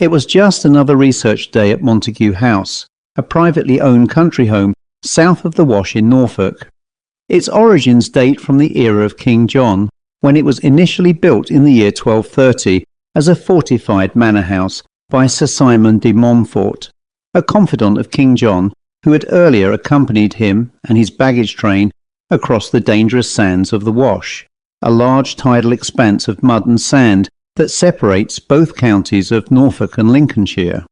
It was just another research day at Montague House, a privately owned country home south of the Wash in Norfolk. Its origins date from the era of King John, when it was initially built in the year 1230 as a fortified manor house by Sir Simon de Montfort, a confidant of King John who had earlier accompanied him and his baggage train across the dangerous sands of the Wash, a large tidal expanse of mud and sand that separates both counties of Norfolk and Lincolnshire.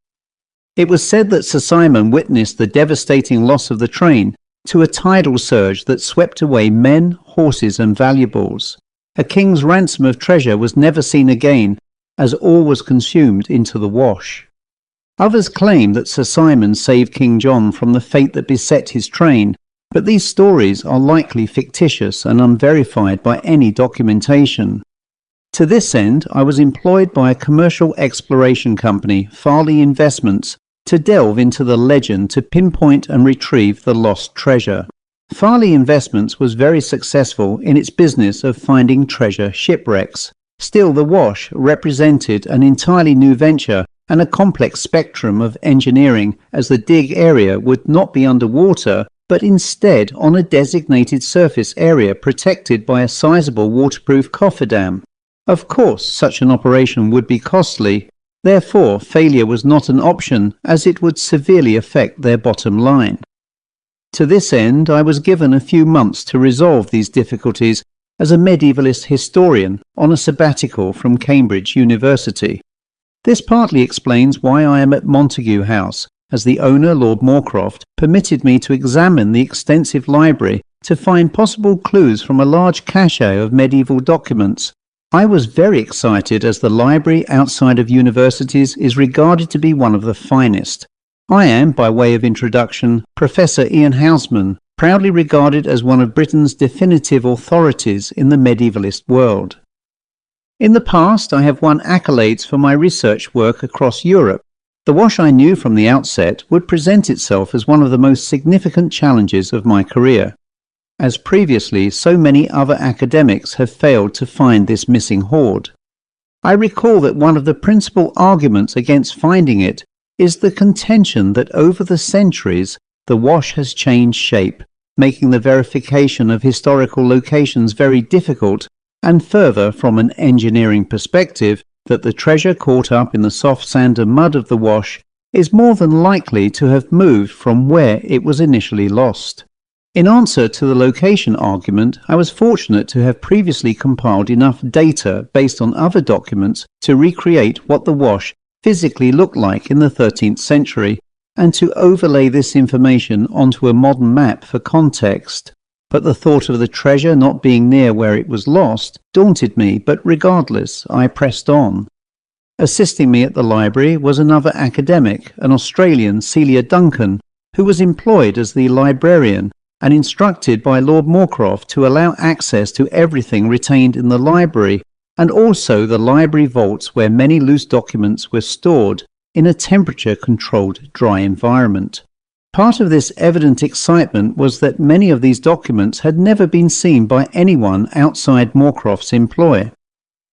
It was said that Sir Simon witnessed the devastating loss of the train to a tidal surge that swept away men, horses and valuables. A king's ransom of treasure was never seen again, as all was consumed into the Wash. Others claim that Sir Simon saved King John from the fate that beset his train, but these stories are likely fictitious and unverified by any documentation. To this end, I was employed by a commercial exploration company, Farley Investments, to delve into the legend to pinpoint and retrieve the lost treasure. Farley Investments was very successful in its business of finding treasure shipwrecks. Still, the Wash represented an entirely new venture and a complex spectrum of engineering, as the dig area would not be underwater, but instead on a designated surface area protected by a sizable waterproof cofferdam. Of course, such an operation would be costly. Therefore, failure was not an option, as it would severely affect their bottom line. To this end, I was given a few months to resolve these difficulties as a medievalist historian on a sabbatical from Cambridge University. This partly explains why I am at Montague House, as the owner, Lord Moorcroft, permitted me to examine the extensive library to find possible clues from a large cache of medieval documents. I was very excited, as the library outside of universities is regarded to be one of the finest. I am, by way of introduction, Professor Ian Housman, proudly regarded as one of Britain's definitive authorities in the medievalist world. In the past, I have won accolades for my research work across Europe. The Wash, I knew from the outset, would present itself as one of the most significant challenges of my career. As previously, so many other academics have failed to find this missing hoard. I recall that one of the principal arguments against finding it is the contention that over the centuries the Wash has changed shape, making the verification of historical locations very difficult, and further, from an engineering perspective, that the treasure caught up in the soft sand and mud of the Wash is more than likely to have moved from where it was initially lost. In answer to the location argument, I was fortunate to have previously compiled enough data based on other documents to recreate what the Wash physically looked like in the 13th century, and to overlay this information onto a modern map for context. But the thought of the treasure not being near where it was lost daunted me, but regardless, I pressed on. Assisting me at the library was another academic, an Australian, Celia Duncan, who was employed as the librarian and instructed by Lord Moorcroft to allow access to everything retained in the library, and also the library vaults where many loose documents were stored in a temperature-controlled dry environment. Part of this evident excitement was that many of these documents had never been seen by anyone outside Moorcroft's employ.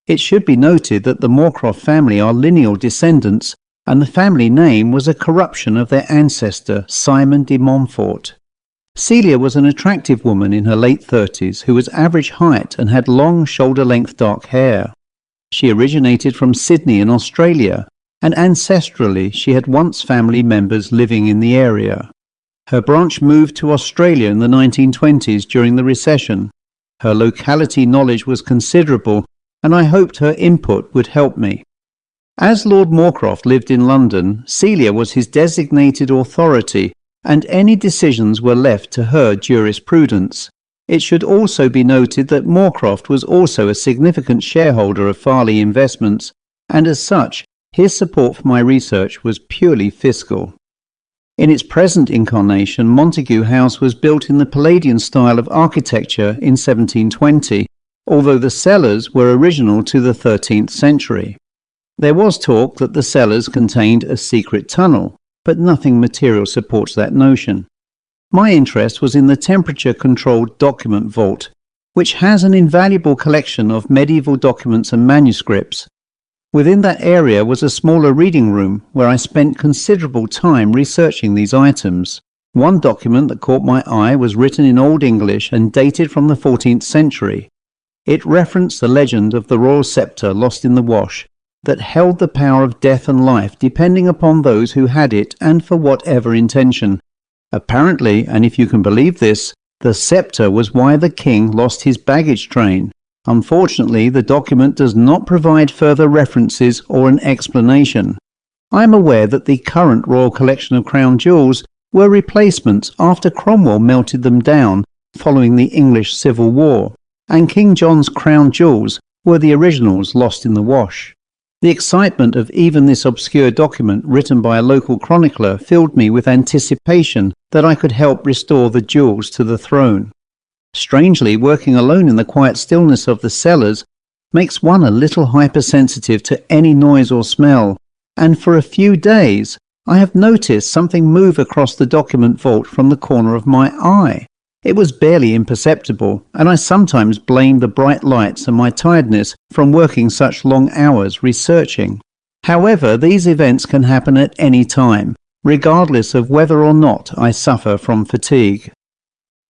It should be noted that the Moorcroft family are lineal descendants, and the family name was a corruption of their ancestor, Simon de Montfort. Celia was an attractive woman in her late 30s who was average height and had long shoulder-length dark hair. She originated from Sydney in Australia, and ancestrally she had once family members living in the area. Her branch moved to Australia in the 1920s during the recession. Her locality knowledge was considerable, and I hoped her input would help me. As Lord Moorcroft lived in London, Celia was his designated authority, and any decisions were left to her jurisprudence. It should also be noted that Moorcroft was also a significant shareholder of Farley Investments, and as such, his support for my research was purely fiscal. In its present incarnation, Montague House was built in the Palladian style of architecture in 1720, although the cellars were original to the 13th century. There was talk that the cellars contained a secret tunnel, but nothing material supports that notion. My interest was in the temperature-controlled document vault, which has an invaluable collection of medieval documents and manuscripts. Within that area was a smaller reading room where I spent considerable time researching these items. One document that caught my eye was written in Old English and dated from the 14th century. It referenced the legend of the royal sceptre lost in the Wash that held the power of death and life depending upon those who had it and for whatever intention. Apparently, and if you can believe this, the sceptre was why the king lost his baggage train. Unfortunately, the document does not provide further references or an explanation. I am aware that the current royal collection of crown jewels were replacements after Cromwell melted them down following the English Civil War, and King John's crown jewels were the originals lost in the Wash. The excitement of even this obscure document written by a local chronicler filled me with anticipation that I could help restore the jewels to the throne. Strangely, working alone in the quiet stillness of the cellars makes one a little hypersensitive to any noise or smell, and for a few days I have noticed something move across the document vault from the corner of my eye. It was barely imperceptible, and I sometimes blamed the bright lights and my tiredness from working such long hours researching. However, these events can happen at any time, regardless of whether or not I suffer from fatigue.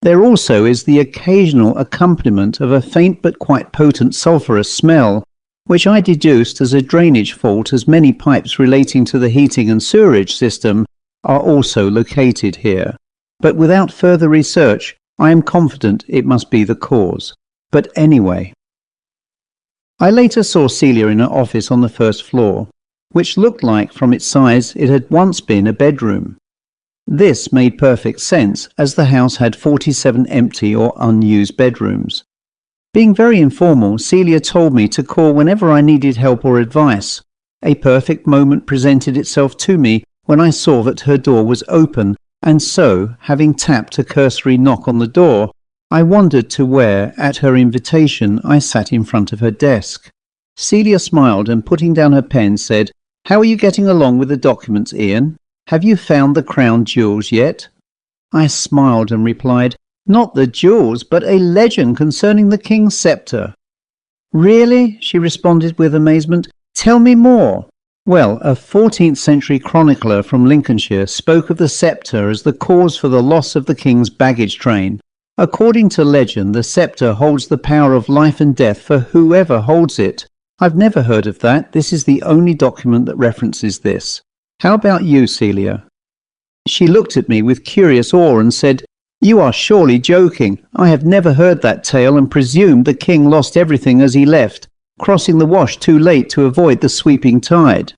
There also is the occasional accompaniment of a faint but quite potent sulphurous smell, which I deduced as a drainage fault, as many pipes relating to the heating and sewerage system are also located here. But without further research, I am confident it must be the cause. But anyway. I later saw Celia in her office on the first floor, which looked like, from its size, it had once been a bedroom. This made perfect sense, as the house had 47 empty or unused bedrooms. Being very informal, Celia told me to call whenever I needed help or advice. A perfect moment presented itself to me when I saw that her door was open, and so, having tapped a cursory knock on the door, I wandered to where, at her invitation, I sat in front of her desk. Celia smiled and, putting down her pen, said, "How are you getting along with the documents, Ian? Have you found the crown jewels yet?" I smiled and replied, "Not the jewels, but a legend concerning the king's sceptre." "Really?" she responded with amazement. "Tell me more." Well, a 14th century chronicler from Lincolnshire spoke of the sceptre as the cause for the loss of the king's baggage train. According to legend, the sceptre holds the power of life and death for whoever holds it. I've never heard of that. This is the only document that references this. How about you, Celia? She looked at me with curious awe and said, "You are surely joking. I have never heard that tale and presumed the king lost everything as he left, crossing the Wash too late to avoid the sweeping tide."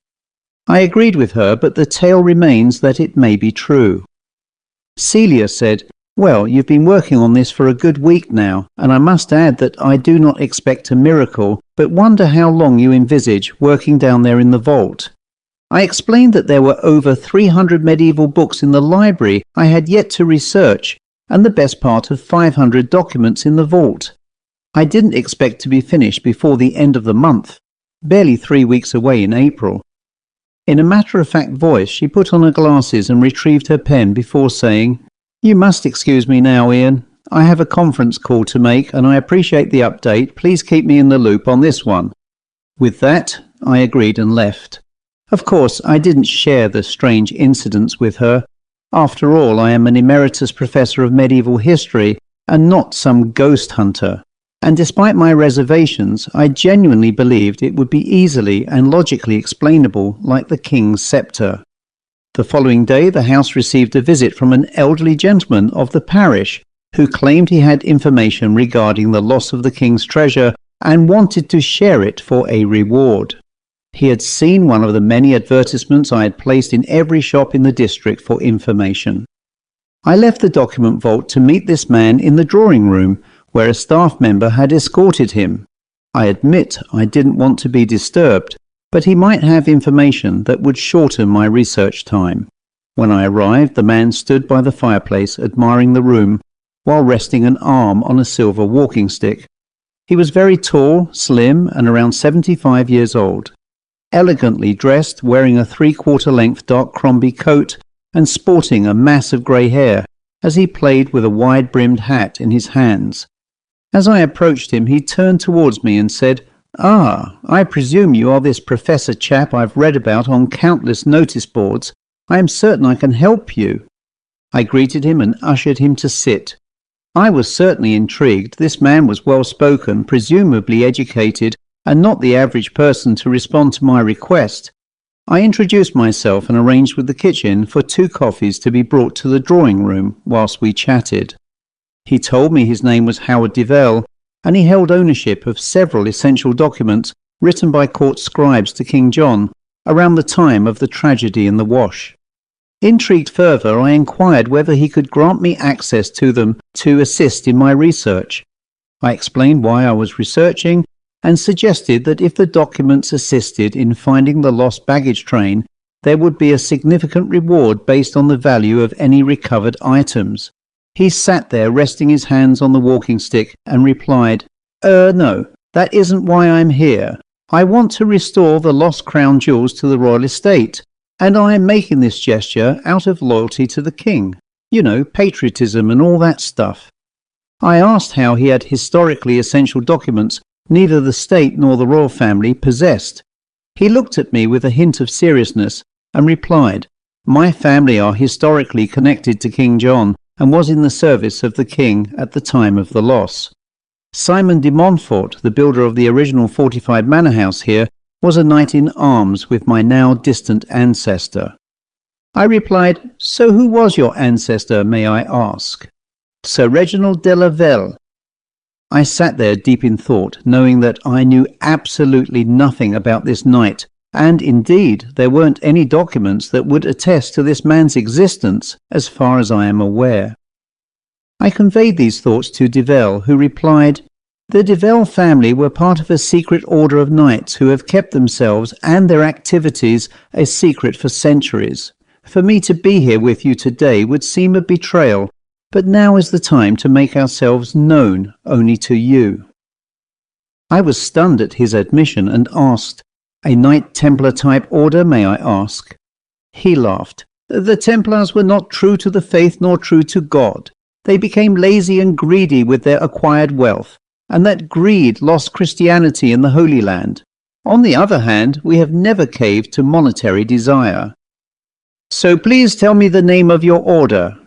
I agreed with her, but the tale remains that it may be true. Celia said, "Well, you've been working on this for a good week now, and I must add that I do not expect a miracle, but wonder how long you envisage working down there in the vault." I explained that there were over 300 medieval books in the library I had yet to research, and the best part of 500 documents in the vault. I didn't expect to be finished before the end of the month, barely 3 weeks away in April. In a matter-of-fact voice, she put on her glasses and retrieved her pen before saying, "You must excuse me now, Ian. I have a conference call to make, and I appreciate the update. Please keep me in the loop on this one." With that, I agreed and left. Of course, I didn't share the strange incidents with her. After all, I am an emeritus professor of medieval history and not some ghost hunter. And despite my reservations, I genuinely believed it would be easily and logically explainable, like the king's sceptre. The following day, the house received a visit from an elderly gentleman of the parish who claimed he had information regarding the loss of the king's treasure and wanted to share it for a reward. He had seen one of the many advertisements I had placed in every shop in the district for information. I left the document vault to meet this man in the drawing room, where a staff member had escorted him. I admit I didn't want to be disturbed, but he might have information that would shorten my research time. When I arrived, the man stood by the fireplace admiring the room while resting an arm on a silver walking stick. He was very tall, slim, and around 75 years old. Elegantly dressed, wearing a 3/4 length dark Crombie coat and sporting a mass of grey hair as he played with a wide-brimmed hat in his hands. As I approached him, he turned towards me and said, "Ah, I presume you are this professor chap I've read about on countless notice boards. I am certain I can help you." I greeted him and ushered him to sit. I was certainly intrigued. This man was well spoken, presumably educated, and not the average person to respond to my request. I introduced myself and arranged with the kitchen for 2 coffees to be brought to the drawing room whilst we chatted. He told me his name was Howard Devell, and he held ownership of several essential documents written by court scribes to King John around the time of the tragedy in the Wash. Intrigued further, I inquired whether he could grant me access to them to assist in my research. I explained why I was researching and suggested that if the documents assisted in finding the lost baggage train, there would be a significant reward based on the value of any recovered items. He sat there resting his hands on the walking stick and replied, No, that isn't why I'm here. I want to restore the lost crown jewels to the royal estate, and I am making this gesture out of loyalty to the king. You know, patriotism and all that stuff." I asked how he had historically essential documents neither the state nor the royal family possessed. He looked at me with a hint of seriousness and replied, "My family are historically connected to King John and was in the service of the king at the time of the loss. Simon de Montfort, the builder of the original fortified manor house here, was a knight in arms with my now distant ancestor." I replied, "So who was your ancestor, may I ask?" "Sir Reginald de la Velle." I sat there deep in thought, knowing that I knew absolutely nothing about this knight, and indeed there weren't any documents that would attest to this man's existence, as far as I am aware. I conveyed these thoughts to Devell, who replied, "The Devell family were part of a secret order of knights who have kept themselves and their activities a secret for centuries. For me to be here with you today would seem a betrayal, but now is the time to make ourselves known only to you." I was stunned at his admission and asked, "A Knight Templar type order, may I ask?" He laughed. "The Templars were not true to the faith nor true to God. They became lazy and greedy with their acquired wealth, and that greed lost Christianity in the Holy Land. On the other hand, we have never caved to monetary desire. So please tell me the name of your order."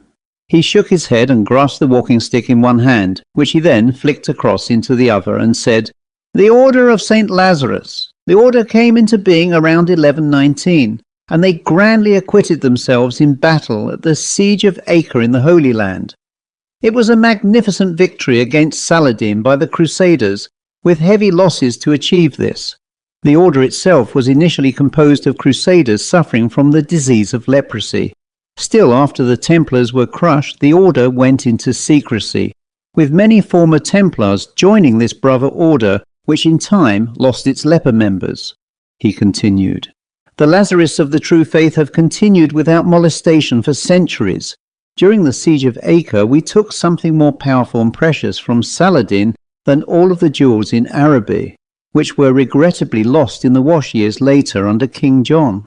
He shook his head and grasped the walking stick in one hand, which he then flicked across into the other, and said, "The Order of St. Lazarus. The order came into being around 1119, and they grandly acquitted themselves in battle at the Siege of Acre in the Holy Land. It was a magnificent victory against Saladin by the Crusaders, with heavy losses to achieve this. The order itself was initially composed of Crusaders suffering from the disease of leprosy. Still, after the Templars were crushed, the order went into secrecy, with many former Templars joining this brother order, which in time lost its leper members." He continued, "The Lazarists of the true faith have continued without molestation for centuries. During the Siege of Acre, we took something more powerful and precious from Saladin than all of the jewels in Araby, which were regrettably lost in the Wash years later under King John."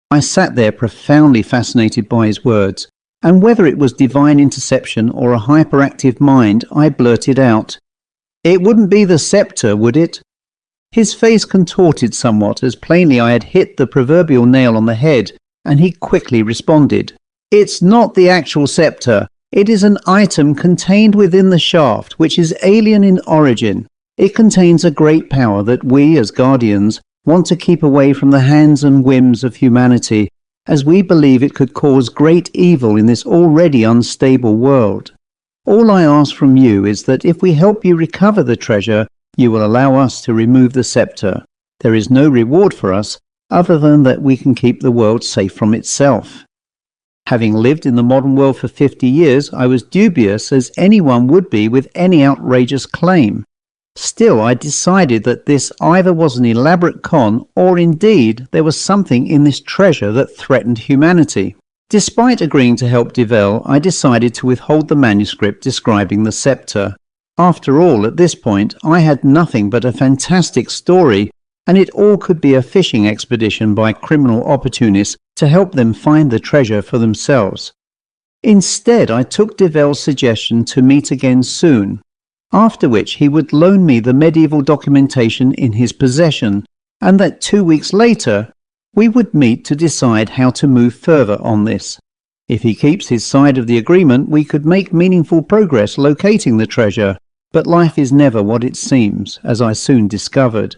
I sat there profoundly fascinated by his words, and whether it was divine interception or a hyperactive mind, I blurted out, "It wouldn't be the sceptre, would it?" His face contorted somewhat, as plainly I had hit the proverbial nail on the head, and he quickly responded, "It's not the actual sceptre. It is an item contained within the shaft, which is alien in origin. It contains a great power that we, as guardians, want to keep away from the hands and whims of humanity, as we believe it could cause great evil in this already unstable world. All I ask from you is that if we help you recover the treasure, you will allow us to remove the sceptre. There is no reward for us, other than that we can keep the world safe from itself." Having lived in the modern world for 50 years, I was dubious as anyone would be with any outrageous claim. Still, I decided that this either was an elaborate con, or indeed there was something in this treasure that threatened humanity. Despite agreeing to help Devell, I decided to withhold the manuscript describing the sceptre. After all, at this point, I had nothing but a fantastic story, and it all could be a fishing expedition by criminal opportunists to help them find the treasure for themselves. Instead, I took Devell's suggestion to meet again soon. after which he would loan me the medieval documentation in his possession, and that 2 weeks later we would meet to decide how to move further on this. If he keeps his side of the agreement, we could make meaningful progress locating the treasure, but life is never what it seems, as I soon discovered.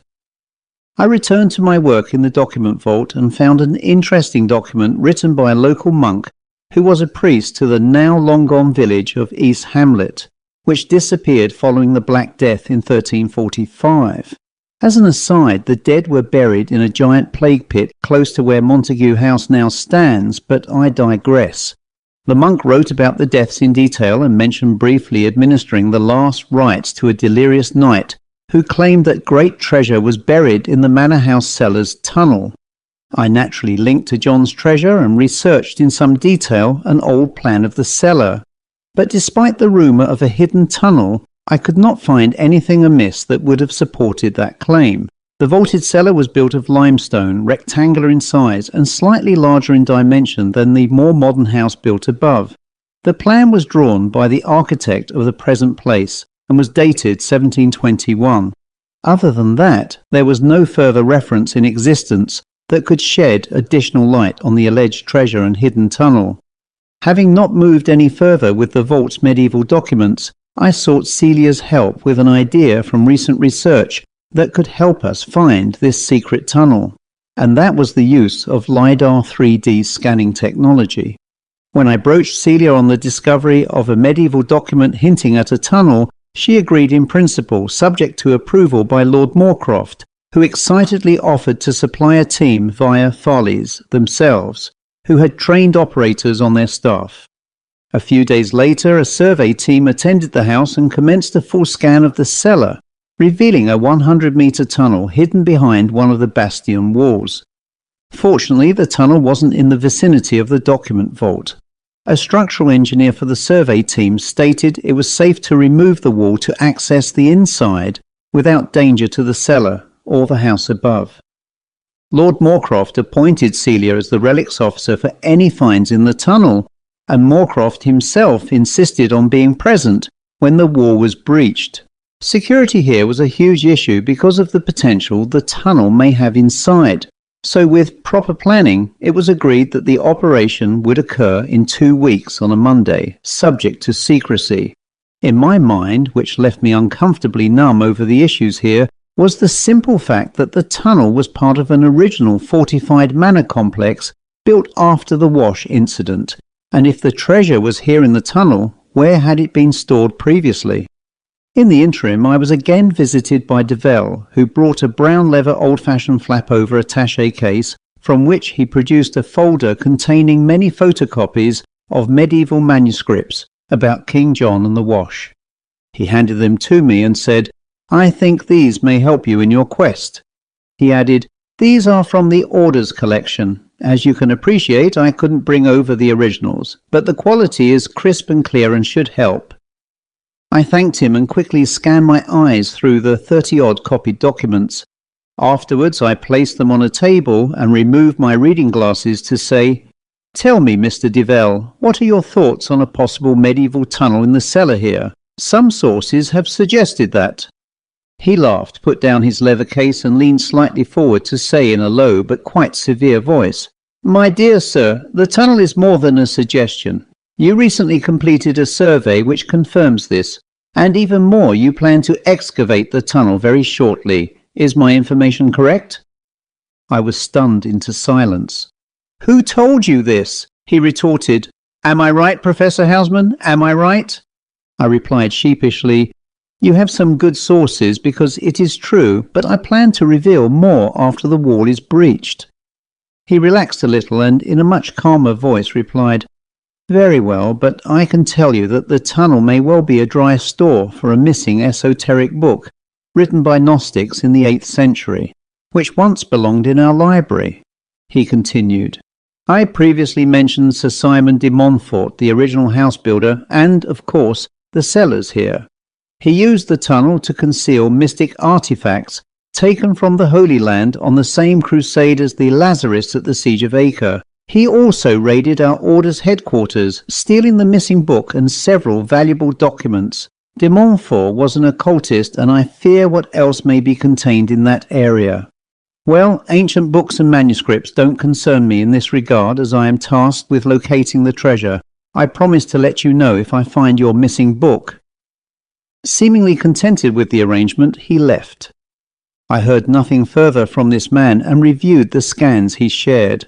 I returned to my work in the document vault and found an interesting document written by a local monk who was a priest to the now long-gone village of East Hamlet, which disappeared following the Black Death in 1345. As an aside, the dead were buried in a giant plague pit close to where Montague House now stands, but I digress. The monk wrote about the deaths in detail and mentioned briefly administering the last rites to a delirious knight who claimed that great treasure was buried in the manor house cellar's tunnel. I naturally linked to John's treasure and researched in some detail an old plan of the cellar. But despite the rumour of a hidden tunnel, I could not find anything amiss that would have supported that claim. The vaulted cellar was built of limestone, rectangular in size and slightly larger in dimension than the more modern house built above. The plan was drawn by the architect of the present place and was dated 1721. Other than that, there was no further reference in existence that could shed additional light on the alleged treasure and hidden tunnel. Having not moved any further with the vault's medieval documents, I sought Celia's help with an idea from recent research that could help us find this secret tunnel, and that was the use of LiDAR 3D scanning technology. When I broached Celia on the discovery of a medieval document hinting at a tunnel, she agreed in principle, subject to approval by Lord Moorcroft, who excitedly offered to supply a team via Farley's themselves, who had trained operators on their staff. A few days later, a survey team attended the house and commenced a full scan of the cellar, revealing a 100-metre tunnel hidden behind one of the bastion walls. Fortunately, the tunnel wasn't in the vicinity of the document vault. A structural engineer for the survey team stated it was safe to remove the wall to access the inside without danger to the cellar or the house above. Lord Moorcroft appointed Celia as the relics officer for any finds in the tunnel, and Moorcroft himself insisted on being present when the wall was breached. Security here was a huge issue because of the potential the tunnel may have inside, so with proper planning it was agreed that the operation would occur in 2 weeks on a Monday, subject to secrecy. In my mind, which left me uncomfortably numb over the issues here, was the simple fact that the tunnel was part of an original fortified manor complex built after the Wash incident, and if the treasure was here in the tunnel, where had it been stored previously? In the interim, I was again visited by Develle, who brought a brown leather old-fashioned flap-over attaché case, from which he produced a folder containing many photocopies of medieval manuscripts about King John and the Wash. He handed them to me and said, "I think these may help you in your quest." He added, "These are from the Orders collection. As you can appreciate, I couldn't bring over the originals, but the quality is crisp and clear and should help." I thanked him and quickly scanned my eyes through the 30-odd copied documents. Afterwards, I placed them on a table and removed my reading glasses to say, "Tell me, Mr. Develle, what are your thoughts on a possible medieval tunnel in the cellar here? Some sources have suggested that." He laughed, put down his leather case and leaned slightly forward to say in a low but quite severe voice, "My dear sir, the tunnel is more than a suggestion. You recently completed a survey which confirms this, and even more, you plan to excavate the tunnel very shortly. Is my information correct?" I was stunned into silence. "Who told you this?" he retorted. "Am I right, Professor Housman? Am I right?" I replied sheepishly, "You have some good sources because it is true, but I plan to reveal more after the wall is breached." He relaxed a little and in a much calmer voice replied, "Very well, but I can tell you that the tunnel may well be a dry store for a missing esoteric book written by Gnostics in the 8th century, which once belonged in our library." He continued, "I previously mentioned Sir Simon de Montfort, the original house builder, and, of course, the cellars here. He used the tunnel to conceal mystic artifacts taken from the Holy Land on the same crusade as the Lazarists at the Siege of Acre. He also raided our Order's headquarters, stealing the missing book and several valuable documents. De Montfort was an occultist, and I fear what else may be contained in that area. Well, ancient books and manuscripts don't concern me in this regard, as I am tasked with locating the treasure. I promise to let you know if I find your missing book." Seemingly contented with the arrangement, he left. I heard nothing further from this man and reviewed the scans he shared.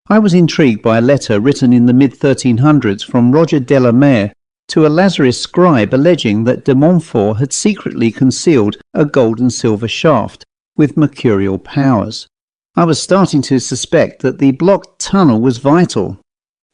I was intrigued by a letter written in the mid-1300s from Roger de la Mare to a Lazarist scribe alleging that de Montfort had secretly concealed a gold and silver shaft with mercurial powers. I was starting to suspect that the blocked tunnel was vital.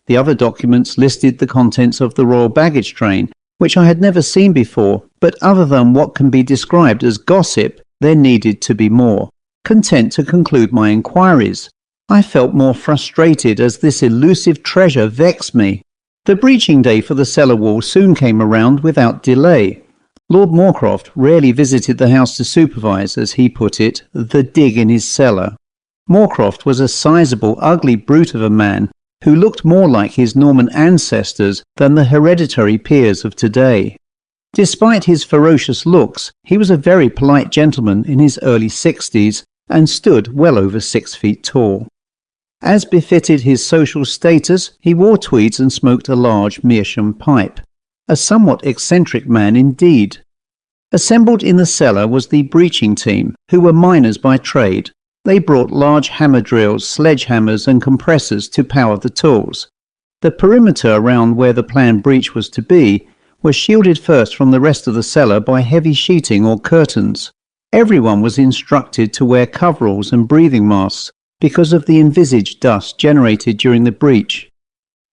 The other documents listed the contents of the royal baggage train, which I had never seen before, but other than what can be described as gossip, there needed to be more. Content to conclude my inquiries, I felt more frustrated as this elusive treasure vexed me. The breaching day for the cellar wall soon came around without delay. Lord Moorcroft rarely visited the house to supervise, as he put it, the dig in his cellar. Moorcroft was a sizable, ugly brute of a man who looked more like his Norman ancestors than the hereditary peers of today. Despite his ferocious looks, he was a very polite gentleman in his early 60s and stood well over 6 feet tall. As befitted his social status, he wore tweeds and smoked a large meerschaum pipe. A somewhat eccentric man indeed. Assembled in the cellar was the breaching team, who were miners by trade. They brought large hammer drills, sledgehammers and compressors to power the tools. The perimeter around where the planned breach was to be was shielded first from the rest of the cellar by heavy sheeting or curtains. Everyone was instructed to wear coveralls and breathing masks because of the envisaged dust generated during the breach.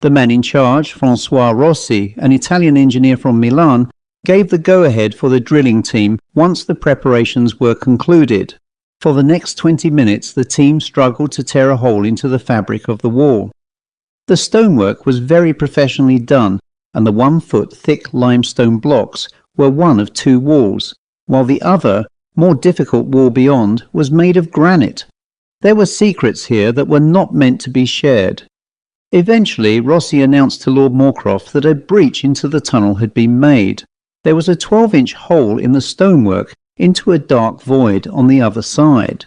The man in charge, François Rossi, an Italian engineer from Milan, gave the go-ahead for the drilling team once the preparations were concluded. For the next 20 minutes, the team struggled to tear a hole into the fabric of the wall. The stonework was very professionally done, and the 1-foot thick limestone blocks were one of 2 walls, while the other, more difficult wall beyond was made of granite. There were secrets here that were not meant to be shared. Eventually, Rossi announced to Lord Moorcroft that a breach into the tunnel had been made. There was a 12-inch hole in the stonework into a dark void on the other side.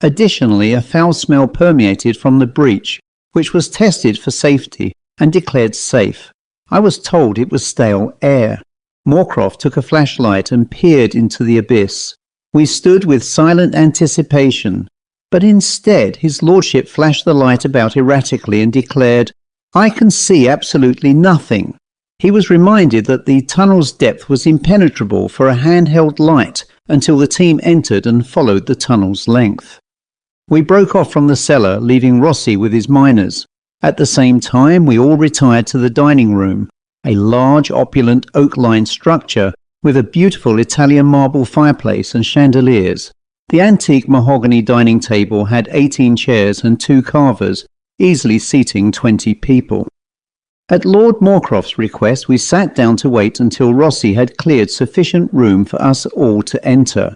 Additionally, a foul smell permeated from the breach, which was tested for safety and declared safe. I was told it was stale air. Moorcroft took a flashlight and peered into the abyss. We stood with silent anticipation. But instead, his lordship flashed the light about erratically and declared, "I can see absolutely nothing." He was reminded that the tunnel's depth was impenetrable for a handheld light until the team entered and followed the tunnel's length. We broke off from the cellar, leaving Rossi with his miners. At the same time, we all retired to the dining room, a large, opulent, oak-lined structure with a beautiful Italian marble fireplace and chandeliers. The antique mahogany dining table had 18 chairs and 2 carvers, easily seating 20 people. At Lord Moorcroft's request, we sat down to wait until Rossi had cleared sufficient room for us all to enter.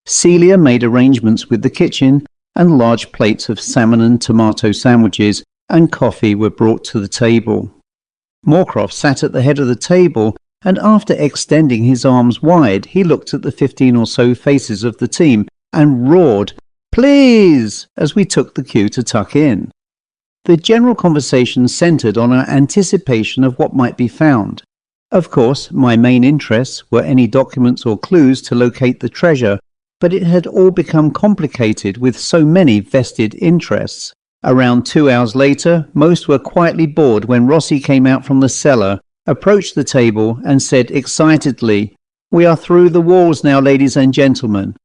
Celia made arrangements with the kitchen, and large plates of salmon and tomato sandwiches and coffee were brought to the table. Moorcroft sat at the head of the table, and after extending his arms wide, he looked at the 15 or so faces of the team and roared, "Please!" as we took the cue to tuck in. The general conversation centred on our anticipation of what might be found. Of course, my main interests were any documents or clues to locate the treasure, but it had all become complicated with so many vested interests. Around 2 hours later, most were quietly bored when Rossi came out from the cellar, approached the table and said excitedly, "We are through the walls now, ladies and gentlemen."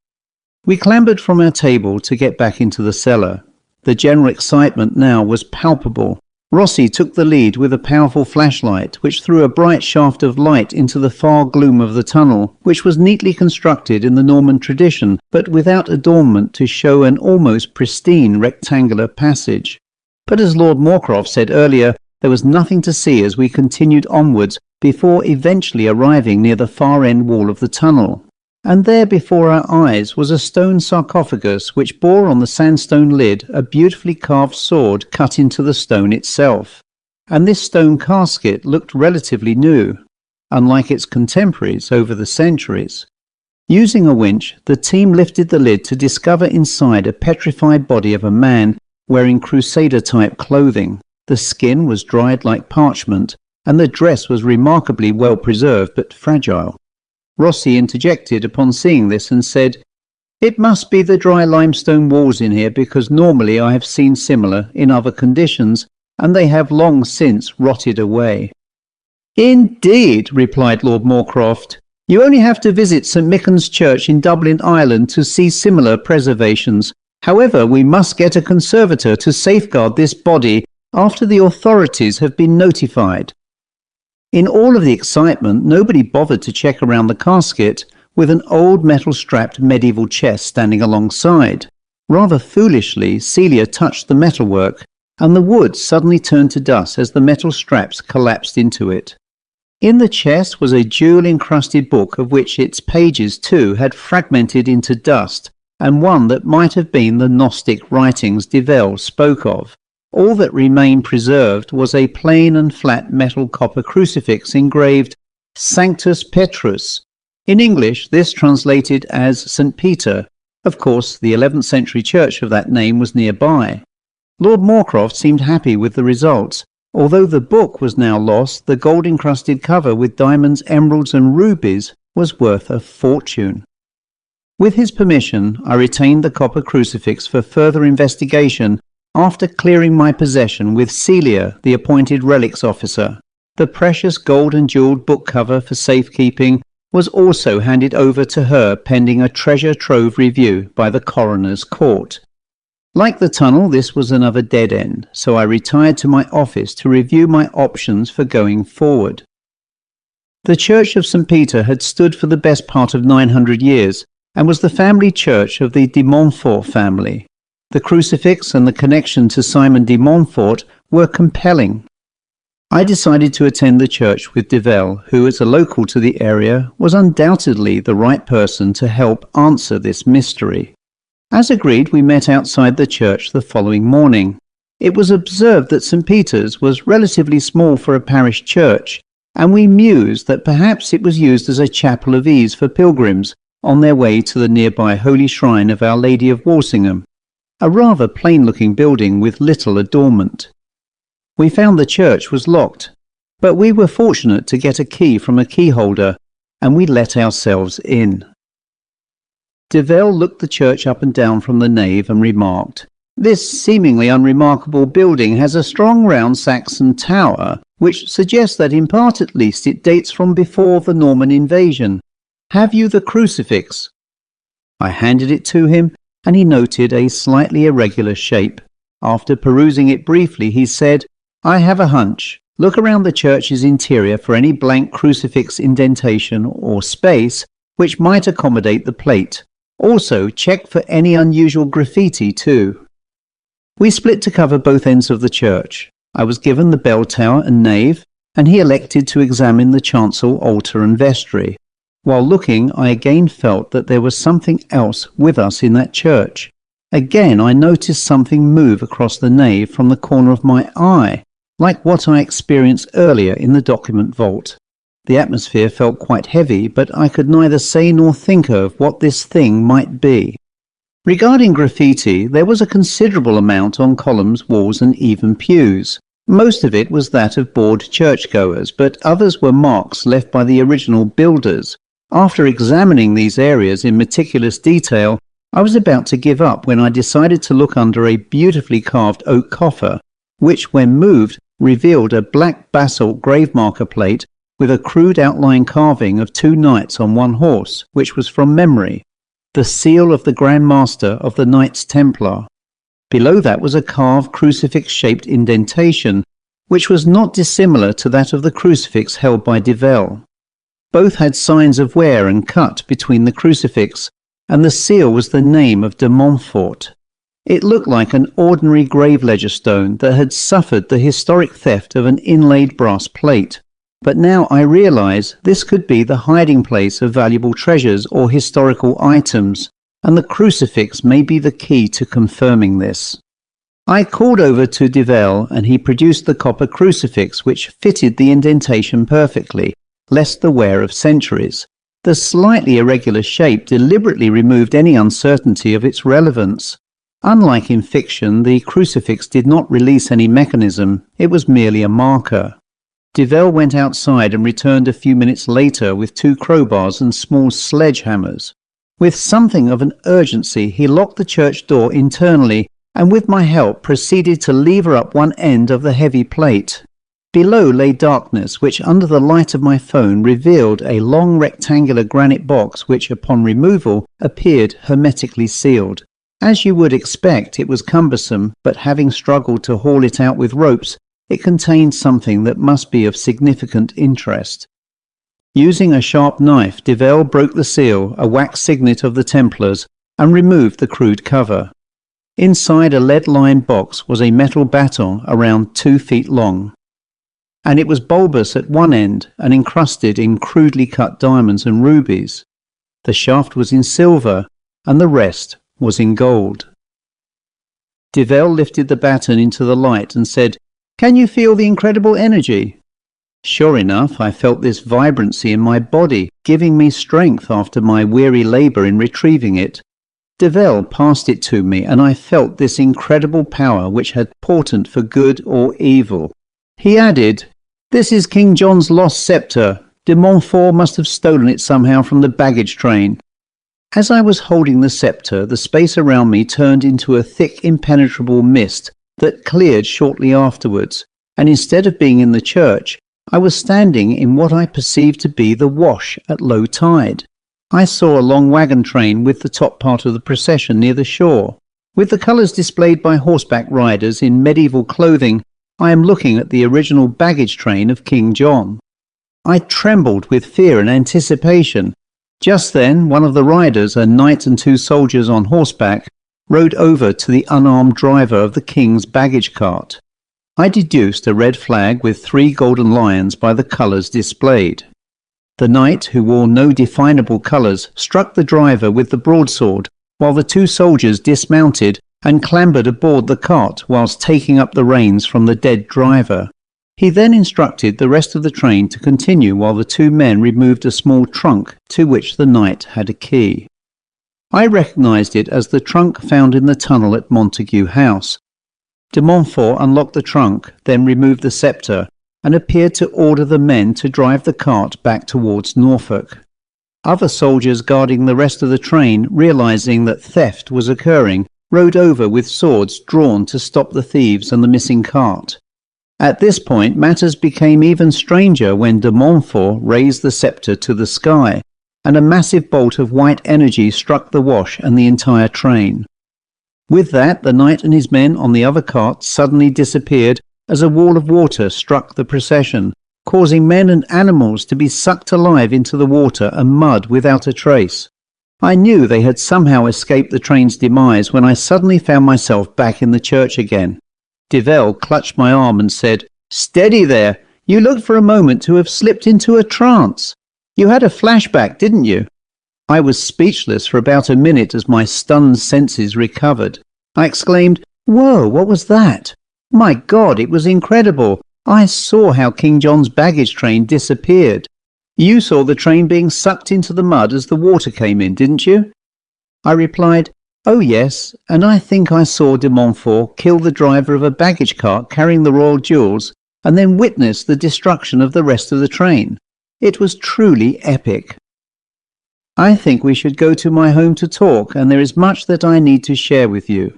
We clambered from our table to get back into the cellar. The general excitement now was palpable. Rossi took the lead with a powerful flashlight, which threw a bright shaft of light into the far gloom of the tunnel, which was neatly constructed in the Norman tradition, but without adornment to show an almost pristine rectangular passage. But as Lord Moorcroft said earlier, there was nothing to see as we continued onwards before eventually arriving near the far end wall of the tunnel. And there before our eyes was a stone sarcophagus which bore on the sandstone lid a beautifully carved sword cut into the stone itself. And this stone casket looked relatively new. unlike its contemporaries over the centuries. Using a winch, the team lifted the lid to discover inside a petrified body of a man wearing Crusader-type clothing. The skin was dried like parchment, and the dress was remarkably well preserved but fragile. Rossi interjected upon seeing this and said, "It must be the dry limestone walls in here, because normally I have seen similar in other conditions, and they have long since rotted away." "Indeed," replied Lord Moorcroft. "You only have to visit St Michan's Church in Dublin, Ireland, to see similar preservations. However, we must get a conservator to safeguard this body after the authorities have been notified." In all of the excitement, nobody bothered to check around the casket, with an old metal-strapped medieval chest standing alongside. Rather foolishly, Celia touched the metalwork, and the wood suddenly turned to dust as the metal straps collapsed into it. In the chest was a jewel-encrusted book, of which its pages too had fragmented into dust, and one that might have been the Gnostic writings Develle spoke of. All that remained preserved was a plain and flat metal copper crucifix engraved Sanctus Petrus. In English, this translated as St. Peter. Of course, the 11th century church of that name was nearby. Lord Moorcroft seemed happy with the results. Although the book was now lost, the gold-encrusted cover with diamonds, emeralds and rubies was worth a fortune. With his permission, I retained the copper crucifix for further investigation after clearing my possession with Celia, the appointed relics officer. The precious gold and jewelled book cover for safekeeping was also handed over to her pending a treasure trove review by the coroner's court. Like the tunnel, this was another dead end, so I retired to my office to review my options for going forward. The Church of St. Peter had stood for the best part of 900 years and was the family church of the de Montfort family. The crucifix and the connection to Simon de Montfort were compelling. I decided to attend the church with Develle, who, as a local to the area, was undoubtedly the right person to help answer this mystery. As agreed, we met outside the church the following morning. It was observed that St. Peter's was relatively small for a parish church, and we mused that perhaps it was used as a chapel of ease for pilgrims on their way to the nearby holy shrine of Our Lady of Walsingham, a rather plain-looking building with little adornment. We found the church was locked, but we were fortunate to get a key from a keyholder, and we let ourselves in. Develle looked the church up and down from the nave and remarked, "This seemingly unremarkable building has a strong round Saxon tower, which suggests that in part at least it dates from before the Norman invasion. Have you the crucifix?" I handed it to him, and he noted a slightly irregular shape. After perusing it briefly, he said, "I have a hunch. Look around the church's interior for any blank crucifix indentation or space which might accommodate the plate. Also, check for any unusual graffiti too." We split to cover both ends of the church. I was given the bell tower and nave, and he elected to examine the chancel, altar and vestry. While looking, I again felt that there was something else with us in that church. Again, I noticed something move across the nave from the corner of my eye, like what I experienced earlier in the document vault. The atmosphere felt quite heavy, but I could neither say nor think of what this thing might be. Regarding graffiti, there was a considerable amount on columns, walls and even pews. Most of it was that of bored churchgoers, but others were marks left by the original builders. After examining these areas in meticulous detail, I was about to give up when I decided to look under a beautifully carved oak coffer, which, when moved, revealed a black basalt grave marker plate with a crude outline carving of 2 knights on 1 horse, which was from memory, the seal of the Grand Master of the Knights Templar. Below that was a carved crucifix-shaped indentation, which was not dissimilar to that of the crucifix held by Develle. Both had signs of wear and cut between the crucifix, and the seal was the name of de Montfort. It looked like an ordinary grave ledger stone that had suffered the historic theft of an inlaid brass plate. But now I realize this could be the hiding place of valuable treasures or historical items, and the crucifix may be the key to confirming this. I called over to Develle, and he produced the copper crucifix, which fitted the indentation perfectly, less the wear of centuries. The slightly irregular shape deliberately removed any uncertainty of its relevance. Unlike in fiction, the crucifix did not release any mechanism, it was merely a marker. Develle went outside and returned a few minutes later with 2 crowbars and small sledgehammers. With something of an urgency, he locked the church door internally and with my help proceeded to lever up one end of the heavy plate. Below lay darkness, which under the light of my phone revealed a long rectangular granite box which upon removal appeared hermetically sealed. As you would expect, it was cumbersome, but having struggled to haul it out with ropes, it contained something that must be of significant interest. Using a sharp knife, Develle broke the seal, a wax signet of the Templars, and removed the crude cover. Inside a lead-lined box was a metal baton around 2 feet long, and it was bulbous at one end and encrusted in crudely cut diamonds and rubies. The shaft was in silver, and the rest was in gold. Develle lifted the baton into the light and said, "Can you feel the incredible energy?" Sure enough, I felt this vibrancy in my body, giving me strength after my weary labour in retrieving it. Develle passed it to me, and I felt this incredible power which had portent for good or evil. He added, "This is King John's lost sceptre. De Montfort must have stolen it somehow from the baggage train." As I was holding the sceptre, the space around me turned into a thick impenetrable mist that cleared shortly afterwards, and instead of being in the church, I was standing in what I perceived to be the Wash at low tide. I saw a long wagon train with the top part of the procession near the shore. With the colours displayed by horseback riders in medieval clothing, I am looking at the original baggage train of King John. I trembled with fear and anticipation. Just then, one of the riders, a knight and 2 soldiers on horseback, rode over to the unarmed driver of the king's baggage cart. I deduced a red flag with 3 golden lions by the colours displayed. The knight, who wore no definable colours, struck the driver with the broadsword, while the 2 soldiers dismounted and clambered aboard the cart whilst taking up the reins from the dead driver. He then instructed the rest of the train to continue while the 2 men removed a small trunk to which the knight had a key. I recognised it as the trunk found in the tunnel at Montague House. De Montfort unlocked the trunk, then removed the sceptre, and appeared to order the men to drive the cart back towards Norfolk. Other soldiers guarding the rest of the train, realising that theft was occurring, rode over with swords drawn to stop the thieves and the missing cart. At this point, matters became even stranger when de Montfort raised the sceptre to the sky, and a massive bolt of white energy struck the Wash and the entire train. With that, the knight and his men on the other cart suddenly disappeared as a wall of water struck the procession, causing men and animals to be sucked alive into the water and mud without a trace. I knew they had somehow escaped the train's demise when I suddenly found myself back in the church again. Develle clutched my arm and said, "Steady there! You looked for a moment to have slipped into a trance. You had a flashback, didn't you?" I was speechless for about a minute as my stunned senses recovered. I exclaimed, "Whoa, what was that? My God, it was incredible. I saw how King John's baggage train disappeared. You saw the train being sucked into the mud as the water came in, didn't you?" I replied, "Oh yes, and I think I saw de Montfort kill the driver of a baggage cart carrying the royal jewels and then witness the destruction of the rest of the train. It was truly epic." I think we should go to my home to talk, and there is much that I need to share with you.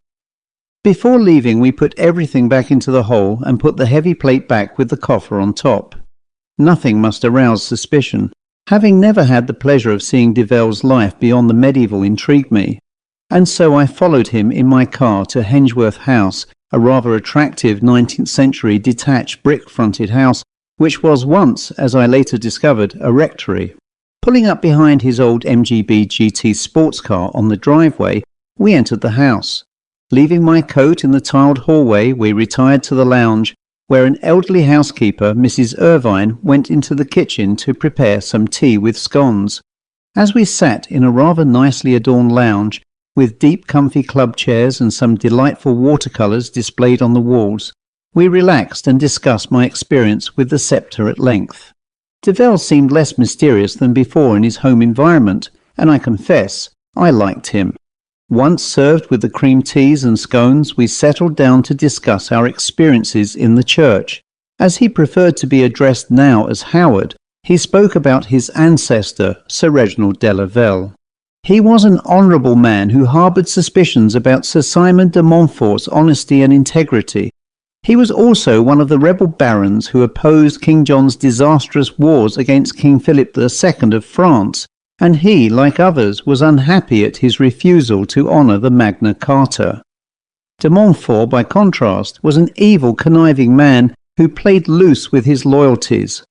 Before leaving, we put everything back into the hole and put the heavy plate back with the coffer on top. Nothing must arouse suspicion. Having never had the pleasure of seeing Develle's life beyond the medieval intrigued me, and so I followed him in my car to Hengeworth House, a rather attractive 19th century detached brick-fronted house, which was once, as I later discovered, a rectory. Pulling up behind his old MGB GT sports car on the driveway, we entered the house. Leaving my coat in the tiled hallway, we retired to the lounge, where an elderly housekeeper, Mrs. Irvine, went into the kitchen to prepare some tea with scones. As we sat in a rather nicely adorned lounge, with deep comfy club chairs and some delightful watercolours displayed on the walls, we relaxed and discussed my experience with the sceptre at length. Deville seemed less mysterious than before in his home environment, and I confess, I liked him. Once served with the cream teas and scones, we settled down to discuss our experiences in the church. As he preferred to be addressed now as Howard, he spoke about his ancestor, Sir Reginald de la Velle. He was an honourable man who harboured suspicions about Sir Simon de Montfort's honesty and integrity. He was also one of the rebel barons who opposed King John's disastrous wars against King Philip II of France, and he, like others, was unhappy at his refusal to honour the Magna Carta. De Montfort, by contrast, was an evil, conniving man who played loose with his loyalties.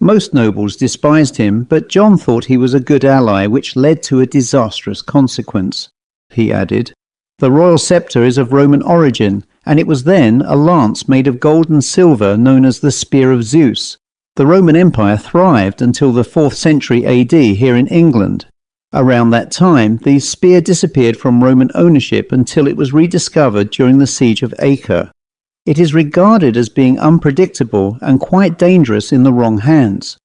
Most nobles despised him, but John thought he was a good ally, which led to a disastrous consequence. He added, "The royal sceptre is of Roman origin, and it was then a lance made of gold and silver known as the Spear of Zeus. The Roman Empire thrived until the 4th century AD here in England. Around that time, the spear disappeared from Roman ownership until it was rediscovered during the Siege of Acre. It is regarded as being unpredictable and quite dangerous in the wrong hands.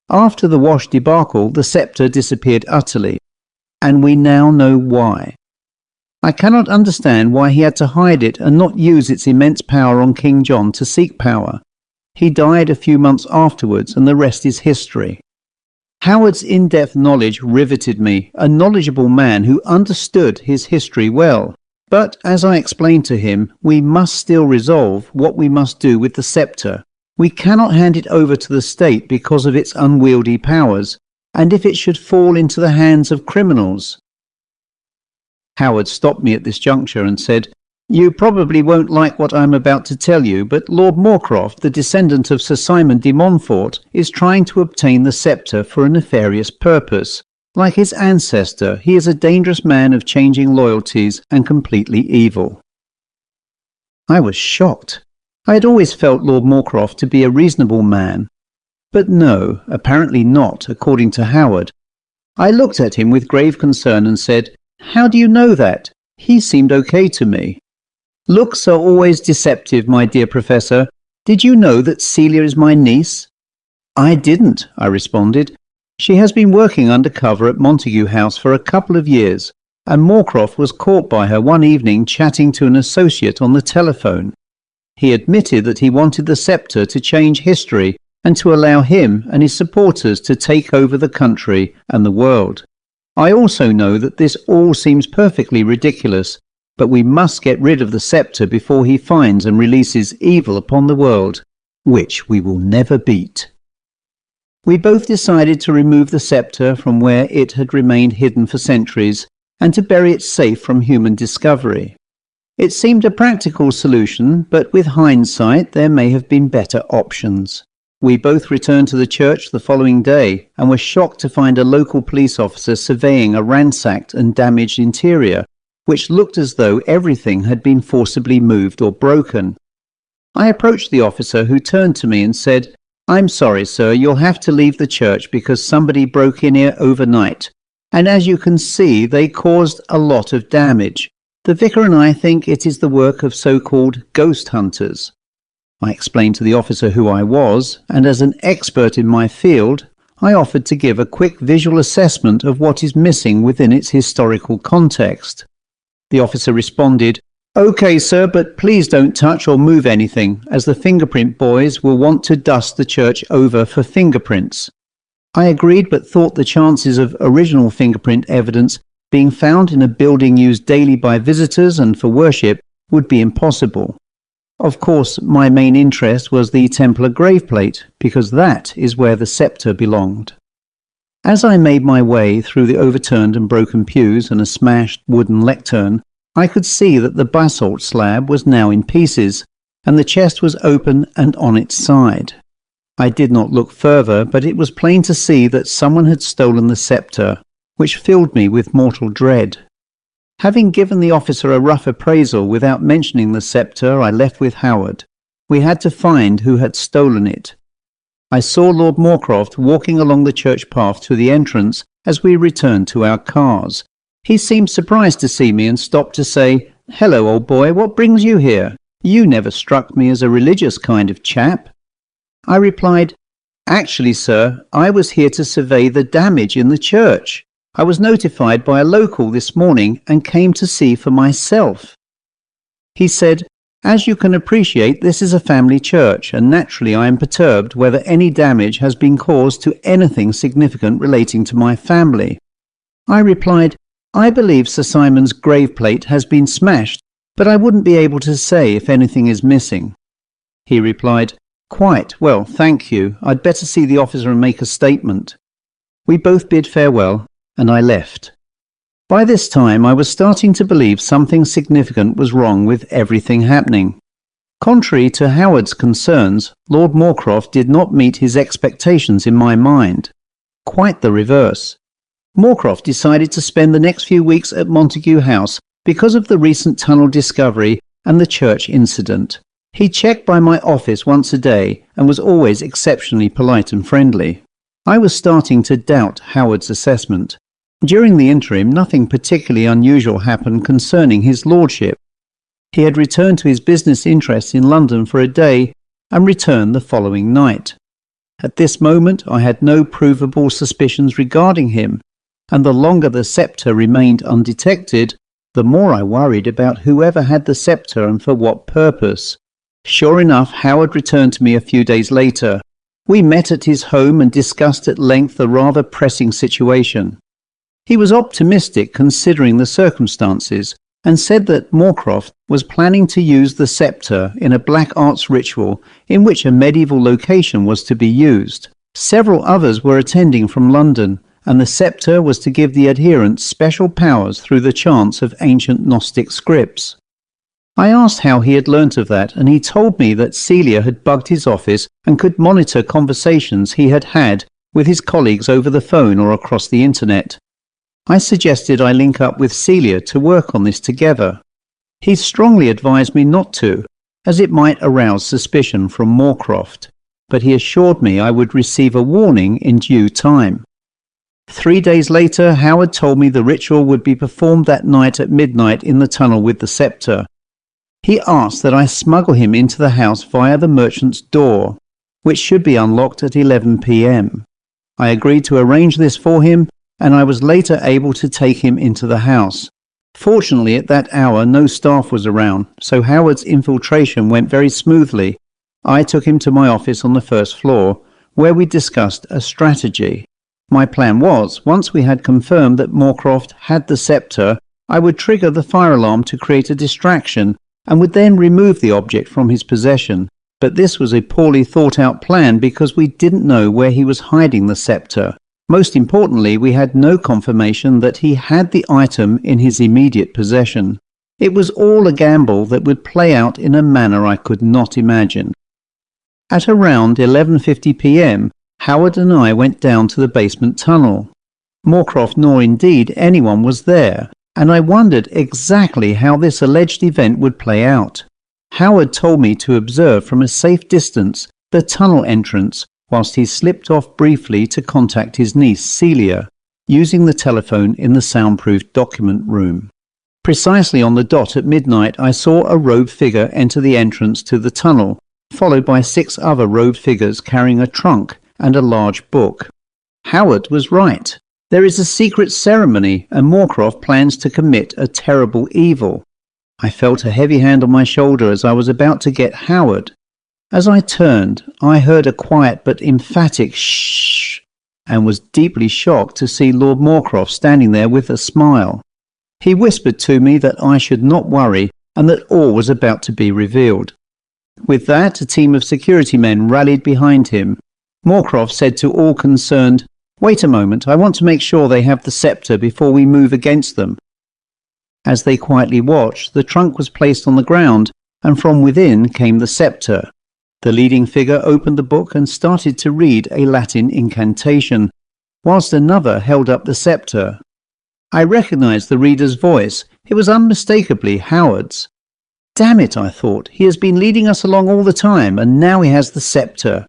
After the Wash debacle, the sceptre disappeared utterly, and we now know why. I cannot understand why he had to hide it and not use its immense power on King John to seek power. He died a few months afterwards, and the rest is history." Howard's in-depth knowledge riveted me, a knowledgeable man who understood his history well. But, as I explained to him, we must still resolve what we must do with the sceptre. We cannot hand it over to the state because of its unwieldy powers, and if it should fall into the hands of criminals. Howard stopped me at this juncture and said, "You probably won't like what I am about to tell you, but Lord Moorcroft, the descendant of Sir Simon de Montfort, is trying to obtain the sceptre for a nefarious purpose. Like his ancestor, he is a dangerous man of changing loyalties and completely evil." I was shocked. I had always felt Lord Moorcroft to be a reasonable man. But no, apparently not, according to Howard. I looked at him with grave concern and said, "How do you know that? He seemed okay to me." "Looks are always deceptive, my dear Professor. Did you know that Celia is my niece?" "I didn't," I responded. "She has been working undercover at Montague House for a couple of years, and Moorcroft was caught by her one evening chatting to an associate on the telephone. He admitted that he wanted the sceptre to change history and to allow him and his supporters to take over the country and the world. I also know that this all seems perfectly ridiculous, but we must get rid of the sceptre before he finds and releases evil upon the world, which we will never beat." We both decided to remove the sceptre from where it had remained hidden for centuries and to bury it safe from human discovery. It seemed a practical solution, but with hindsight there may have been better options. We both returned to the church the following day and were shocked to find a local police officer surveying a ransacked and damaged interior, which looked as though everything had been forcibly moved or broken. I approached the officer, who turned to me and said, "I'm sorry, sir, you'll have to leave the church because somebody broke in here overnight, and as you can see, they caused a lot of damage. The vicar and I think it is the work of so-called ghost hunters." I explained to the officer who I was, and as an expert in my field, I offered to give a quick visual assessment of what is missing within its historical context. The officer responded, "Okay, sir, but please don't touch or move anything, as the fingerprint boys will want to dust the church over for fingerprints." I agreed, but thought the chances of original fingerprint evidence being found in a building used daily by visitors and for worship would be impossible. Of course, my main interest was the Templar graveplate, because that is where the sceptre belonged. As I made my way through the overturned and broken pews and a smashed wooden lectern, I could see that the basalt slab was now in pieces, and the chest was open and on its side. I did not look further, but it was plain to see that someone had stolen the sceptre, which filled me with mortal dread. Having given the officer a rough appraisal without mentioning the sceptre, I left with Howard. We had to find who had stolen it. I saw Lord Moorcroft walking along the church path to the entrance as we returned to our cars. He seemed surprised to see me and stopped to say, "Hello, old boy, what brings you here? You never struck me as a religious kind of chap." I replied, "Actually, sir, I was here to survey the damage in the church. I was notified by a local this morning and came to see for myself." He said, "As you can appreciate, this is a family church, and naturally I am perturbed whether any damage has been caused to anything significant relating to my family." I replied, "I believe Sir Simon's grave plate has been smashed, but I wouldn't be able to say if anything is missing." He replied, "Quite, well, thank you. I'd better see the officer and make a statement." We both bid farewell, and I left. By this time I was starting to believe something significant was wrong with everything happening. Contrary to Howard's concerns, Lord Moorcroft did not meet his expectations in my mind. Quite the reverse. Moorcroft decided to spend the next few weeks at Montague House because of the recent tunnel discovery and the church incident. He checked by my office once a day and was always exceptionally polite and friendly. I was starting to doubt Howard's assessment. During the interim, nothing particularly unusual happened concerning his lordship. He had returned to his business interests in London for a day and returned the following night. At this moment I had no provable suspicions regarding him, and the longer the sceptre remained undetected, the more I worried about whoever had the sceptre and for what purpose. Sure enough, Howard returned to me a few days later. We met at his home and discussed at length a rather pressing situation. He was optimistic considering the circumstances, and said that Moorcroft was planning to use the sceptre in a black arts ritual in which a medieval location was to be used. Several others were attending from London, and the sceptre was to give the adherents special powers through the chants of ancient Gnostic scripts. I asked how he had learnt of that, and he told me that Celia had bugged his office and could monitor conversations he had had with his colleagues over the phone or across the internet. I suggested I link up with Celia to work on this together. He strongly advised me not to, as it might arouse suspicion from Moorcroft, but he assured me I would receive a warning in due time. 3 days later, Howard told me the ritual would be performed that night at midnight in the tunnel with the sceptre. He asked that I smuggle him into the house via the merchant's door, which should be unlocked at 11 p.m. I agreed to arrange this for him, and I was later able to take him into the house. Fortunately, at that hour no staff was around, so Howard's infiltration went very smoothly. I took him to my office on the first floor, where we discussed a strategy. My plan was, once we had confirmed that Moorcroft had the sceptre, I would trigger the fire alarm to create a distraction, and would then remove the object from his possession. But this was a poorly thought out plan because we didn't know where he was hiding the sceptre. Most importantly, we had no confirmation that he had the item in his immediate possession. It was all a gamble that would play out in a manner I could not imagine. At around 11:50 p.m, Howard and I went down to the basement tunnel. Moorcroft nor indeed anyone was there, and I wondered exactly how this alleged event would play out. Howard told me to observe from a safe distance the tunnel entrance, whilst he slipped off briefly to contact his niece Celia, using the telephone in the soundproofed document room. Precisely on the dot at midnight I saw a robed figure enter the entrance to the tunnel, followed by 6 other robed figures carrying a trunk and a large book. Howard was right. There is a secret ceremony, and Moorcroft plans to commit a terrible evil. I felt a heavy hand on my shoulder as I was about to get Howard. As I turned, I heard a quiet but emphatic shh, and was deeply shocked to see Lord Moorcroft standing there with a smile. He whispered to me that I should not worry, and that all was about to be revealed. With that, a team of security men rallied behind him. Moorcroft said to all concerned, "Wait a moment, I want to make sure they have the sceptre before we move against them." As they quietly watched, the trunk was placed on the ground, and from within came the sceptre. The leading figure opened the book and started to read a Latin incantation, whilst another held up the sceptre. I recognized the reader's voice. It was unmistakably Howard's. "Damn it," I thought, "he has been leading us along all the time, and now he has the sceptre."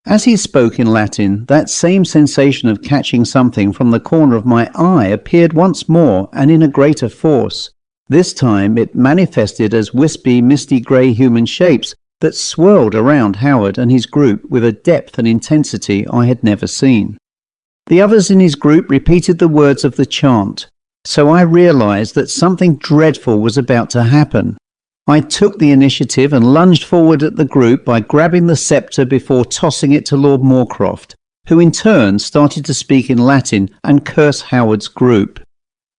As he spoke in Latin, that same sensation of catching something from the corner of my eye appeared once more and in a greater force. This time it manifested as wispy, misty grey human shapes that swirled around Howard and his group with a depth and intensity I had never seen. The others in his group repeated the words of the chant, so I realized that something dreadful was about to happen. I took the initiative and lunged forward at the group by grabbing the sceptre before tossing it to Lord Moorcroft, who in turn started to speak in Latin and curse Howard's group.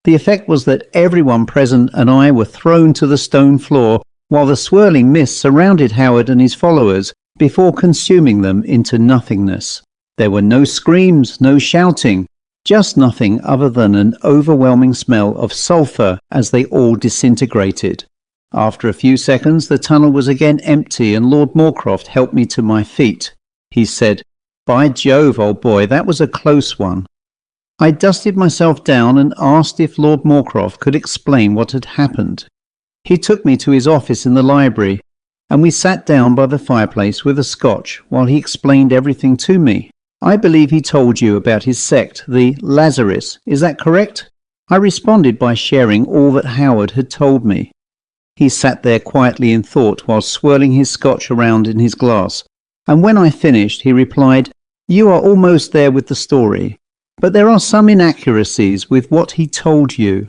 The effect was that everyone present and I were thrown to the stone floor, while the swirling mist surrounded Howard and his followers before consuming them into nothingness. There were no screams, no shouting, just nothing other than an overwhelming smell of sulphur as they all disintegrated. After a few seconds, the tunnel was again empty and Lord Moorcroft helped me to my feet. He said, "By Jove, old boy, that was a close one." I dusted myself down and asked if Lord Moorcroft could explain what had happened. He took me to his office in the library, and we sat down by the fireplace with a scotch while he explained everything to me. "I believe he told you about his sect, the Lazarus, is that correct?" I responded by sharing all that Howard had told me. He sat there quietly in thought while swirling his scotch around in his glass, and when I finished he replied, "You are almost there with the story, but there are some inaccuracies with what he told you.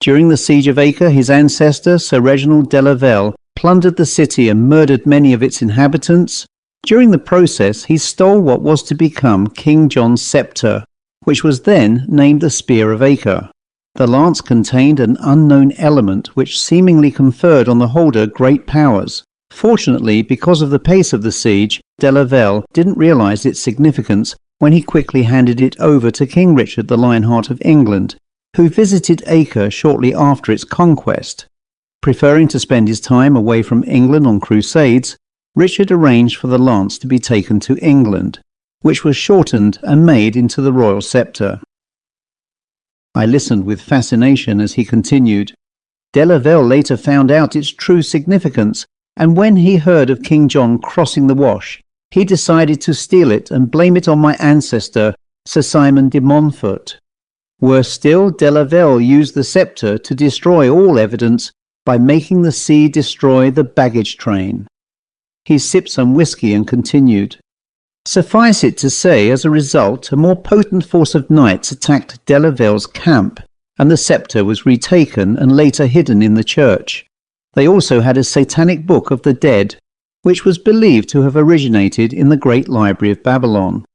During the siege of Acre, his ancestor, Sir Reginald de la Velle, plundered the city and murdered many of its inhabitants. During the process, he stole what was to become King John's sceptre, which was then named the Spear of Acre. The lance contained an unknown element which seemingly conferred on the holder great powers. Fortunately, because of the pace of the siege, de la Velle didn't realise its significance when he quickly handed it over to King Richard the Lionheart of England, who visited Acre shortly after its conquest. Preferring to spend his time away from England on crusades, Richard arranged for the lance to be taken to England, which was shortened and made into the royal sceptre. I listened with fascination as he continued. De la Velle later found out its true significance, and when he heard of King John crossing the Wash, he decided to steal it and blame it on my ancestor, Sir Simon de Montfort. Worse still, de la Velle used the sceptre to destroy all evidence by making the sea destroy the baggage train. He sipped some whiskey and continued. Suffice it to say, as a result, a more potent force of knights attacked de la Velle's camp, and the sceptre was retaken and later hidden in the church. They also had a satanic book of the dead, which was believed to have originated in the Great Library of Babylon.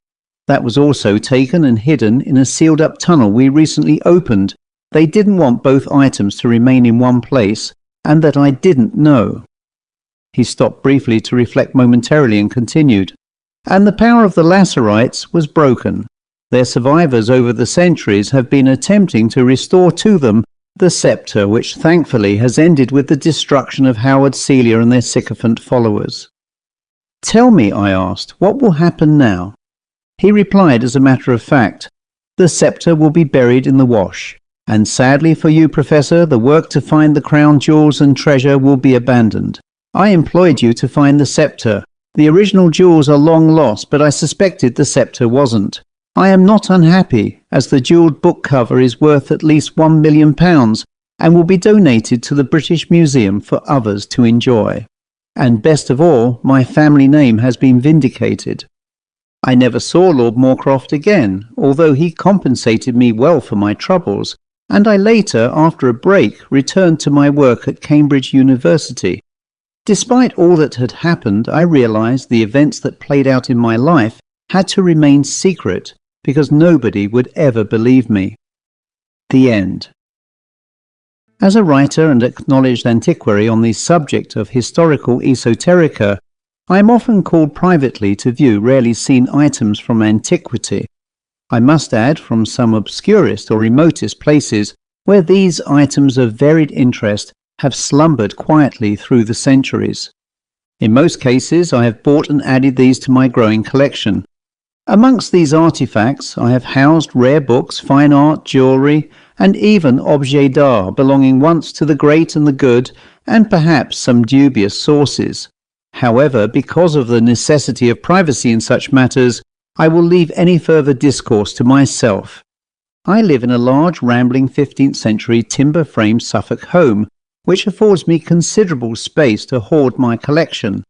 That was also taken and hidden in a sealed-up tunnel we recently opened. They didn't want both items to remain in one place, and that I didn't know. He stopped briefly to reflect momentarily and continued. And the power of the Lazarites was broken. Their survivors over the centuries have been attempting to restore to them the sceptre, which thankfully has ended with the destruction of Howard Celia and their sycophant followers. "Tell me," I asked, "what will happen now?" He replied as a matter of fact, "The sceptre will be buried in the Wash, and sadly for you, Professor, the work to find the crown jewels and treasure will be abandoned. I employed you to find the sceptre. The original jewels are long lost, but I suspected the sceptre wasn't. I am not unhappy, as the jewelled book cover is worth at least £1 million and will be donated to the British Museum for others to enjoy. And best of all, my family name has been vindicated." I never saw Lord Moorcroft again, although he compensated me well for my troubles, and I later, after a break, returned to my work at Cambridge University. Despite all that had happened, I realized the events that played out in my life had to remain secret, because nobody would ever believe me. The end. As a writer and acknowledged antiquary on the subject of historical esoterica, I am often called privately to view rarely seen items from antiquity. I must add, from some obscurest or remotest places where these items of varied interest have slumbered quietly through the centuries. In most cases, I have bought and added these to my growing collection. Amongst these artifacts, I have housed rare books, fine art, jewellery, and even objets d'art belonging once to the great and the good, and perhaps some dubious sources. However, because of the necessity of privacy in such matters, I will leave any further discourse to myself. I live in a large, rambling 15th century timber-framed Suffolk home, which affords me considerable space to hoard my collection.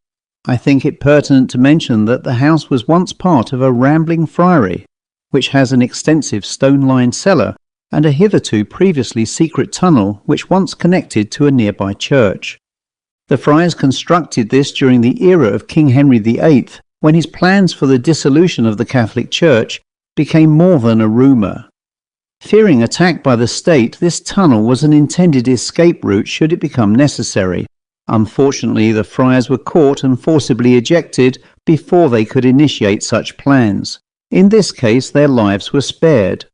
I think it pertinent to mention that the house was once part of a rambling friary, which has an extensive stone-lined cellar and a hitherto previously secret tunnel which once connected to a nearby church. The friars constructed this during the era of King Henry VIII, when his plans for the dissolution of the Catholic Church became more than a rumour. Fearing attack by the state, this tunnel was an intended escape route should it become necessary. Unfortunately, the friars were caught and forcibly ejected before they could initiate such plans. In this case, their lives were spared.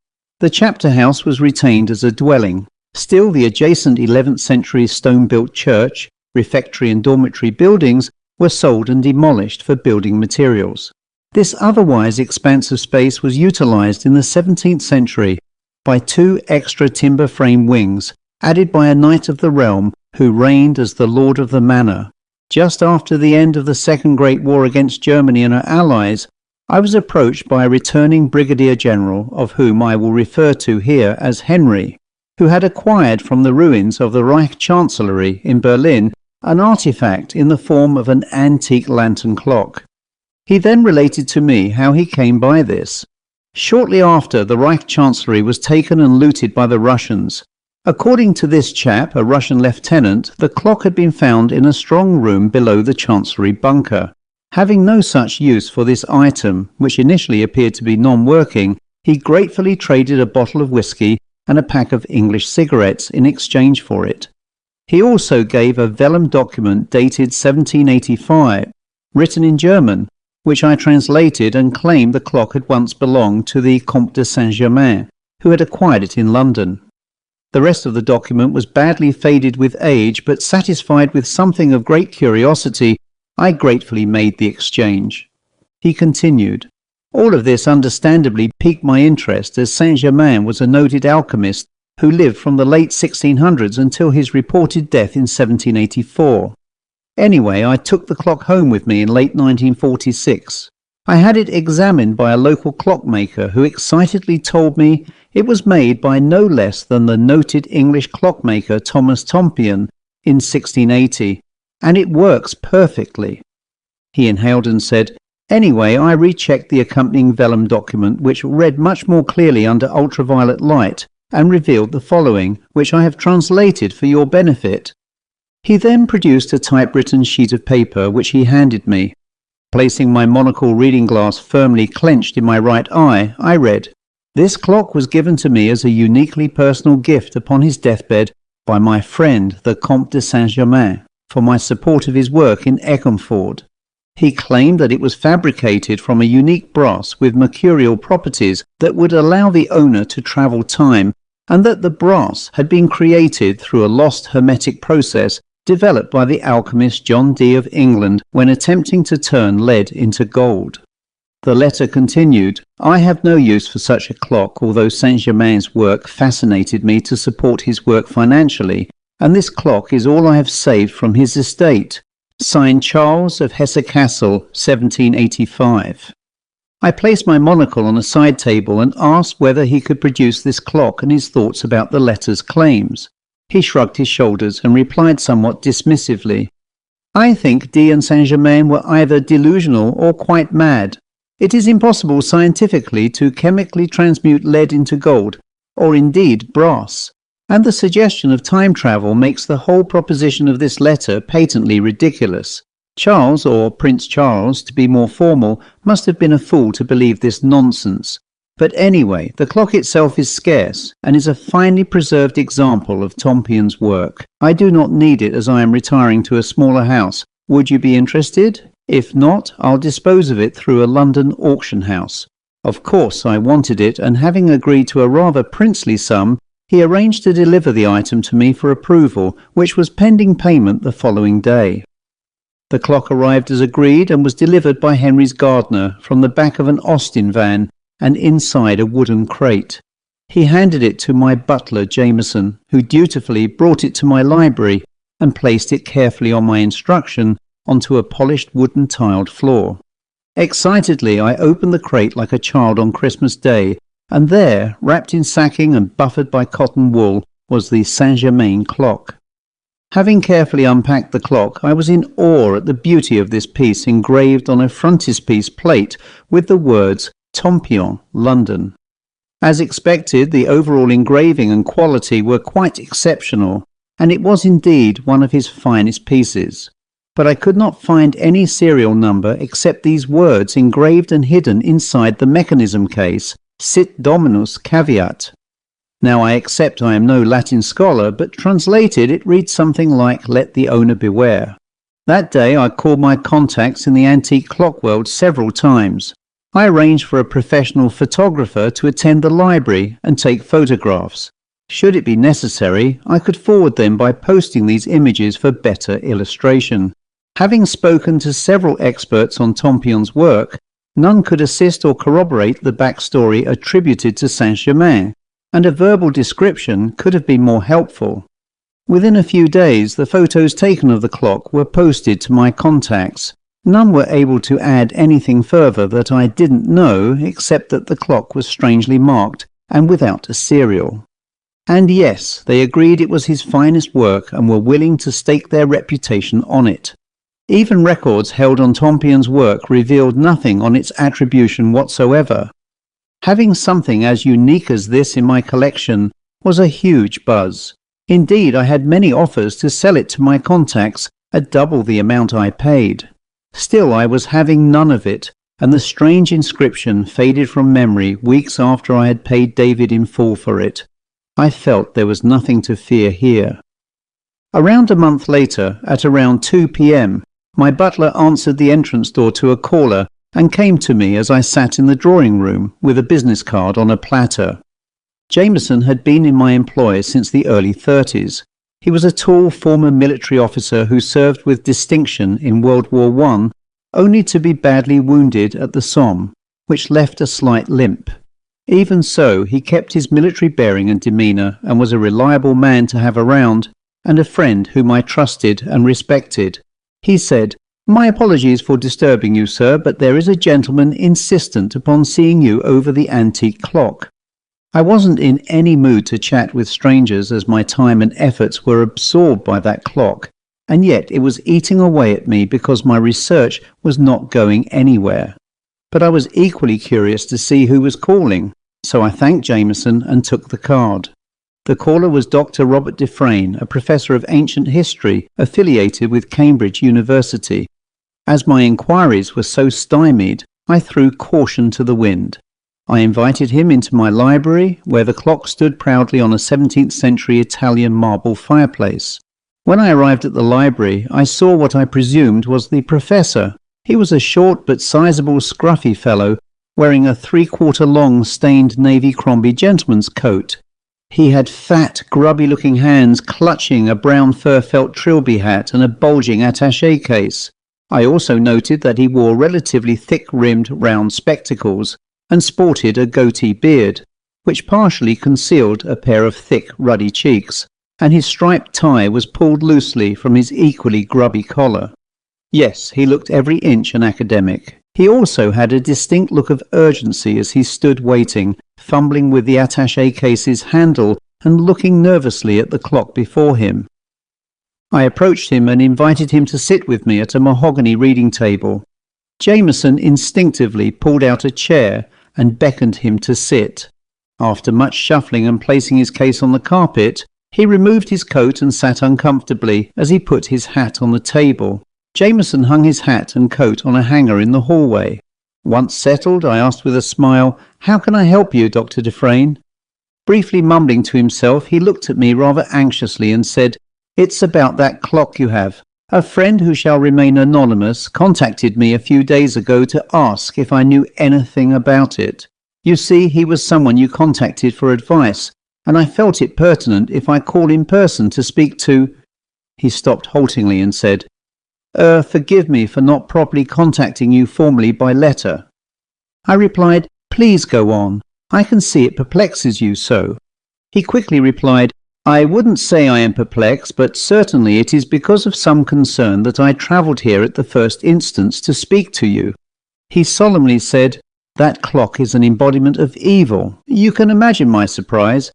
The chapter house was retained as a dwelling. Still, the adjacent 11th century stone-built church, refectory and dormitory buildings were sold and demolished for building materials. This otherwise expansive space was utilised in the 17th century by 2 extra timber frame wings, added by a knight of the realm who reigned as the lord of the manor. Just after the end of the Second Great War against Germany and her allies, I was approached by a returning brigadier general, of whom I will refer to here as Henry, who had acquired from the ruins of the Reich Chancellery in Berlin an artifact in the form of an antique lantern clock. He then related to me how he came by this. Shortly after, the Reich Chancellery was taken and looted by the Russians. According to this chap, a Russian lieutenant, the clock had been found in a strong room below the Chancellery bunker. Having no such use for this item, which initially appeared to be non-working, he gratefully traded a bottle of whiskey and a pack of English cigarettes in exchange for it. He also gave a vellum document dated 1785, written in German, which I translated and claimed the clock had once belonged to the Comte de St Germain, who had acquired it in London. The rest of the document was badly faded with age, but satisfied with something of great curiosity, I gratefully made the exchange. He continued, "All of this understandably piqued my interest, as St Germain was a noted alchemist who lived from the late 1600s until his reported death in 1784. Anyway, I took the clock home with me in late 1946. I had it examined by a local clockmaker who excitedly told me it was made by no less than the noted English clockmaker Thomas Tompion in 1680, and it works perfectly." He inhaled and said, "Anyway, I rechecked the accompanying vellum document, which read much more clearly under ultraviolet light, and revealed the following, which I have translated for your benefit." He then produced a typewritten sheet of paper, which he handed me. Placing my monocle reading glass firmly clenched in my right eye, I read, "This clock was given to me as a uniquely personal gift upon his deathbed by my friend, the Comte de St Germain, for my support of his work in Eckernford. He claimed that it was fabricated from a unique brass with mercurial properties that would allow the owner to travel time, and that the brass had been created through a lost hermetic process developed by the alchemist John Dee of England when attempting to turn lead into gold." The letter continued, "I have no use for such a clock, although St Germain's work fascinated me to support his work financially, and this clock is all I have saved from his estate. Signed Charles of Hesse-Kassel, 1785. I placed my monocle on a side table and asked whether he could produce this clock and his thoughts about the letter's claims. He shrugged his shoulders and replied somewhat dismissively, "I think Dee and St Germain were either delusional or quite mad. It is impossible scientifically to chemically transmute lead into gold, or indeed brass, and the suggestion of time travel makes the whole proposition of this letter patently ridiculous. Charles, or Prince Charles, to be more formal, must have been a fool to believe this nonsense. But anyway, the clock itself is scarce, and is a finely preserved example of Tompion's work. I do not need it, as I am retiring to a smaller house. Would you be interested? If not, I'll dispose of it through a London auction house." Of course I wanted it, and having agreed to a rather princely sum, he arranged to deliver the item to me for approval, which was pending payment the following day. The clock arrived as agreed, and was delivered by Henry's gardener from the back of an Austin van, and inside a wooden crate. He handed it to my butler Jameson, who dutifully brought it to my library and placed it carefully on my instruction onto a polished wooden tiled floor. Excitedly I opened the crate like a child on Christmas Day, and there, wrapped in sacking and buffered by cotton wool, was the St Germain clock. Having carefully unpacked the clock, I was in awe at the beauty of this piece engraved on a frontispiece plate with the words Tompion, London. As expected, the overall engraving and quality were quite exceptional, and it was indeed one of his finest pieces. But I could not find any serial number except these words engraved and hidden inside the mechanism case, Sit Dominus Caveat. Now I accept I am no Latin scholar, but translated it reads something like Let the owner beware. That day I called my contacts in the antique clock world several times. I arranged for a professional photographer to attend the library and take photographs. Should it be necessary, I could forward them by posting these images for better illustration. Having spoken to several experts on Tompion's work, none could assist or corroborate the backstory attributed to St Germain, and a verbal description could have been more helpful. Within a few days, the photos taken of the clock were posted to my contacts. None were able to add anything further that I didn't know, except that the clock was strangely marked and without a serial. And yes, they agreed it was his finest work and were willing to stake their reputation on it. Even records held on Tompion's work revealed nothing on its attribution whatsoever. Having something as unique as this in my collection was a huge buzz. Indeed, I had many offers to sell it to my contacts at double the amount I paid. Still, I was having none of it, and the strange inscription faded from memory weeks after I had paid David in full for it. I felt there was nothing to fear here. Around a month later, at around 2 p.m., my butler answered the entrance door to a caller and came to me as I sat in the drawing room with a business card on a platter. Jameson had been in my employ since the early 30s. He was a tall former military officer who served with distinction in World War I, only to be badly wounded at the Somme, which left a slight limp. Even so, he kept his military bearing and demeanour and was a reliable man to have around, and a friend whom I trusted and respected. He said, "My apologies for disturbing you, sir, but there is a gentleman insistent upon seeing you over the antique clock." I wasn't in any mood to chat with strangers as my time and efforts were absorbed by that clock, and yet it was eating away at me because my research was not going anywhere. But I was equally curious to see who was calling, so I thanked Jameson and took the card. The caller was Dr. Robert Dufresne, a professor of ancient history affiliated with Cambridge University. As my inquiries were so stymied, I threw caution to the wind. I invited him into my library, where the clock stood proudly on a 17th century Italian marble fireplace. When I arrived at the library, I saw what I presumed was the professor. He was a short but sizable scruffy fellow, wearing a 3/4 long stained navy Crombie gentleman's coat. He had fat, grubby-looking hands clutching a brown fur felt trilby hat and a bulging attaché case. I also noted that he wore relatively thick-rimmed round spectacles and sported a goatee beard, which partially concealed a pair of thick, ruddy cheeks, and his striped tie was pulled loosely from his equally grubby collar. Yes, he looked every inch an academic. He also had a distinct look of urgency as he stood waiting, fumbling with the attaché case's handle and looking nervously at the clock before him. I approached him and invited him to sit with me at a mahogany reading table. Jameson instinctively pulled out a chair and beckoned him to sit. After much shuffling and placing his case on the carpet, he removed his coat and sat uncomfortably as he put his hat on the table. Jameson hung his hat and coat on a hanger in the hallway. Once settled, I asked with a smile, "How can I help you, Dr. Dufresne?" Briefly mumbling to himself, he looked at me rather anxiously and said, "It's about that clock you have. A friend who shall remain anonymous contacted me a few days ago to ask if I knew anything about it. You see, he was someone you contacted for advice, and I felt it pertinent if I call in person to speak to—" He stopped haltingly and said, "Forgive me for not properly contacting you formally by letter." I replied, "Please go on. I can see it perplexes you so." He quickly replied, "I wouldn't say I am perplexed, but certainly it is because of some concern that I travelled here at the first instance to speak to you." He solemnly said, "That clock is an embodiment of evil. You can imagine my surprise.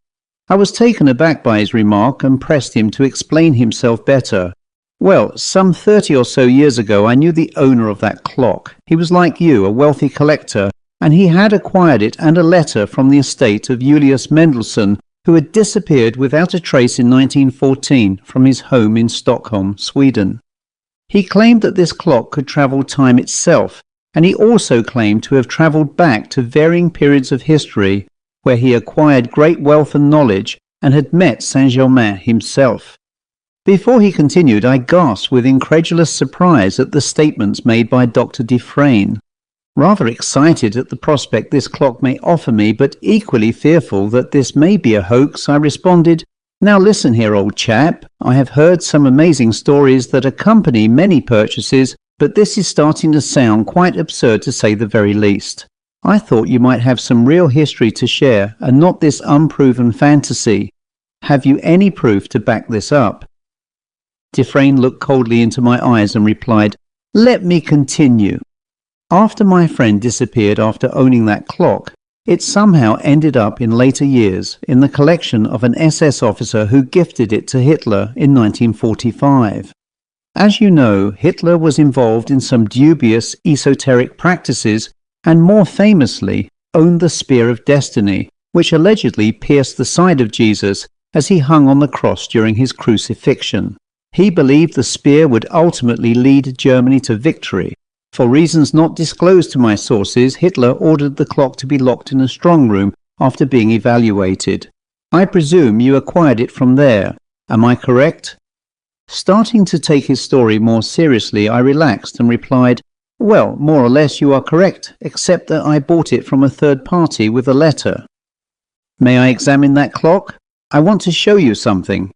I was taken aback by his remark and pressed him to explain himself better. Well, some 30 or so years ago I knew the owner of that clock. He was like you, a wealthy collector, and he had acquired it and a letter from the estate of Julius Mendelssohn, who had disappeared without a trace in 1914 from his home in Stockholm, Sweden. He claimed that this clock could travel time itself, and he also claimed to have travelled back to varying periods of history where he acquired great wealth and knowledge and had met St Germain himself. Before he continued, I gasped with incredulous surprise at the statements made by Dr. Dufresne. Rather excited at the prospect this clock may offer me, but equally fearful that this may be a hoax, I responded, "Now listen here, old chap. I have heard some amazing stories that accompany many purchases, but this is starting to sound quite absurd to say the very least. I thought you might have some real history to share and not this unproven fantasy. Have you any proof to back this up?" Dufresne looked coldly into my eyes and replied, "Let me continue. After my friend disappeared after owning that clock, it somehow ended up in later years in the collection of an SS officer who gifted it to Hitler in 1945. As you know, Hitler was involved in some dubious esoteric practices and more famously owned the Spear of Destiny, which allegedly pierced the side of Jesus as he hung on the cross during his crucifixion. He believed the spear would ultimately lead Germany to victory. For reasons not disclosed to my sources, Hitler ordered the clock to be locked in a strong room after being evaluated. I presume you acquired it from there. Am I correct? Starting to take his story more seriously, I relaxed and replied, "Well, more or less you are correct, except that I bought it from a third party with a letter." "May I examine that clock? I want to show you something."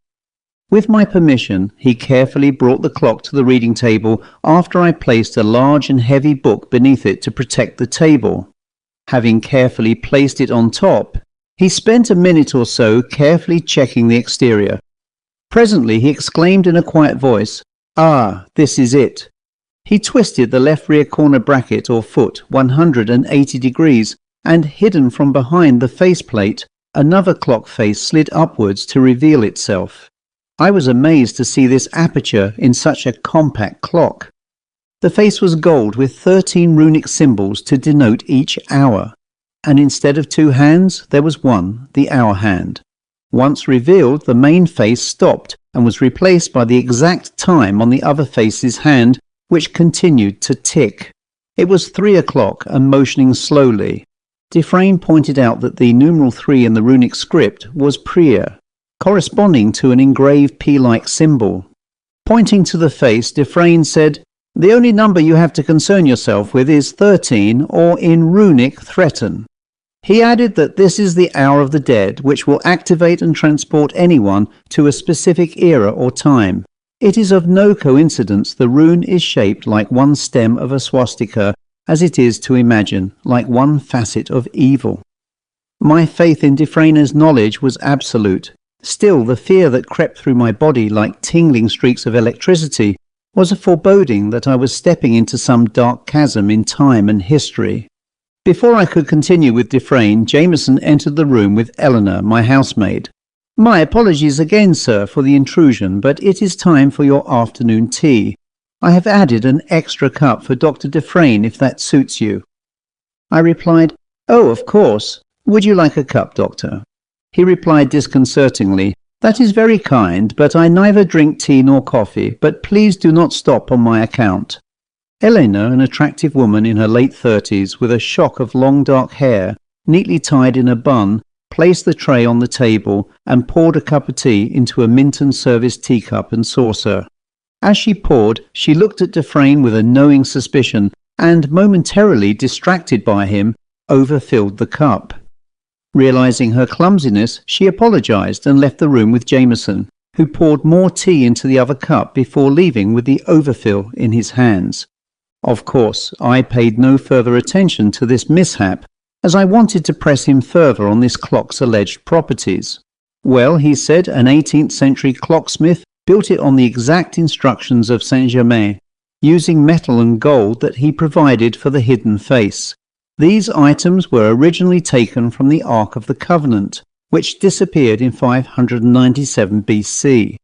With my permission, he carefully brought the clock to the reading table after I placed a large and heavy book beneath it to protect the table. Having carefully placed it on top, he spent a minute or so carefully checking the exterior. Presently he exclaimed in a quiet voice, "Ah, this is it." He twisted the left rear corner bracket or foot 180 degrees, and hidden from behind the faceplate, another clock face slid upwards to reveal itself. I was amazed to see this aperture in such a compact clock. The face was gold with 13 runic symbols to denote each hour, and instead of 2 hands there was one, the hour hand. Once revealed, the main face stopped and was replaced by the exact time on the other face's hand, which continued to tick. It was 3 o'clock and motioning slowly. Dufresne pointed out that the numeral 3 in the runic script was Priya, corresponding to an engraved P-like symbol. Pointing to the face, Dufresne said, "The only number you have to concern yourself with is 13, or in runic, threaten." He added that this is the hour of the dead, which will activate and transport anyone to a specific era or time. It is of no coincidence the rune is shaped like one stem of a swastika, as it is to imagine, like one facet of evil. My faith in Dufresne's knowledge was absolute. Still, the fear that crept through my body like tingling streaks of electricity was a foreboding that I was stepping into some dark chasm in time and history. Before I could continue with Dufresne, Jameson entered the room with Eleanor, my housemaid. "My apologies again, sir, for the intrusion, but it is time for your afternoon tea. I have added an extra cup for Dr. Dufresne, if that suits you." I replied, "Oh, of course. Would you like a cup, doctor?" He replied disconcertingly, "That is very kind, but I neither drink tea nor coffee, but please do not stop on my account." Eleanor, an attractive woman in her late 30s with a shock of long dark hair, neatly tied in a bun, placed the tray on the table and poured a cup of tea into a Minton service teacup and saucer. As she poured, she looked at Dufresne with a knowing suspicion and, momentarily distracted by him, overfilled the cup. Realizing her clumsiness, she apologized and left the room with Jameson, who poured more tea into the other cup before leaving with the overfill in his hands. Of course, I paid no further attention to this mishap, as I wanted to press him further on this clock's alleged properties. "Well," he said, "an 18th century clocksmith built it on the exact instructions of St Germain, using metal and gold that he provided for the hidden face. These items were originally taken from the Ark of the Covenant, which disappeared in 597 BC.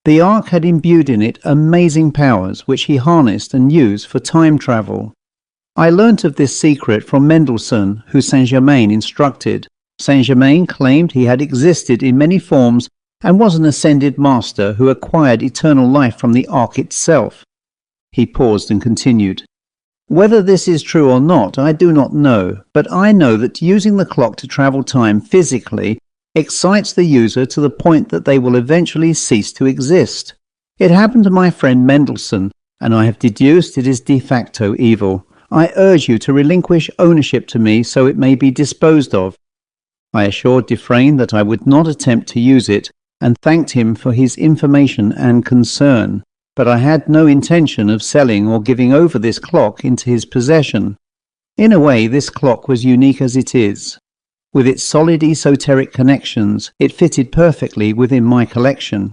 The Ark had imbued in it amazing powers which he harnessed and used for time travel. I learnt of this secret from Mendelssohn, who St Germain instructed. St Germain claimed he had existed in many forms and was an ascended master who acquired eternal life from the Ark itself. He paused and continued. Whether this is true or not, I do not know, but I know that using the clock to travel time physically excites the user to the point that they will eventually cease to exist. It happened to my friend Mendelssohn, and I have deduced it is de facto evil. I urge you to relinquish ownership to me so it may be disposed of. I assured Dufresne that I would not attempt to use it, and thanked him for his information and concern, but I had no intention of selling or giving over this clock into his possession. In a way, this clock was unique as it is. With its solid esoteric connections, it fitted perfectly within my collection.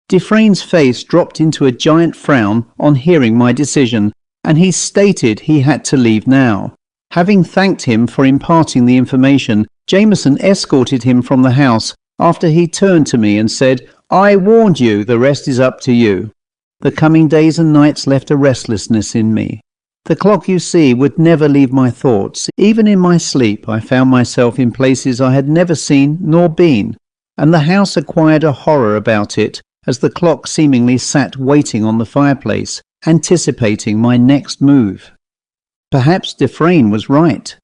Dufresne's face dropped into a giant frown on hearing my decision, and he stated he had to leave now. Having thanked him for imparting the information, Jameson escorted him from the house after he turned to me and said, "I warned you, the rest is up to you." The coming days and nights left a restlessness in me. The clock, you see, would never leave my thoughts. Even in my sleep, I found myself in places I had never seen nor been, and the house acquired a horror about it as the clock seemingly sat waiting on the fireplace, anticipating my next move. Perhaps Dufresne was right,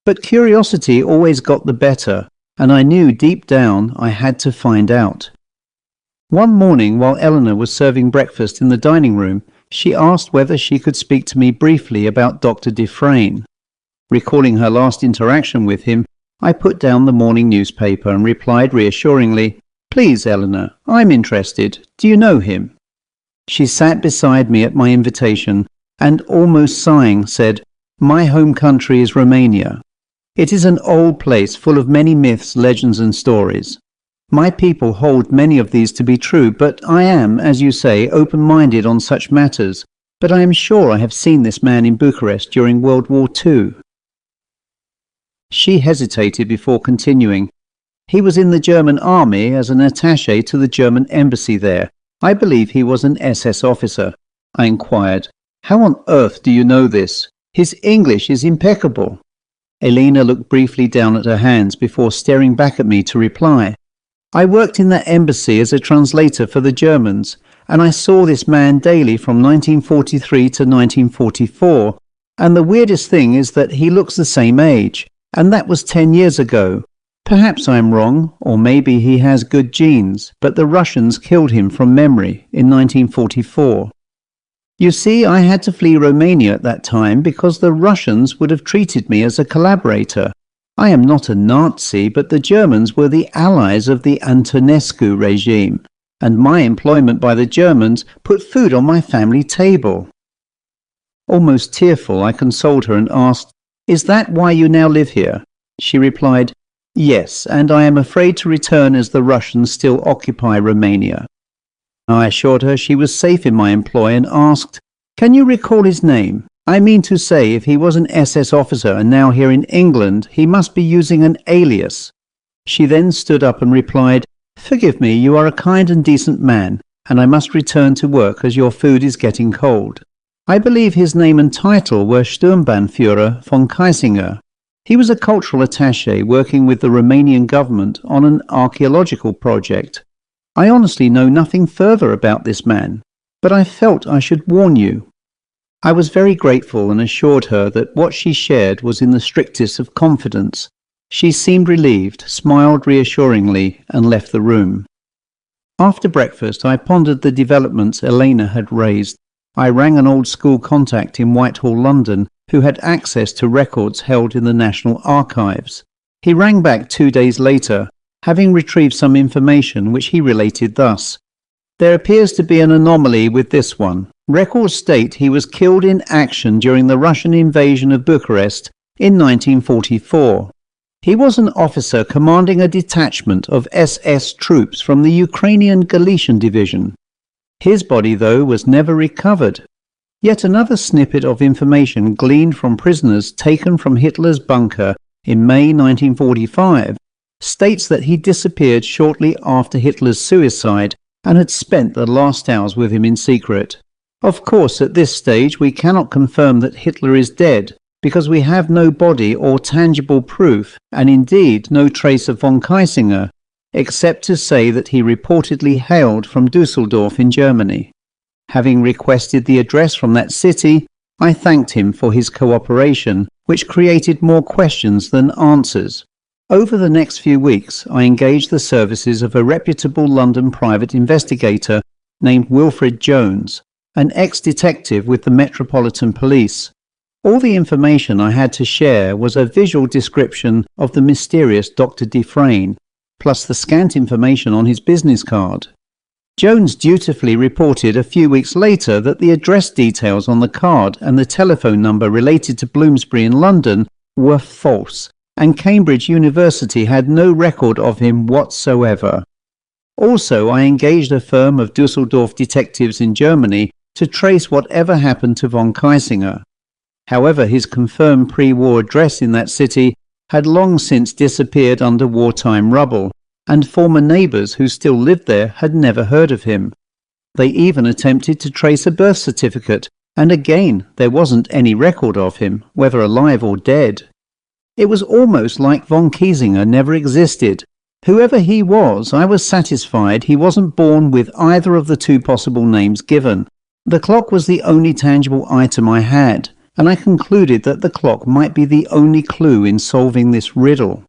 but curiosity always got the better, and I knew deep down I had to find out. One morning, while Eleanor was serving breakfast in the dining room, she asked whether she could speak to me briefly about Dr. Dufresne. Recalling her last interaction with him, I put down the morning newspaper and replied reassuringly, "Please, Eleanor, I'm interested. Do you know him?" She sat beside me at my invitation and, almost sighing, said, "My home country is Romania. It is an old place full of many myths, legends and stories. My people hold many of these to be true, but I am, as you say, open-minded on such matters. But I am sure I have seen this man in Bucharest during World War II. She hesitated before continuing. He was in the German army as an attaché to the German embassy there. I believe he was an SS officer. I inquired, "How on earth do you know this? His English is impeccable." Elena looked briefly down at her hands before staring back at me to reply. "I worked in that embassy as a translator for the Germans, and I saw this man daily from 1943 to 1944, and the weirdest thing is that he looks the same age, and that was 10 years ago. Perhaps I am wrong, or maybe he has good genes, but the Russians killed him from memory in 1944. You see, I had to flee Romania at that time because the Russians would have treated me as a collaborator. I am not a Nazi, but the Germans were the allies of the Antonescu regime, and my employment by the Germans put food on my family table." Almost tearful, I consoled her and asked, "Is that why you now live here?" She replied, "Yes, and I am afraid to return as the Russians still occupy Romania." I assured her she was safe in my employ and asked, "Can you recall his name? I mean to say, if he was an SS officer and now here in England, he must be using an alias." She then stood up and replied, "Forgive me, you are a kind and decent man, and I must return to work as your food is getting cold. I believe his name and title were Sturmbannführer von Kaisinger. He was a cultural attaché working with the Romanian government on an archaeological project. I honestly know nothing further about this man, but I felt I should warn you." I was very grateful and assured her that what she shared was in the strictest of confidence. She seemed relieved, smiled reassuringly, and left the room. After breakfast, I pondered the developments Elena had raised. I rang an old school contact in Whitehall, London, who had access to records held in the National Archives. He rang back 2 days later, having retrieved some information which he related thus. "There appears to be an anomaly with this one. Records state he was killed in action during the Russian invasion of Bucharest in 1944. He was an officer commanding a detachment of SS troops from the Ukrainian Galician Division. His body, though, was never recovered." Yet another snippet of information gleaned from prisoners taken from Hitler's bunker in May 1945 states that he disappeared shortly after Hitler's suicide and had spent the last hours with him in secret. Of course, at this stage we cannot confirm that Hitler is dead, because we have no body or tangible proof, and indeed no trace of von Keysinger, except to say that he reportedly hailed from Düsseldorf in Germany. Having requested the address from that city, I thanked him for his cooperation, which created more questions than answers. Over the next few weeks, I engaged the services of a reputable London private investigator named Wilfred Jones, an ex-detective with the Metropolitan Police. All the information I had to share was a visual description of the mysterious Dr. Dufresne, plus the scant information on his business card. Jones dutifully reported a few weeks later that the address details on the card and the telephone number related to Bloomsbury in London were false, and Cambridge University had no record of him whatsoever. Also, I engaged a firm of Düsseldorf detectives in Germany to trace whatever happened to von Keysinger. However, his confirmed pre-war address in that city had long since disappeared under wartime rubble, and former neighbours who still lived there had never heard of him. They even attempted to trace a birth certificate, and again there wasn't any record of him, whether alive or dead. It was almost like von Keysinger never existed. Whoever he was, I was satisfied he wasn't born with either of the two possible names given. The clock was the only tangible item I had, and I concluded that the clock might be the only clue in solving this riddle.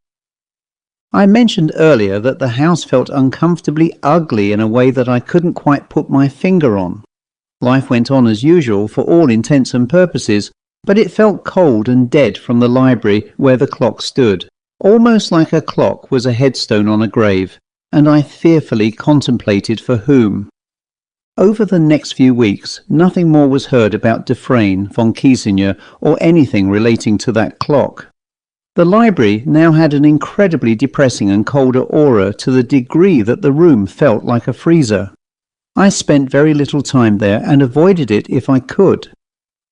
I mentioned earlier that the house felt uncomfortably ugly in a way that I couldn't quite put my finger on. Life went on as usual for all intents and purposes, but it felt cold and dead from the library where the clock stood, almost like a clock was a headstone on a grave, and I fearfully contemplated for whom. Over the next few weeks, nothing more was heard about Dufresne, von Keysinger, or anything relating to that clock. The library now had an incredibly depressing and colder aura to the degree that the room felt like a freezer. I spent very little time there and avoided it if I could.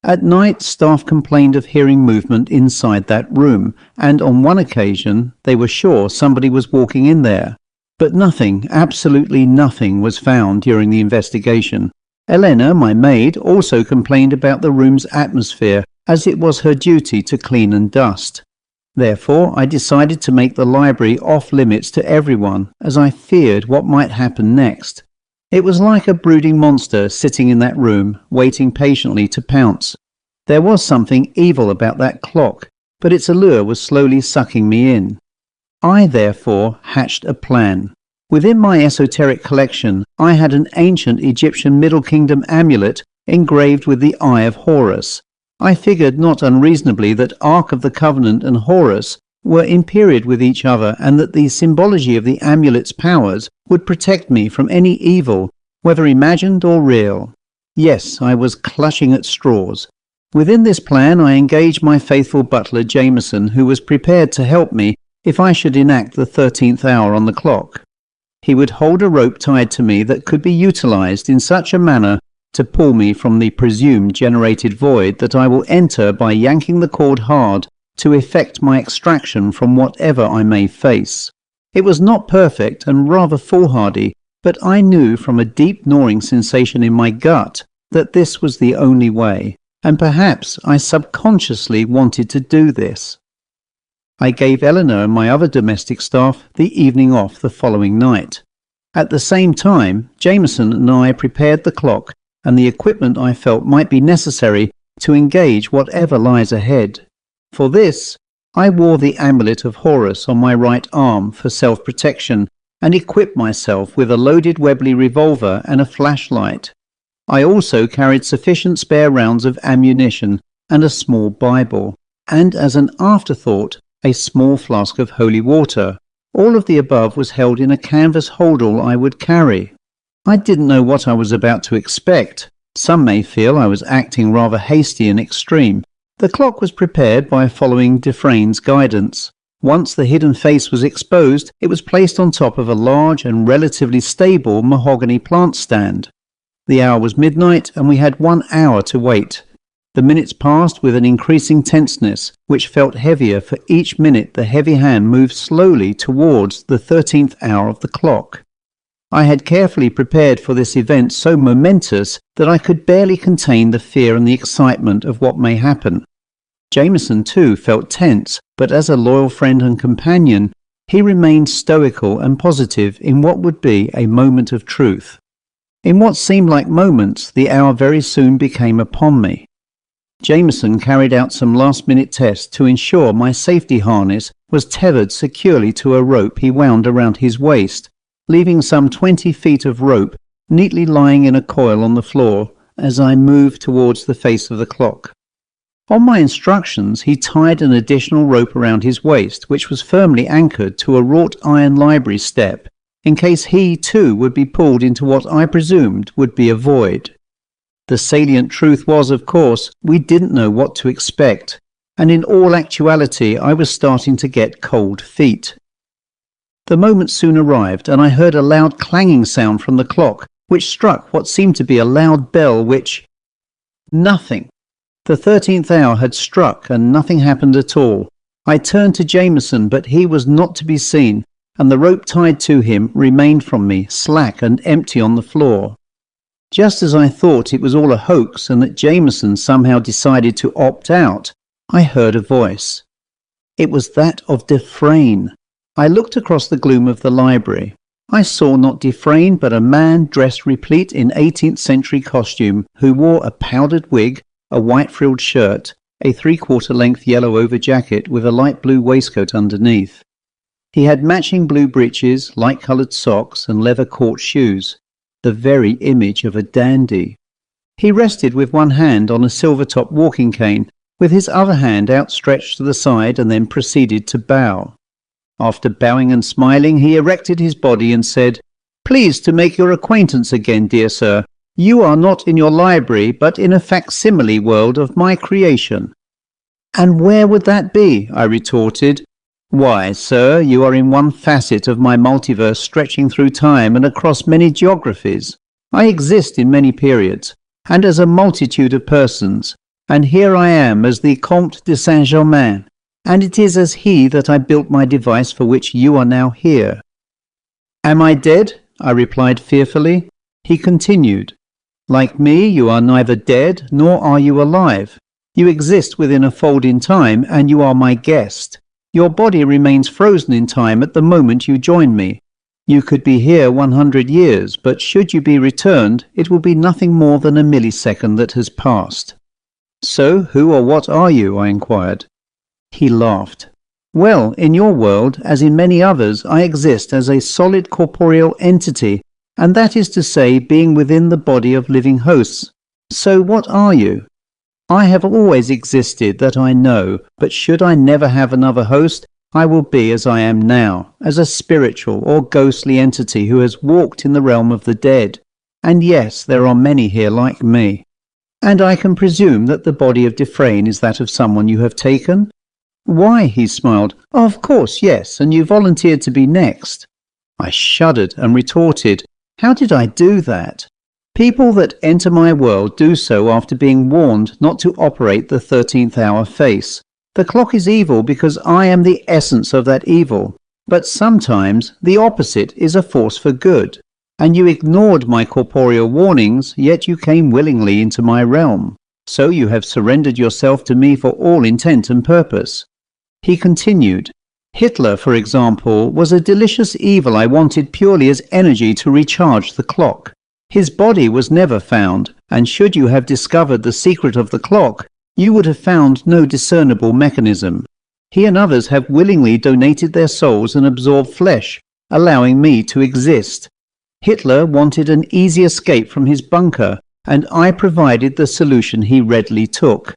At night, staff complained of hearing movement inside that room, and on one occasion they were sure somebody was walking in there. But nothing, absolutely nothing, was found during the investigation. Elena, my maid, also complained about the room's atmosphere, as it was her duty to clean and dust. Therefore, I decided to make the library off-limits to everyone, as I feared what might happen next. It was like a brooding monster sitting in that room, waiting patiently to pounce. There was something evil about that clock, but its allure was slowly sucking me in. I, therefore, hatched a plan. Within my esoteric collection, I had an ancient Egyptian Middle Kingdom amulet engraved with the Eye of Horus. I figured not unreasonably that Ark of the Covenant and Horus were in period with each other, and that the symbology of the amulet's powers would protect me from any evil, whether imagined or real. Yes, I was clutching at straws. Within this plan I engaged my faithful butler Jameson, who was prepared to help me if I should enact the 13th hour on the clock. He would hold a rope tied to me that could be utilized in such a manner to pull me from the presumed generated void that I will enter by yanking the cord hard to effect my extraction from whatever I may face. It was not perfect and rather foolhardy, but I knew from a deep gnawing sensation in my gut that this was the only way, and perhaps I subconsciously wanted to do this. I gave Eleanor and my other domestic staff the evening off the following night. At the same time, Jameson and I prepared the clock and the equipment I felt might be necessary to engage whatever lies ahead. For this, I wore the amulet of Horus on my right arm for self-protection and equipped myself with a loaded Webley revolver and a flashlight. I also carried sufficient spare rounds of ammunition and a small Bible, and as an afterthought, a small flask of holy water. All of the above was held in a canvas holdall I would carry. I didn't know what I was about to expect. Some may feel I was acting rather hasty and extreme. The clock was prepared by following Dufresne's guidance. Once the hidden face was exposed, it was placed on top of a large and relatively stable mahogany plant stand. The hour was midnight, and we had 1 hour to wait. The minutes passed with an increasing tenseness, which felt heavier for each minute the heavy hand moved slowly towards the 13th hour of the clock. I had carefully prepared for this event so momentous that I could barely contain the fear and the excitement of what may happen. Jameson, too, felt tense, but as a loyal friend and companion, he remained stoical and positive in what would be a moment of truth. In what seemed like moments, the hour very soon became upon me. Jameson carried out some last-minute tests to ensure my safety harness was tethered securely to a rope he wound around his waist, leaving some 20 feet of rope neatly lying in a coil on the floor as I moved towards the face of the clock. On my instructions, he tied an additional rope around his waist, which was firmly anchored to a wrought iron library step, in case he, too, would be pulled into what I presumed would be a void. The salient truth was, of course, we didn't know what to expect, and in all actuality I was starting to get cold feet. The moment soon arrived, and I heard a loud clanging sound from the clock, which struck what seemed to be a loud bell which... Nothing! The 13th hour had struck, and nothing happened at all. I turned to Jameson, but he was not to be seen, and the rope tied to him remained from me, slack and empty on the floor. Just as I thought it was all a hoax and that Jameson somehow decided to opt out, I heard a voice. It was that of Dufresne. I looked across the gloom of the library. I saw not Dufresne, but a man dressed replete in 18th century costume, who wore a powdered wig, a white frilled shirt, a 3/4 length yellow overjacket with a light blue waistcoat underneath. He had matching blue breeches, light-coloured socks, and leather court shoes, the very image of a dandy. He rested with one hand on a silver-topped walking cane, with his other hand outstretched to the side, and then proceeded to bow. After bowing and smiling, he erected his body and said, "Pleased to make your acquaintance again, dear sir. You are not in your library, but in a facsimile world of my creation." "And where would that be?" I retorted. "Why, sir, you are in one facet of my multiverse stretching through time and across many geographies. I exist in many periods, and as a multitude of persons, and here I am as the Comte de St Germain, and it is as he that I built my device for which you are now here." "Am I dead?" I replied fearfully. He continued, "Like me, you are neither dead nor are you alive. You exist within a fold in time, and you are my guest. Your body remains frozen in time at the moment you join me. You could be here 100 years, but should you be returned, it will be nothing more than a millisecond that has passed." "So, who or what are you?" I inquired. He laughed. "Well, in your world, as in many others, I exist as a solid corporeal entity, and that is to say, being within the body of living hosts. So what are you?" "I have always existed, that I know, but should I never have another host, I will be as I am now, as a spiritual or ghostly entity who has walked in the realm of the dead. And yes, there are many here like me." "And I can presume that the body of Dufresne is that of someone you have taken?" "Why," he smiled, "of course, yes, and you volunteered to be next." I shuddered and retorted, "How did I do that?" "People that enter my world do so after being warned not to operate the 13th hour face. The clock is evil because I am the essence of that evil, but sometimes the opposite is a force for good. And you ignored my corporeal warnings, yet you came willingly into my realm. So you have surrendered yourself to me for all intent and purpose." He continued, "Hitler, for example, was a delicious evil I wanted purely as energy to recharge the clock. His body was never found, and should you have discovered the secret of the clock, you would have found no discernible mechanism. He and others have willingly donated their souls and absorbed flesh, allowing me to exist. Hitler wanted an easy escape from his bunker, and I provided the solution he readily took.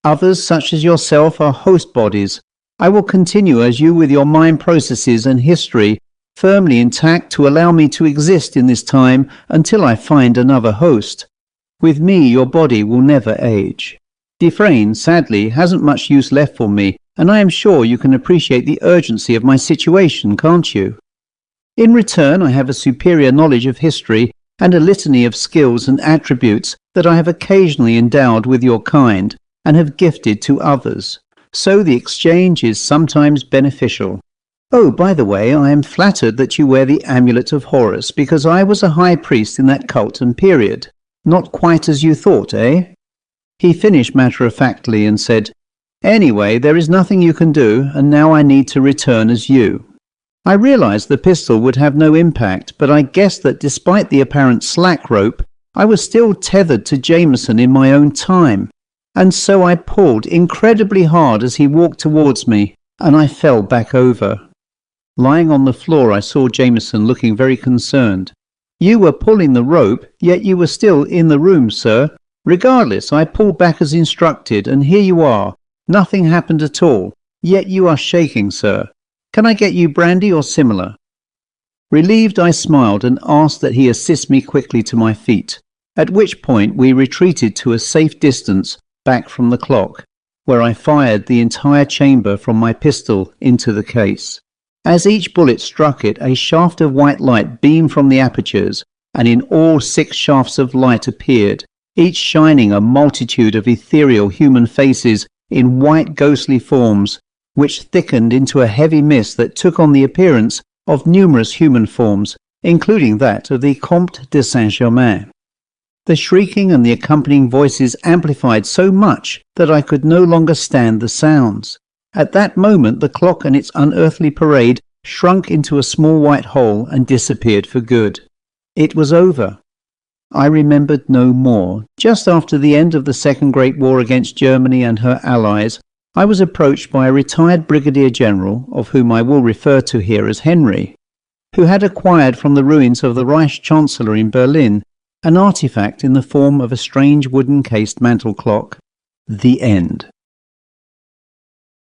Others, such as yourself, are host bodies. I will continue as you with your mind processes and history firmly intact to allow me to exist in this time until I find another host. With me, your body will never age. Dufresne, sadly, hasn't much use left for me, and I am sure you can appreciate the urgency of my situation, can't you? In return, I have a superior knowledge of history and a litany of skills and attributes that I have occasionally endowed with your kind and have gifted to others, so the exchange is sometimes beneficial. Oh, by the way, I am flattered that you wear the amulet of Horus, because I was a high priest in that cult and period. Not quite as you thought, eh?" He finished matter-of-factly and said, "Anyway, there is nothing you can do, and now I need to return as you." I realized the pistol would have no impact, but I guessed that despite the apparent slack rope, I was still tethered to Jameson in my own time, and so I pulled incredibly hard as he walked towards me, and I fell back over. Lying on the floor, I saw Jameson looking very concerned. "You were pulling the rope, yet you were still in the room, sir. Regardless, I pulled back as instructed, and here you are. Nothing happened at all, yet you are shaking, sir. Can I get you brandy or similar?" Relieved, I smiled and asked that he assist me quickly to my feet, at which point we retreated to a safe distance back from the clock, where I fired the entire chamber from my pistol into the case. As each bullet struck it, a shaft of white light beamed from the apertures, and in all 6 shafts of light appeared, each shining a multitude of ethereal human faces in white ghostly forms, which thickened into a heavy mist that took on the appearance of numerous human forms, including that of the Comte de St Germain. The shrieking and the accompanying voices amplified so much that I could no longer stand the sounds. At that moment the clock and its unearthly parade shrunk into a small white hole and disappeared for good. It was over. I remembered no more. Just after the end of the Second Great War against Germany and her allies, I was approached by a retired brigadier general, of whom I will refer to here as Henry, who had acquired from the ruins of the Reich Chancellor in Berlin an artifact in the form of a strange wooden-cased mantel clock. The end.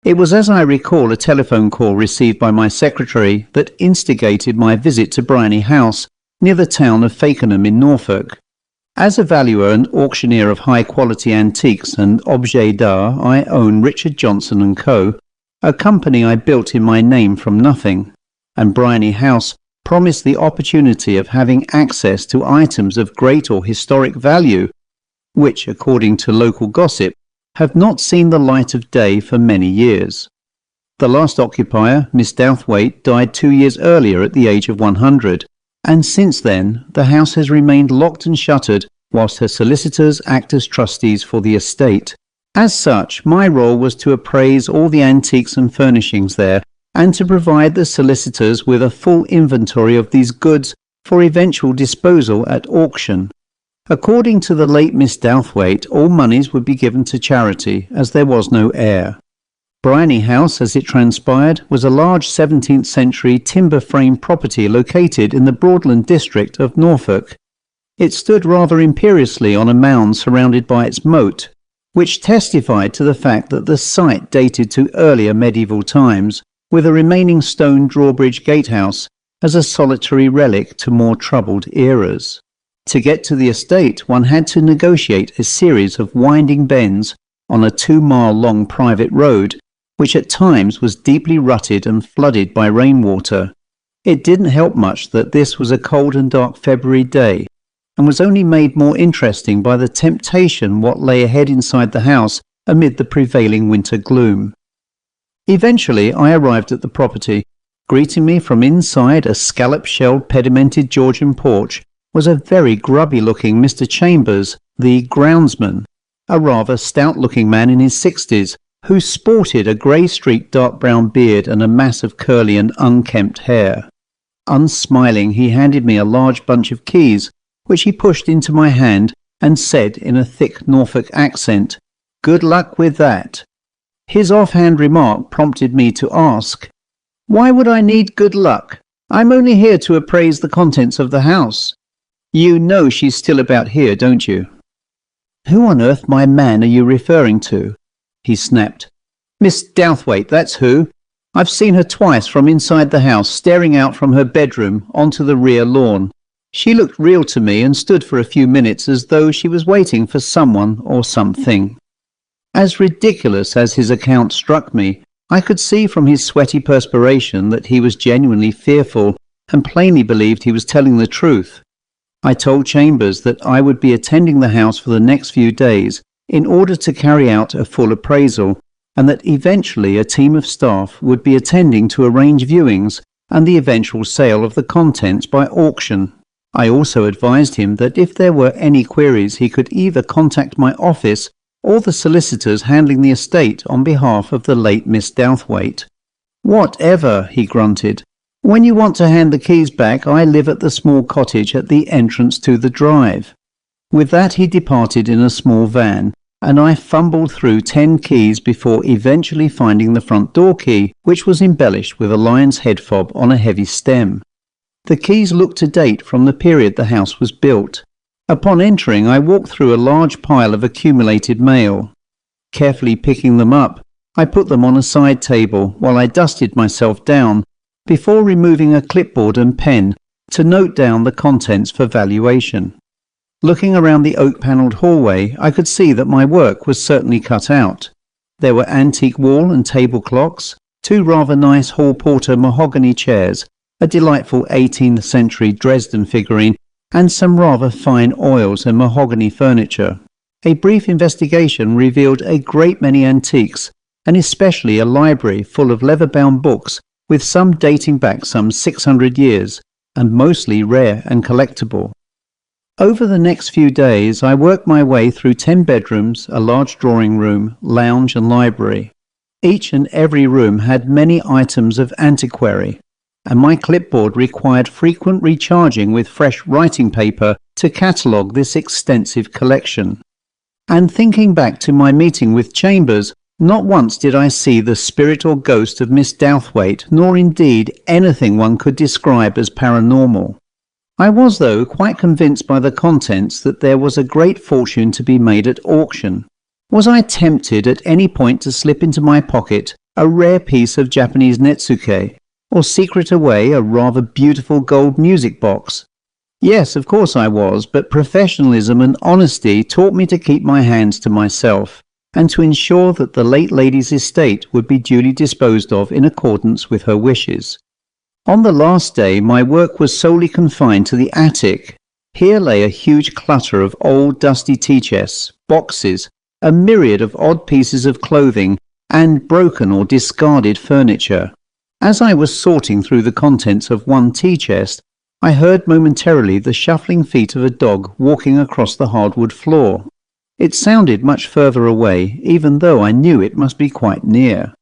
It was, as I recall, a telephone call received by my secretary that instigated my visit to Bryony House, near the town of Fakenham in Norfolk. As a valuer and auctioneer of high-quality antiques and objets d'art, I own Richard Johnson & Co., a company I built in my name from nothing, and Bryony House promised the opportunity of having access to items of great or historic value, which, according to local gossip, have not seen the light of day for many years. The last occupier, Miss Douthwaite, died 2 years earlier at the age of 100, and since then the house has remained locked and shuttered whilst her solicitors act as trustees for the estate. As such, my role was to appraise all the antiques and furnishings there, and to provide the solicitors with a full inventory of these goods for eventual disposal at auction. According to the late Miss Douthwaite, all monies would be given to charity, as there was no heir. Bryony House, as it transpired, was a large 17th century timber-frame property located in the Broadland district of Norfolk. It stood rather imperiously on a mound surrounded by its moat, which testified to the fact that the site dated to earlier medieval times, with a remaining stone drawbridge gatehouse as a solitary relic to more troubled eras. To get to the estate, one had to negotiate a series of winding bends on a 2-mile-long private road, which at times was deeply rutted and flooded by rainwater. It didn't help much that this was a cold and dark February day, and was only made more interesting by the temptation what lay ahead inside the house amid the prevailing winter gloom. Eventually I arrived at the property. Greeting me from inside a scallop-shelled pedimented Georgian porch was a very grubby-looking Mr. Chambers, the groundsman, a rather stout-looking man in his 60s, who sported a grey-streaked dark brown beard and a mass of curly and unkempt hair. Unsmiling, he handed me a large bunch of keys, which he pushed into my hand and said in a thick Norfolk accent, "Good luck with that." His offhand remark prompted me to ask, "Why would I need good luck? I'm only here to appraise the contents of the house. You know she's still about here, don't you?" "Who on earth, my man, are you referring to?" he snapped. "Miss Douthwaite, that's who. I've seen her twice from inside the house, staring out from her bedroom onto the rear lawn. She looked real to me and stood for a few minutes as though she was waiting for someone or something." As ridiculous as his account struck me, I could see from his sweaty perspiration that he was genuinely fearful and plainly believed he was telling the truth. I told Chambers that I would be attending the house for the next few days in order to carry out a full appraisal, and that eventually a team of staff would be attending to arrange viewings and the eventual sale of the contents by auction. I also advised him that if there were any queries he could either contact my office or the solicitors handling the estate on behalf of the late Miss Douthwaite. "Whatever," he grunted. "When you want to hand the keys back, I live at the small cottage at the entrance to the drive." With that he departed in a small van, and I fumbled through 10 keys before eventually finding the front door key, which was embellished with a lion's head fob on a heavy stem. The keys looked to date from the period the house was built. Upon entering, I walked through a large pile of accumulated mail. Carefully picking them up, I put them on a side table while I dusted myself down, before removing a clipboard and pen to note down the contents for valuation. Looking around the oak-panelled hallway, I could see that my work was certainly cut out. There were antique wall and table clocks, 2 rather nice hall porter mahogany chairs, a delightful 18th century Dresden figurine, and some rather fine oils and mahogany furniture. A brief investigation revealed a great many antiques, and especially a library full of leather-bound books, with some dating back some 600 years, and mostly rare and collectible. Over the next few days, I worked my way through 10 bedrooms, a large drawing room, lounge and library. Each and every room had many items of antiquary, and my clipboard required frequent recharging with fresh writing paper to catalogue this extensive collection. And thinking back to my meeting with Chambers, not once did I see the spirit or ghost of Miss Douthwaite, nor indeed anything one could describe as paranormal. I was, though, quite convinced by the contents that there was a great fortune to be made at auction. Was I tempted at any point to slip into my pocket a rare piece of Japanese netsuke, or secret away a rather beautiful gold music box? Yes, of course I was, but professionalism and honesty taught me to keep my hands to myself, and to ensure that the late lady's estate would be duly disposed of in accordance with her wishes. On the last day, my work was solely confined to the attic. Here lay a huge clutter of old dusty tea chests, boxes, a myriad of odd pieces of clothing, and broken or discarded furniture. As I was sorting through the contents of one tea chest, I heard momentarily the shuffling feet of a dog walking across the hardwood floor. It sounded much further away, even though I knew it must be quite near.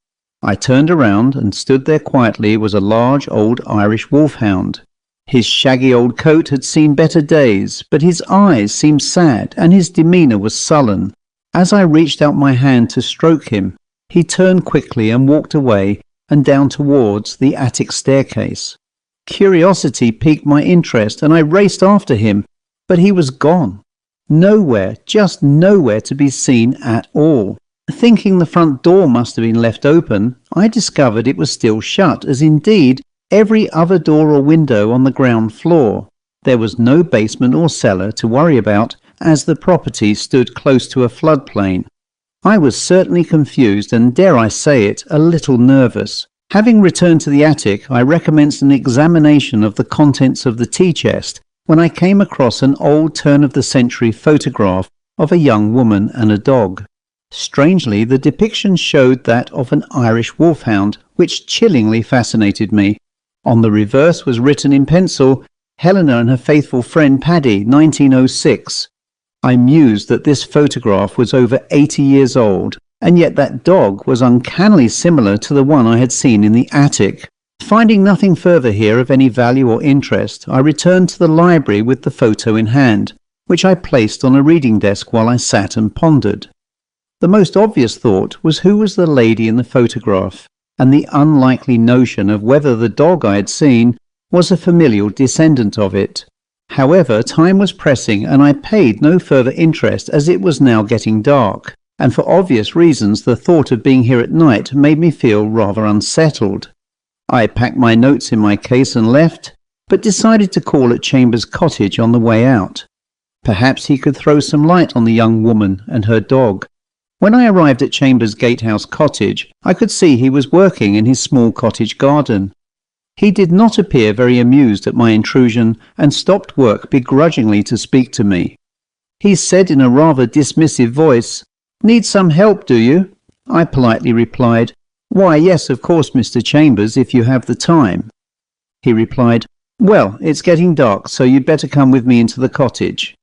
I turned around, and stood there quietly was a large old Irish wolfhound. His shaggy old coat had seen better days, but his eyes seemed sad and his demeanour was sullen. As I reached out my hand to stroke him, he turned quickly and walked away and down towards the attic staircase. Curiosity piqued my interest, and I raced after him, but he was gone. Nowhere, just nowhere to be seen at all. Thinking the front door must have been left open, I discovered it was still shut, as indeed every other door or window on the ground floor. There was no basement or cellar to worry about, as the property stood close to a floodplain. I was certainly confused and, dare I say it, a little nervous. Having returned to the attic, I recommenced an examination of the contents of the tea chest when I came across an old turn-of-the-century photograph of a young woman and a dog. Strangely, the depiction showed that of an Irish wolfhound, which chillingly fascinated me. On the reverse was written in pencil, "Helena and her faithful friend Paddy, 1906. I mused that this photograph was over 80 years old, and yet that dog was uncannily similar to the one I had seen in the attic. Finding nothing further here of any value or interest, I returned to the library with the photo in hand, which I placed on a reading desk while I sat and pondered. The most obvious thought was who was the lady in the photograph, and the unlikely notion of whether the dog I had seen was a familial descendant of it. However, time was pressing, and I paid no further interest as it was now getting dark, and for obvious reasons the thought of being here at night made me feel rather unsettled. I packed my notes in my case and left, but decided to call at Chambers' cottage on the way out. Perhaps he could throw some light on the young woman and her dog. When I arrived at Chambers' Gatehouse cottage, I could see he was working in his small cottage garden. He did not appear very amused at my intrusion and stopped work begrudgingly to speak to me. He said in a rather dismissive voice, "Need some help, do you?" I politely replied, "Why, yes, of course, Mr. Chambers, if you have the time." He replied, "Well, it's getting dark, so you'd better come with me into the cottage."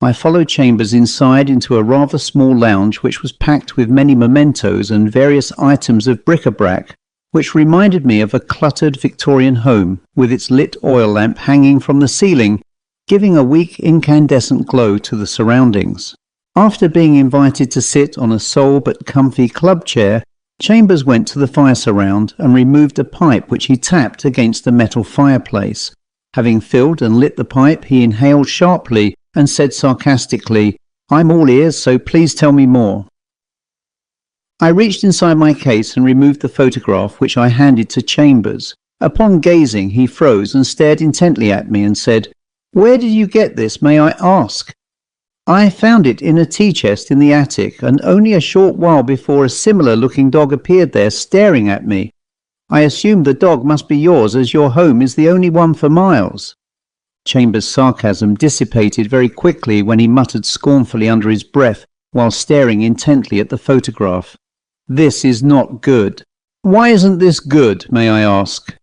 I followed Chambers inside into a rather small lounge which was packed with many mementos and various items of bric-a-brac, which reminded me of a cluttered Victorian home with its lit oil lamp hanging from the ceiling, giving a weak incandescent glow to the surroundings. After being invited to sit on a sole but comfy club chair, Chambers went to the fire surround and removed a pipe which he tapped against a metal fireplace. Having filled and lit the pipe, he inhaled sharply and said sarcastically, "I'm all ears, so please tell me more." I reached inside my case and removed the photograph, which I handed to Chambers. Upon gazing, he froze and stared intently at me and said, "Where did you get this, may I ask?" "I found it in a tea chest in the attic, and only a short while before a similar-looking dog appeared there staring at me. I assumed the dog must be yours, as your home is the only one for miles." Chambers' sarcasm dissipated very quickly when he muttered scornfully under his breath while staring intently at the photograph, "This is not good." "Why isn't this good, may I ask?"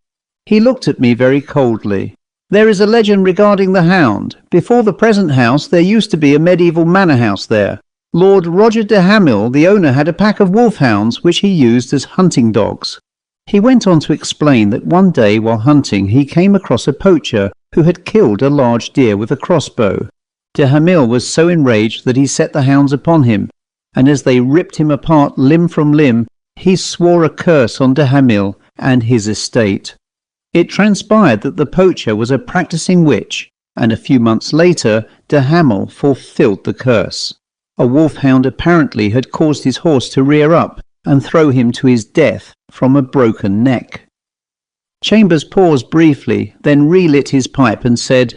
He looked at me very coldly. "There is a legend regarding the hound. Before the present house there used to be a medieval manor house there. Lord Roger de Hamil, the owner, had a pack of wolfhounds which he used as hunting dogs." He went on to explain that one day while hunting he came across a poacher who had killed a large deer with a crossbow. De Hamil was so enraged that he set the hounds upon him, and as they ripped him apart limb from limb, he swore a curse on de Hamil and his estate. It transpired that the poacher was a practising witch, and a few months later de Hamil fulfilled the curse. A wolfhound apparently had caused his horse to rear up and throw him to his death from a broken neck. Chambers paused briefly, then relit his pipe and said,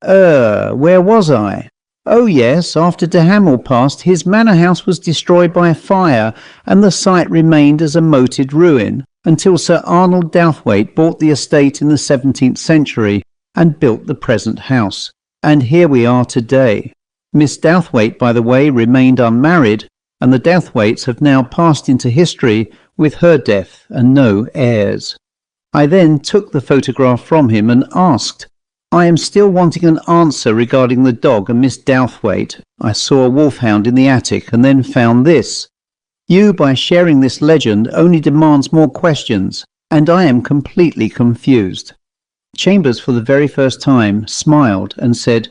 Where was I? Oh yes, after de Hamil passed, his manor house was destroyed by a fire, and the site remained as a moated ruin, until Sir Arnold Douthwaite bought the estate in the 17th century and built the present house. And here we are today. Miss Douthwaite, by the way, remained unmarried, and the Douthwaites have now passed into history with her death and no heirs. I then took the photograph from him and asked, I am still wanting an answer regarding the dog and Miss Douthwaite. I saw a wolfhound in the attic and then found this. You, by sharing this legend, only demands more questions, and I am completely confused. Chambers, for the very first time, smiled and said,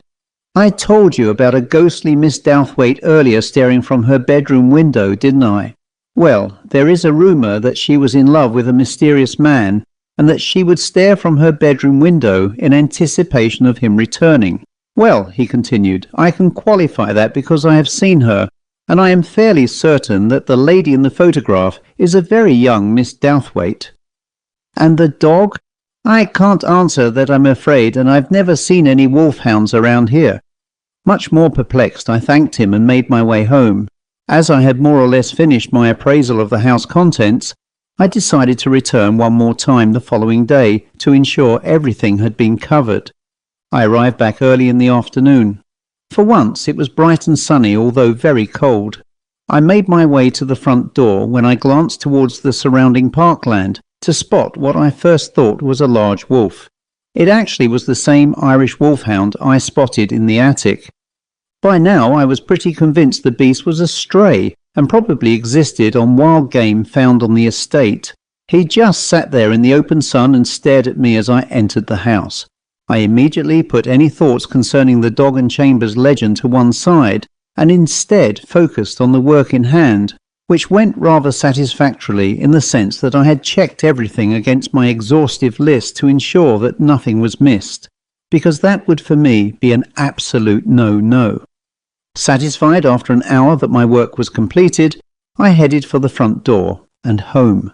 I told you about a ghostly Miss Douthwaite earlier staring from her bedroom window, didn't I? Well, there is a rumour that she was in love with a mysterious man, and that she would stare from her bedroom window in anticipation of him returning. Well, he continued, I can qualify that because I have seen her, and I am fairly certain that the lady in the photograph is a very young Miss Douthwaite. And the dog? I can't answer that, I'm afraid, and I've never seen any wolfhounds around here. Much more perplexed, I thanked him and made my way home. As I had more or less finished my appraisal of the house contents, I decided to return one more time the following day to ensure everything had been covered. I arrived back early in the afternoon. For once it was bright and sunny, although very cold. I made my way to the front door when I glanced towards the surrounding parkland to spot what I first thought was a large wolf. It actually was the same Irish wolfhound I spotted in the attic. By now I was pretty convinced the beast was a stray and probably existed on wild game found on the estate. He just sat there in the open sun and stared at me as I entered the house. I immediately put any thoughts concerning the dog and Chambers legend to one side, and instead focused on the work in hand, which went rather satisfactorily in the sense that I had checked everything against my exhaustive list to ensure that nothing was missed, because that would for me be an absolute no-no. Satisfied after an hour that my work was completed, I headed for the front door and home.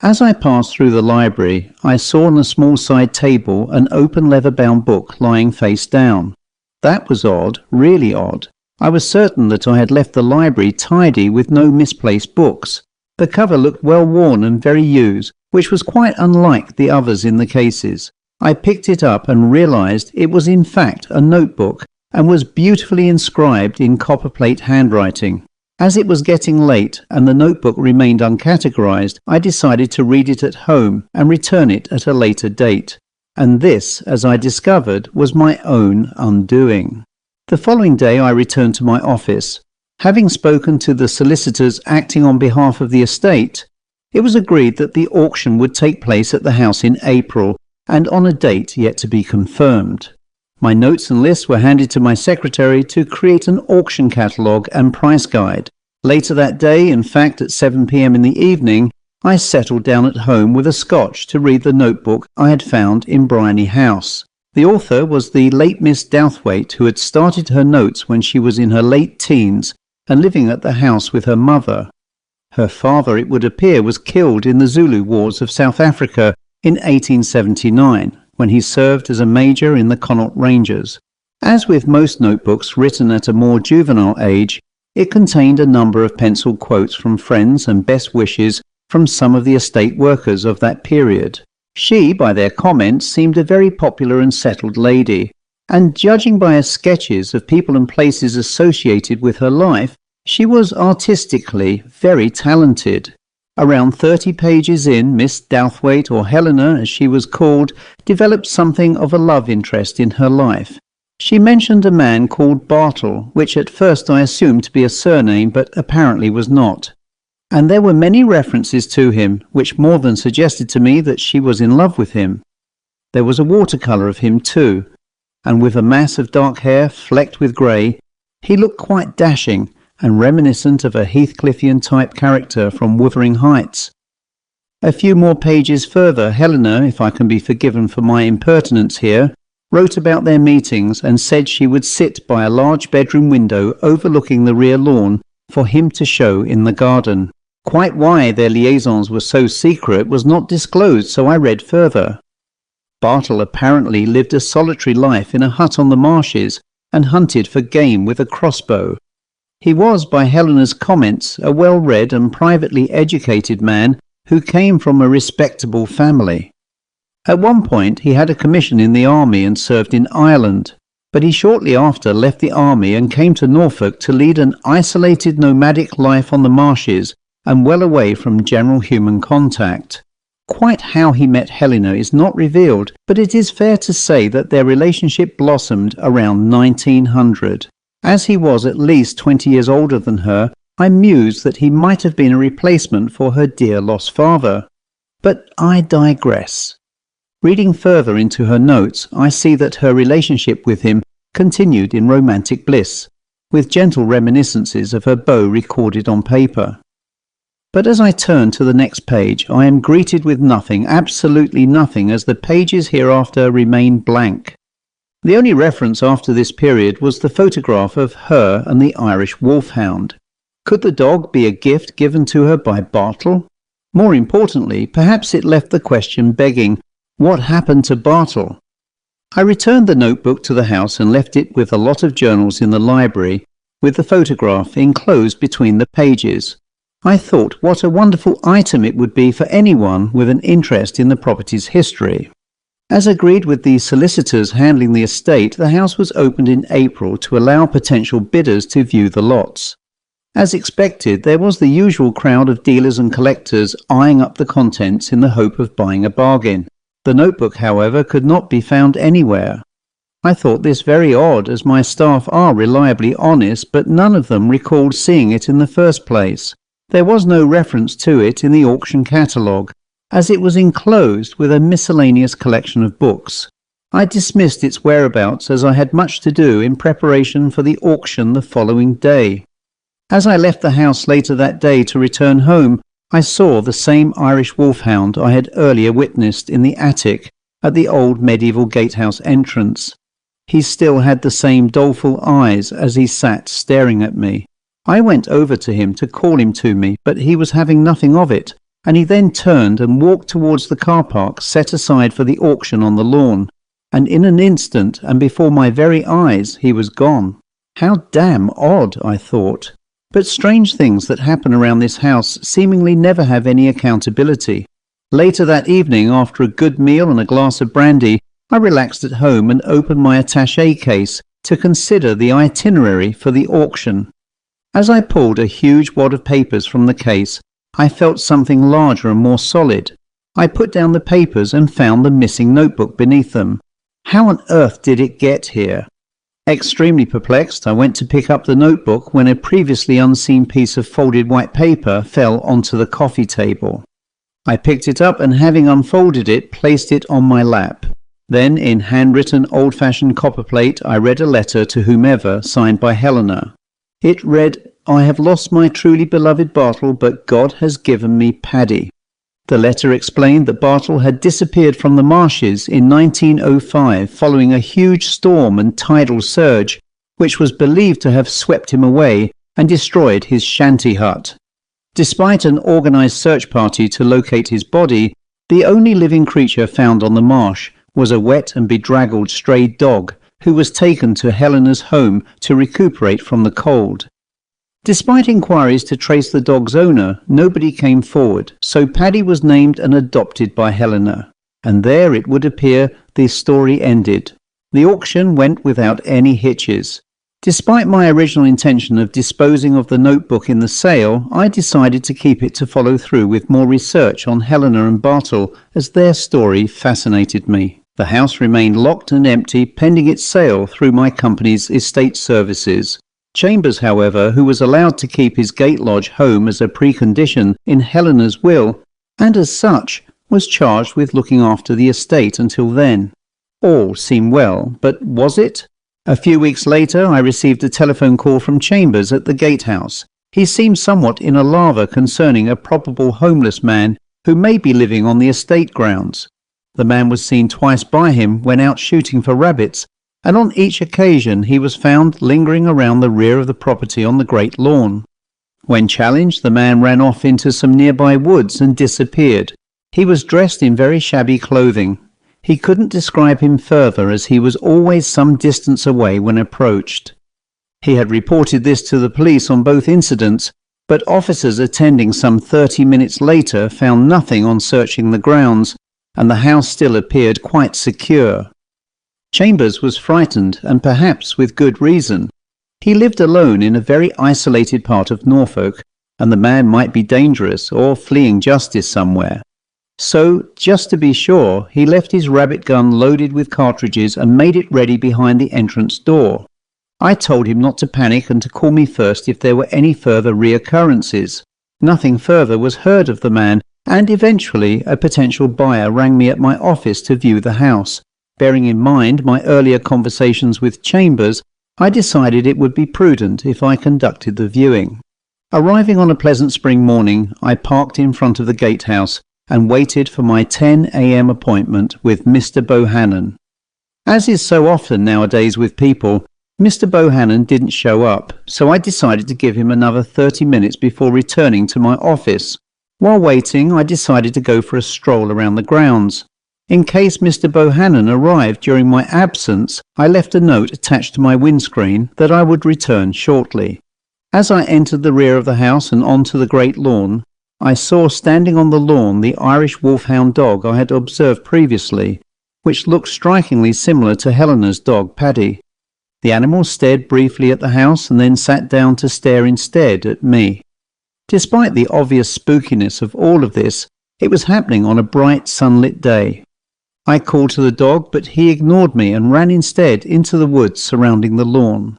As I passed through the library, I saw on a small side table an open leather-bound book lying face down. That was odd, really odd. I was certain that I had left the library tidy with no misplaced books. The cover looked well worn and very used, which was quite unlike the others in the cases. I picked it up and realized it was in fact a notebook and was beautifully inscribed in copperplate handwriting. As it was getting late and the notebook remained uncategorized, I decided to read it at home and return it at a later date. And this, as I discovered, was my own undoing. The following day I returned to my office. Having spoken to the solicitors acting on behalf of the estate, it was agreed that the auction would take place at the house in April and on a date yet to be confirmed. My notes and lists were handed to my secretary to create an auction catalogue and price guide. Later that day, in fact at 7 p.m. in the evening, I settled down at home with a scotch to read the notebook I had found in Bryony House. The author was the late Miss Douthwaite, who had started her notes when she was in her late teens and living at the house with her mother. Her father, it would appear, was killed in the Zulu Wars of South Africa in 1879. When he served as a major in the Connaught Rangers. As with most notebooks written at a more juvenile age, it contained a number of penciled quotes from friends and best wishes from some of the estate workers of that period. She, by their comments, seemed a very popular and settled lady, and judging by her sketches of people and places associated with her life, she was artistically very talented. Around 30 pages in, Miss Douthwaite, or Helena as she was called, developed something of a love interest in her life. She mentioned a man called Bartle, which at first I assumed to be a surname, but apparently was not. And there were many references to him, which more than suggested to me that she was in love with him. There was a watercolour of him too, and with a mass of dark hair flecked with grey, he looked quite dashing, and reminiscent of a Heathcliffian-type character from Wuthering Heights. A few more pages further, Helena, if I can be forgiven for my impertinence here, wrote about their meetings and said she would sit by a large bedroom window overlooking the rear lawn for him to show in the garden. Quite why their liaisons were so secret was not disclosed, so I read further. Bartle apparently lived a solitary life in a hut on the marshes and hunted for game with a crossbow. He was, by Helena's comments, a well-read and privately educated man who came from a respectable family. At one point he had a commission in the army and served in Ireland, but he shortly after left the army and came to Norfolk to lead an isolated nomadic life on the marshes and well away from general human contact. Quite how he met Helena is not revealed, but it is fair to say that their relationship blossomed around 1900. As he was at least 20 years older than her, I mused that he might have been a replacement for her dear lost father. But I digress. Reading further into her notes, I see that her relationship with him continued in romantic bliss, with gentle reminiscences of her beau recorded on paper. But as I turn to the next page, I am greeted with nothing, absolutely nothing, as the pages hereafter remain blank. The only reference after this period was the photograph of her and the Irish wolfhound. Could the dog be a gift given to her by Bartle? More importantly, perhaps it left the question begging, what happened to Bartle? I returned the notebook to the house and left it with a lot of journals in the library, with the photograph enclosed between the pages. I thought what a wonderful item it would be for anyone with an interest in the property's history. As agreed with the solicitors handling the estate, the house was opened in April to allow potential bidders to view the lots. As expected, there was the usual crowd of dealers and collectors eyeing up the contents in the hope of buying a bargain. The notebook, however, could not be found anywhere. I thought this very odd, as my staff are reliably honest, but none of them recalled seeing it in the first place. There was no reference to it in the auction catalogue, as it was enclosed with a miscellaneous collection of books. I dismissed its whereabouts as I had much to do in preparation for the auction the following day. As I left the house later that day to return home, I saw the same Irish wolfhound I had earlier witnessed in the attic at the old medieval gatehouse entrance. He still had the same doleful eyes as he sat staring at me. I went over to him to call him to me, but he was having nothing of it, and he then turned and walked towards the car park set aside for the auction on the lawn, and in an instant, and before my very eyes, he was gone. How damn odd, I thought. But strange things that happen around this house seemingly never have any accountability. Later that evening, after a good meal and a glass of brandy, I relaxed at home and opened my attaché case to consider the itinerary for the auction. As I pulled a huge wad of papers from the case, I felt something larger and more solid. I put down the papers and found the missing notebook beneath them. How on earth did it get here? Extremely perplexed, I went to pick up the notebook when a previously unseen piece of folded white paper fell onto the coffee table. I picked it up and, having unfolded it, placed it on my lap. Then, in handwritten old-fashioned copperplate, I read a letter to whomever, signed by Helena. It read, "I have lost my truly beloved Bartle, but God has given me Paddy." The letter explained that Bartle had disappeared from the marshes in 1905 following a huge storm and tidal surge, which was believed to have swept him away and destroyed his shanty hut. Despite an organised search party to locate his body, the only living creature found on the marsh was a wet and bedraggled stray dog who was taken to Helena's home to recuperate from the cold. Despite inquiries to trace the dog's owner, nobody came forward, so Paddy was named and adopted by Helena. And there, it would appear, the story ended. The auction went without any hitches. Despite my original intention of disposing of the notebook in the sale, I decided to keep it to follow through with more research on Helena and Bartle, as their story fascinated me. The house remained locked and empty pending its sale through my company's estate services. Chambers, however, who was allowed to keep his gate lodge home as a precondition in Helena's will, and as such was charged with looking after the estate until then. All seemed well, but was it? A few weeks later, I received a telephone call from Chambers at the gatehouse. He seemed somewhat in a lather concerning a probable homeless man who may be living on the estate grounds. The man was seen twice by him when out shooting for rabbits, and on each occasion he was found lingering around the rear of the property on the great lawn. When challenged, the man ran off into some nearby woods and disappeared. He was dressed in very shabby clothing. He couldn't describe him further, as he was always some distance away when approached. He had reported this to the police on both incidents, but officers attending some 30 minutes later found nothing on searching the grounds, and the house still appeared quite secure. Chambers was frightened, and perhaps with good reason. He lived alone in a very isolated part of Norfolk, and the man might be dangerous or fleeing justice somewhere. So, just to be sure, he left his rabbit gun loaded with cartridges and made it ready behind the entrance door. I told him not to panic and to call me first if there were any further reoccurrences. Nothing further was heard of the man, and eventually a potential buyer rang me at my office to view the house. Bearing in mind my earlier conversations with Chambers, I decided it would be prudent if I conducted the viewing. Arriving on a pleasant spring morning, I parked in front of the gatehouse and waited for my 10 a.m. appointment with Mr. Bohannon. As is so often nowadays with people, Mr. Bohannon didn't show up, so I decided to give him another 30 minutes before returning to my office. While waiting, I decided to go for a stroll around the grounds. In case Mr. Bohannon arrived during my absence, I left a note attached to my windscreen that I would return shortly. As I entered the rear of the house and onto the great lawn, I saw standing on the lawn the Irish wolfhound dog I had observed previously, which looked strikingly similar to Helena's dog Paddy. The animal stared briefly at the house and then sat down to stare instead at me. Despite the obvious spookiness of all of this, it was happening on a bright sunlit day. I called to the dog, but he ignored me and ran instead into the woods surrounding the lawn.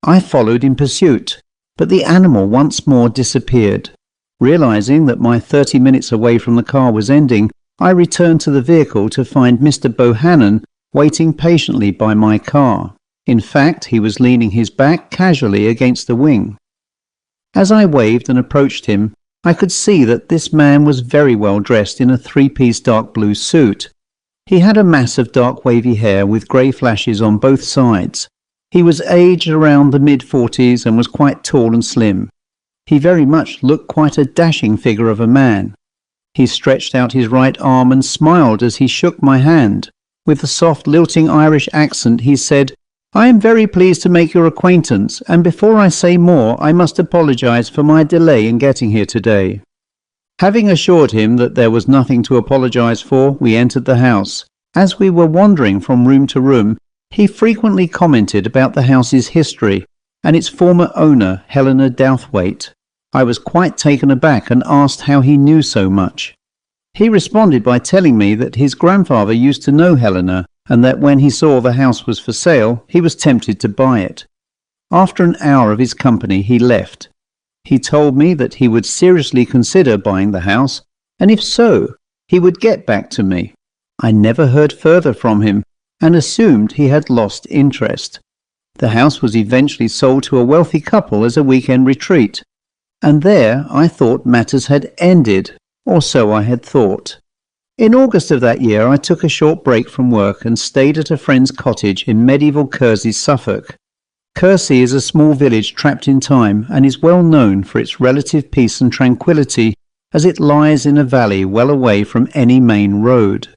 I followed in pursuit, but the animal once more disappeared. Realizing that my 30 minutes away from the car was ending, I returned to the vehicle to find Mr. Bohannon waiting patiently by my car. In fact, he was leaning his back casually against the wing. As I waved and approached him, I could see that this man was very well dressed in a three-piece dark blue suit. He had a mass of dark wavy hair with grey flashes on both sides. He was aged around the mid-40s and was quite tall and slim. He very much looked quite a dashing figure of a man. He stretched out his right arm and smiled as he shook my hand. With a soft, lilting Irish accent, he said, "I am very pleased to make your acquaintance, and before I say more, I must apologise for my delay in getting here today." Having assured him that there was nothing to apologise for, we entered the house. As we were wandering from room to room, he frequently commented about the house's history and its former owner, Helena Douthwaite. I was quite taken aback and asked how he knew so much. He responded by telling me that his grandfather used to know Helena and that when he saw the house was for sale, he was tempted to buy it. After an hour of his company, he left. He told me that he would seriously consider buying the house, and if so, he would get back to me. I never heard further from him and assumed he had lost interest. The house was eventually sold to a wealthy couple as a weekend retreat, and there I thought matters had ended, or so I had thought. In August of that year, I took a short break from work and stayed at a friend's cottage in medieval Kersey, Suffolk. Kersey is a small village trapped in time and is well known for its relative peace and tranquillity as it lies in a valley well away from any main road.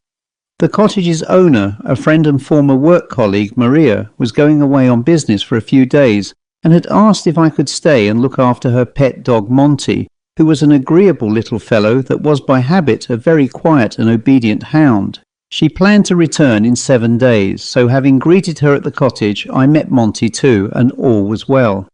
The cottage's owner, a friend and former work colleague, Maria, was going away on business for a few days and had asked if I could stay and look after her pet dog Monty, who was an agreeable little fellow that was by habit a very quiet and obedient hound. She planned to return in 7 days, so having greeted her at the cottage, I met Monty too, and all was well.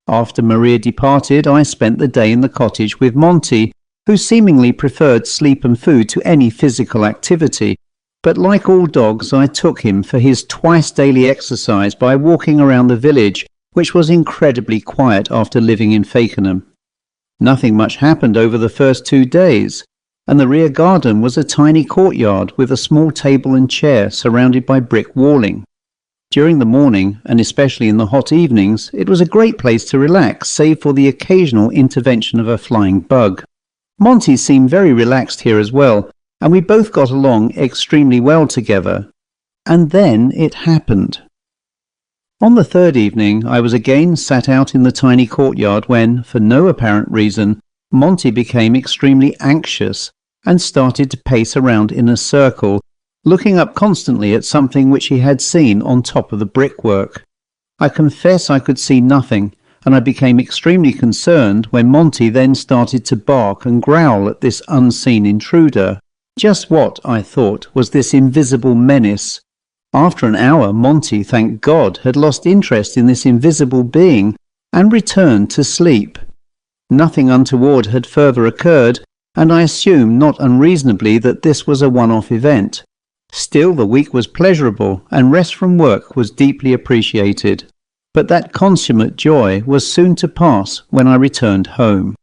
After Maria departed, I spent the day in the cottage with Monty, who seemingly preferred sleep and food to any physical activity, but like all dogs, I took him for his twice-daily exercise by walking around the village, which was incredibly quiet after living in Fakenham. Nothing much happened over the first 2 days, and the rear garden was a tiny courtyard with a small table and chair surrounded by brick walling. During the morning, and especially in the hot evenings, it was a great place to relax, save for the occasional intervention of a flying bug. Monty seemed very relaxed here as well, and we both got along extremely well together. And then it happened. On the third evening, I was again sat out in the tiny courtyard when, for no apparent reason, Monty became extremely anxious and started to pace around in a circle, looking up constantly at something which he had seen on top of the brickwork. I confess I could see nothing, and I became extremely concerned when Monty then started to bark and growl at this unseen intruder. Just what, I thought, was this invisible menace? After an hour, Monty, thank God, had lost interest in this invisible being and returned to sleep. Nothing untoward had further occurred, and I assumed not unreasonably that this was a one-off event. Still, the week was pleasurable, and rest from work was deeply appreciated. But that consummate joy was soon to pass when I returned home.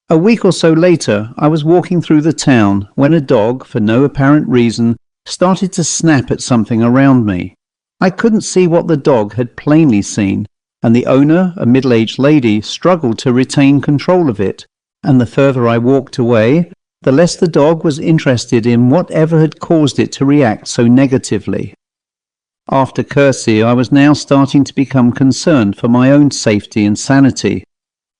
A week or so later, I was walking through the town when a dog, for no apparent reason, started to snap at something around me. I couldn't see what the dog had plainly seen, and the owner, a middle-aged lady, struggled to retain control of it, and the further I walked away, the less the dog was interested in whatever had caused it to react so negatively. After Kersey, I was now starting to become concerned for my own safety and sanity.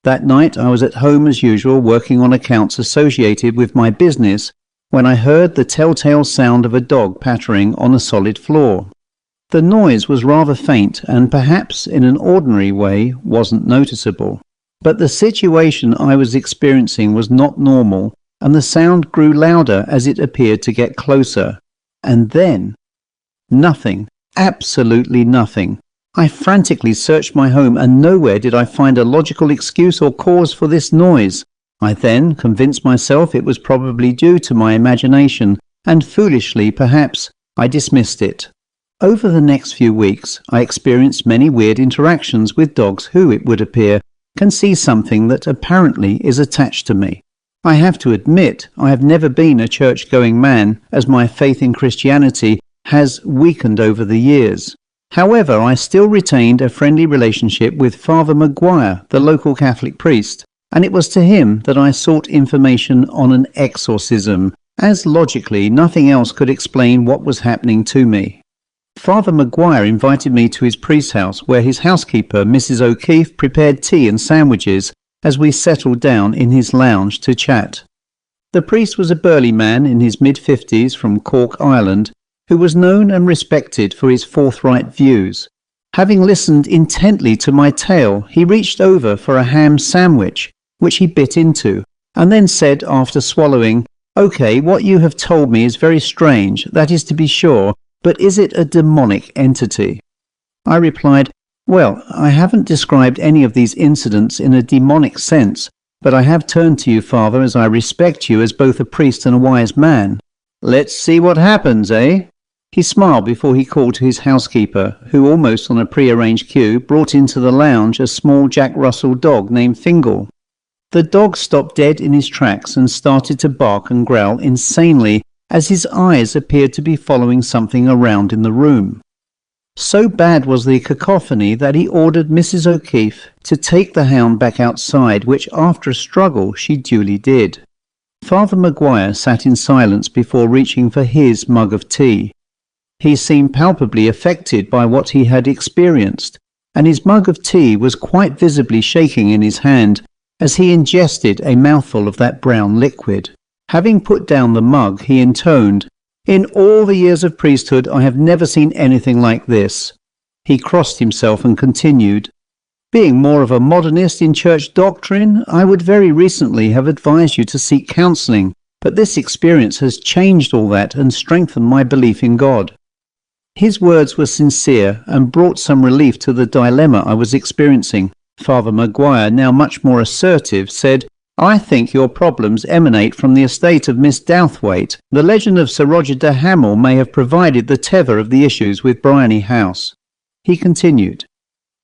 That night I was at home as usual working on accounts associated with my business when I heard the telltale sound of a dog pattering on a solid floor. The noise was rather faint and perhaps in an ordinary way wasn't noticeable. But the situation I was experiencing was not normal, and the sound grew louder as it appeared to get closer. And then, nothing, absolutely nothing. I frantically searched my home and nowhere did I find a logical excuse or cause for this noise. I then convinced myself it was probably due to my imagination, and foolishly, perhaps, I dismissed it. Over the next few weeks, I experienced many weird interactions with dogs who, it would appear, can see something that apparently is attached to me. I have to admit, I have never been a church-going man, as my faith in Christianity has weakened over the years. However, I still retained a friendly relationship with Father Maguire, the local Catholic priest, and it was to him that I sought information on an exorcism, as logically nothing else could explain what was happening to me. Father Maguire invited me to his priest's house, where his housekeeper, Mrs. O'Keefe, prepared tea and sandwiches as we settled down in his lounge to chat. The priest was a burly man in his mid-50s from Cork, Ireland, who was known and respected for his forthright views. Having listened intently to my tale, he reached over for a ham sandwich, which he bit into, and then said after swallowing, "Okay, what you have told me is very strange, that is to be sure, but is it a demonic entity?" I replied, "Well, I haven't described any of these incidents in a demonic sense, but I have turned to you, Father, as I respect you as both a priest and a wise man. Let's see what happens, eh?" He smiled before he called to his housekeeper, who almost on a pre-arranged cue brought into the lounge a small Jack Russell dog named Fingal. The dog stopped dead in his tracks and started to bark and growl insanely as his eyes appeared to be following something around in the room. So bad was the cacophony that he ordered Mrs. O'Keefe to take the hound back outside, which after a struggle she duly did. Father Maguire sat in silence before reaching for his mug of tea. He seemed palpably affected by what he had experienced, and his mug of tea was quite visibly shaking in his hand as he ingested a mouthful of that brown liquid. Having put down the mug, he intoned, "In all the years of priesthood I have never seen anything like this." He crossed himself and continued, "Being more of a modernist in church doctrine, I would very recently have advised you to seek counselling, but this experience has changed all that and strengthened my belief in God." His words were sincere and brought some relief to the dilemma I was experiencing. Father Maguire, now much more assertive, said, "I think your problems emanate from the estate of Miss Douthwaite. The legend of Sir Roger de Hamel may have provided the tether of the issues with Bryony House." He continued,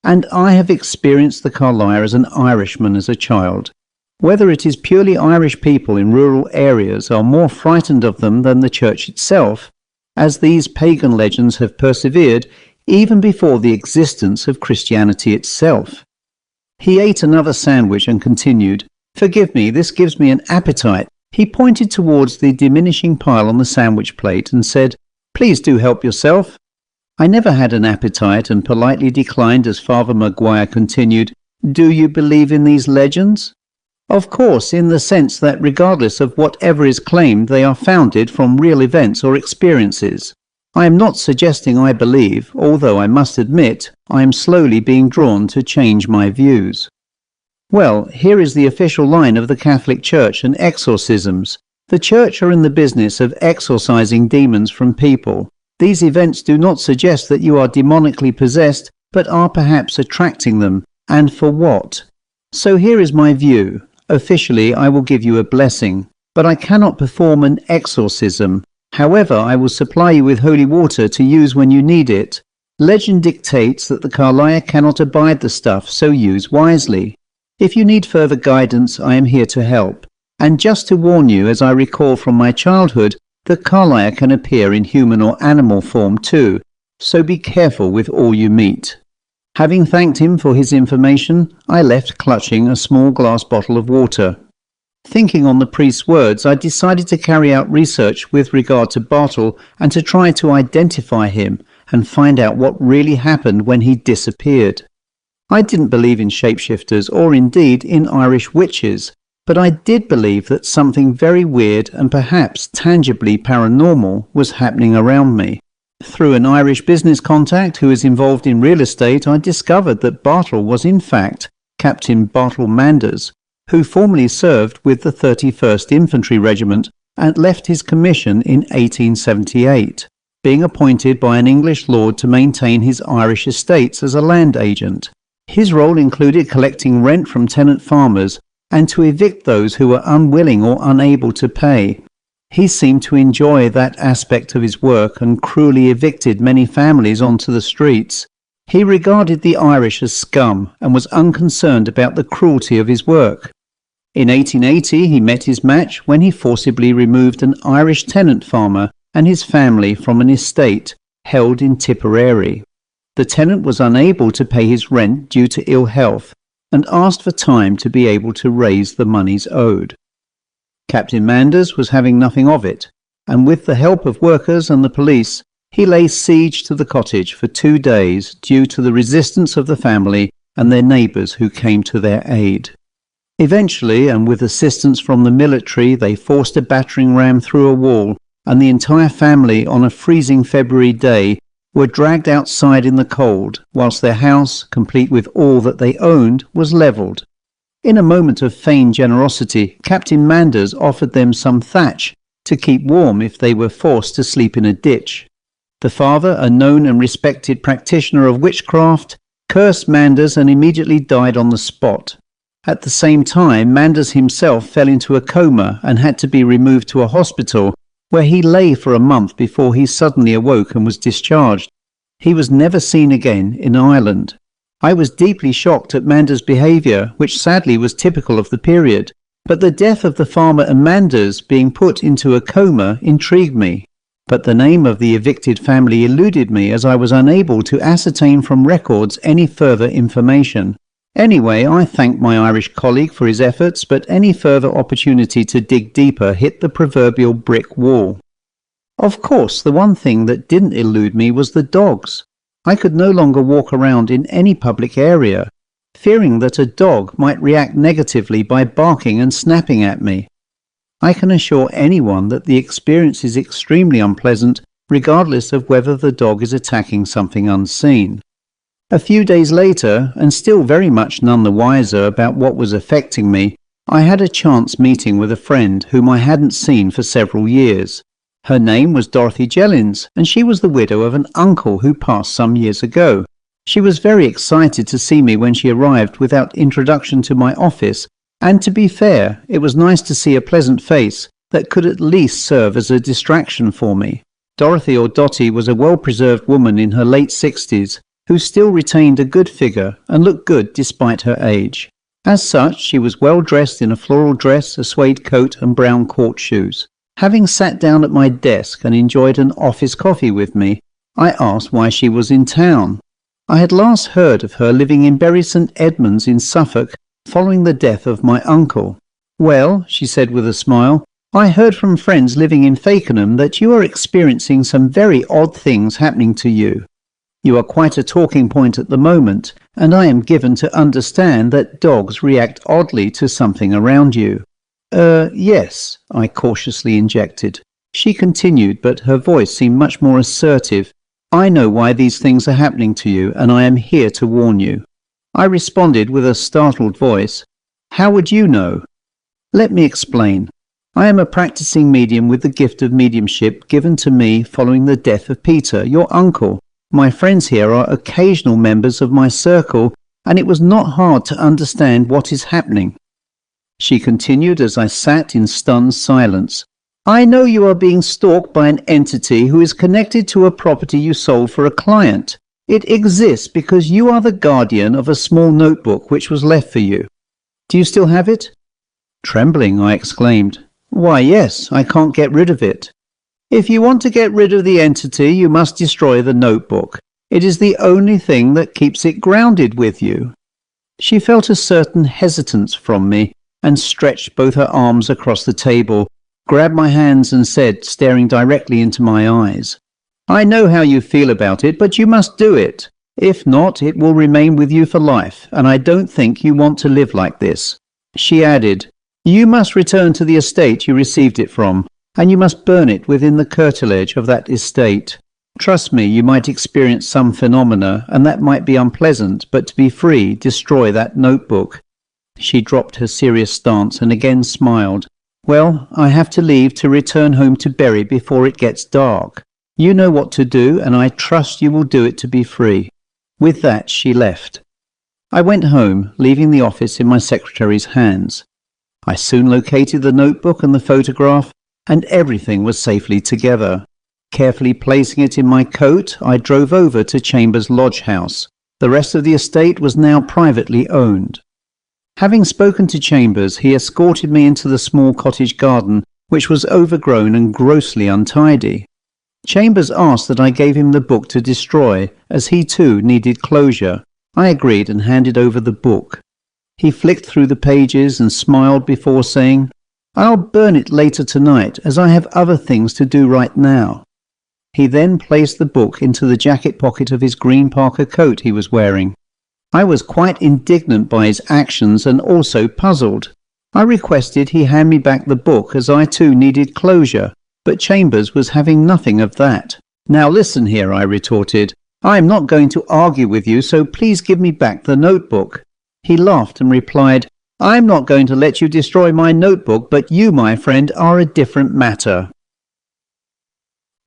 "And I have experienced the Carlisle as an Irishman as a child. Whether it is purely Irish people in rural areas are more frightened of them than the church itself, as these pagan legends have persevered even before the existence of Christianity itself." He ate another sandwich and continued, "Forgive me, this gives me an appetite." He pointed towards the diminishing pile on the sandwich plate and said, "Please do help yourself." I never had an appetite and politely declined as Father Maguire continued, "Do you believe in these legends?" "Of course, in the sense that regardless of whatever is claimed, they are founded from real events or experiences. I am not suggesting I believe, although I must admit I am slowly being drawn to change my views." Well, here is the official line of the Catholic Church and exorcisms. The Church are in the business of exorcising demons from people. These events do not suggest that you are demonically possessed, but are perhaps attracting them, and for what? So here is my view. Officially, I will give you a blessing, but I cannot perform an exorcism. However, I will supply you with holy water to use when you need it. Legend dictates that the Carlisle cannot abide the stuff, so use wisely. If you need further guidance, I am here to help. And just to warn you, as I recall from my childhood, the Carlisle can appear in human or animal form too, so be careful with all you meet. Having thanked him for his information, I left clutching a small glass bottle of water. Thinking on the priest's words, I decided to carry out research with regard to Bartle and to try to identify him and find out what really happened when he disappeared. I didn't believe in shapeshifters or indeed in Irish witches, but I did believe that something very weird and perhaps tangibly paranormal was happening around me. Through an Irish business contact who is involved in real estate, I discovered that Bartle was in fact Captain Bartle Manders, who formerly served with the 31st Infantry Regiment and left his commission in 1878, being appointed by an English lord to maintain his Irish estates as a land agent. His role included collecting rent from tenant farmers and to evict those who were unwilling or unable to pay. He seemed to enjoy that aspect of his work and cruelly evicted many families onto the streets. He regarded the Irish as scum and was unconcerned about the cruelty of his work. In 1880 he met his match when he forcibly removed an Irish tenant farmer and his family from an estate held in Tipperary. The tenant was unable to pay his rent due to ill health and asked for time to be able to raise the monies owed. Captain Manders was having nothing of it, and with the help of workers and the police, he lay siege to the cottage for 2 days due to the resistance of the family and their neighbours who came to their aid. Eventually, and with assistance from the military, they forced a battering ram through a wall, and the entire family on a freezing February day were dragged outside in the cold, whilst their house, complete with all that they owned, was levelled. In a moment of feigned generosity, Captain Manders offered them some thatch to keep warm if they were forced to sleep in a ditch. The father, a known and respected practitioner of witchcraft, cursed Manders and immediately died on the spot. At the same time, Manders himself fell into a coma and had to be removed to a hospital, where he lay for a month before he suddenly awoke and was discharged. He was never seen again in Ireland. I was deeply shocked at Manders' behaviour, which sadly was typical of the period, but the death of the farmer and Manders being put into a coma intrigued me. But the name of the evicted family eluded me, as I was unable to ascertain from records any further information. Anyway, I thanked my Irish colleague for his efforts, but any further opportunity to dig deeper hit the proverbial brick wall. Of course, the one thing that didn't elude me was the dogs. I could no longer walk around in any public area, fearing that a dog might react negatively by barking and snapping at me. I can assure anyone that the experience is extremely unpleasant, regardless of whether the dog is attacking something unseen. A few days later, and still very much none the wiser about what was affecting me, I had a chance meeting with a friend whom I hadn't seen for several years. Her name was Dorothy Jellins, and she was the widow of an uncle who passed some years ago. She was very excited to see me when she arrived without introduction to my office, and to be fair, it was nice to see a pleasant face that could at least serve as a distraction for me. Dorothy, or Dotty, was a well-preserved woman in her late 60s, who still retained a good figure and looked good despite her age. As such, she was well dressed in a floral dress, a suede coat and brown court shoes. Having sat down at my desk and enjoyed an office coffee with me, I asked why she was in town. I had last heard of her living in Bury St Edmunds in Suffolk following the death of my uncle. "Well," she said with a smile, "I heard from friends living in Fakenham that you are experiencing some very odd things happening to you. You are quite a talking point at the moment, and I am given to understand that dogs react oddly to something around you." Yes," I cautiously injected. She continued, but her voice seemed much more assertive. "I know why these things are happening to you, and I am here to warn you." I responded with a startled voice, "How would you know?" "Let me explain. I am a practicing medium with the gift of mediumship given to me following the death of Peter, your uncle. My friends here are occasional members of my circle, and it was not hard to understand what is happening." She continued as I sat in stunned silence. "I know you are being stalked by an entity who is connected to a property you sold for a client. It exists because you are the guardian of a small notebook which was left for you. Do you still have it?" Trembling, I exclaimed, "Why, yes, I can't get rid of it." "If you want to get rid of the entity, you must destroy the notebook. It is the only thing that keeps it grounded with you." She felt a certain hesitance from me and stretched both her arms across the table, grabbed my hands and said, staring directly into my eyes, "I know how you feel about it, but you must do it. If not, it will remain with you for life, and I don't think you want to live like this." She added, "You must return to the estate you received it from, and you must burn it within the curtilage of that estate. Trust me, you might experience some phenomena, and that might be unpleasant, but to be free, destroy that notebook." She dropped her serious stance and again smiled. "Well, I have to leave to return home to Bury before it gets dark. You know what to do, and I trust you will do it to be free." With that, she left. I went home, leaving the office in my secretary's hands. I soon located the notebook and the photograph, and everything was safely together. Carefully placing it in my coat, I drove over to Chambers Lodge House. The rest of the estate was now privately owned. Having spoken to Chambers, he escorted me into the small cottage garden, which was overgrown and grossly untidy. Chambers asked that I gave him the book to destroy, as he too needed closure. I agreed and handed over the book. He flicked through the pages and smiled before saying, "I'll burn it later tonight, as I have other things to do right now." He then placed the book into the jacket pocket of his green parka coat he was wearing. I was quite indignant by his actions and also puzzled. I requested he hand me back the book, as I too needed closure, but Chambers was having nothing of that. "Now listen here," I retorted. "I am not going to argue with you, so please give me back the notebook." He laughed and replied, I'm not going to let you destroy my notebook, but you, my friend, are a different matter.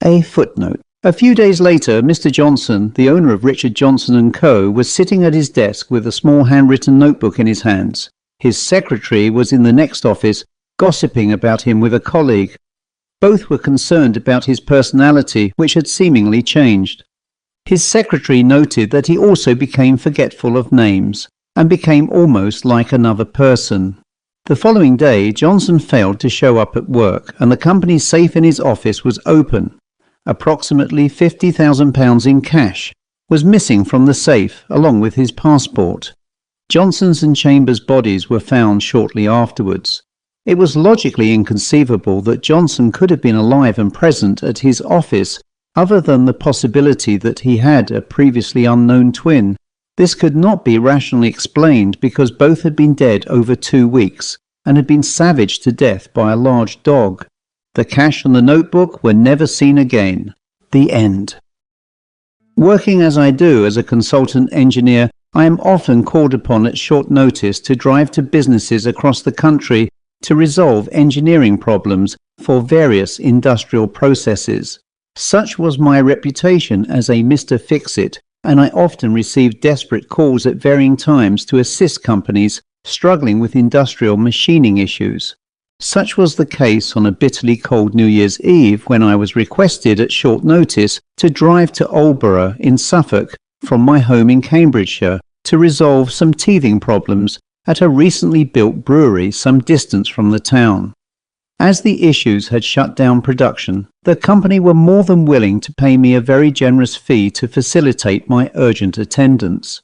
A footnote. A few days later, Mr. Johnson, the owner of Richard Johnson & Co., was sitting at his desk with a small handwritten notebook in his hands. His secretary was in the next office, gossiping about him with a colleague. Both were concerned about his personality, which had seemingly changed. His secretary noted that he also became forgetful of names, and became almost like another person. The following day, Johnson failed to show up at work, and the company's safe in his office was open. Approximately £50,000 in cash was missing from the safe, along with his passport. Johnson's and Chambers' bodies were found shortly afterwards. It was logically inconceivable that Johnson could have been alive and present at his office, other than the possibility that he had a previously unknown twin. This could not be rationally explained because both had been dead over 2 weeks and had been savaged to death by a large dog. The cash and the notebook were never seen again. The end. Working as I do as a consultant engineer, I am often called upon at short notice to drive to businesses across the country to resolve engineering problems for various industrial processes. Such was my reputation as a Mr. Fix-It, and I often received desperate calls at varying times to assist companies struggling with industrial machining issues. Such was the case on a bitterly cold New Year's Eve when I was requested at short notice to drive to Aldborough in Suffolk from my home in Cambridgeshire to resolve some teething problems at a recently built brewery some distance from the town. As the issues had shut down production, the company were more than willing to pay me a very generous fee to facilitate my urgent attendance.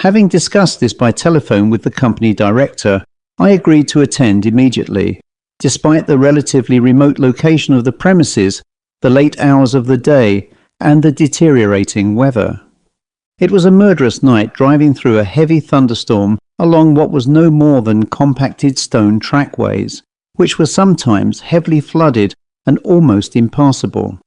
Having discussed this by telephone with the company director, I agreed to attend immediately, despite the relatively remote location of the premises, the late hours of the day, and the deteriorating weather. It was a murderous night driving through a heavy thunderstorm along what was no more than compacted stone trackways, which were sometimes heavily flooded and almost impassable.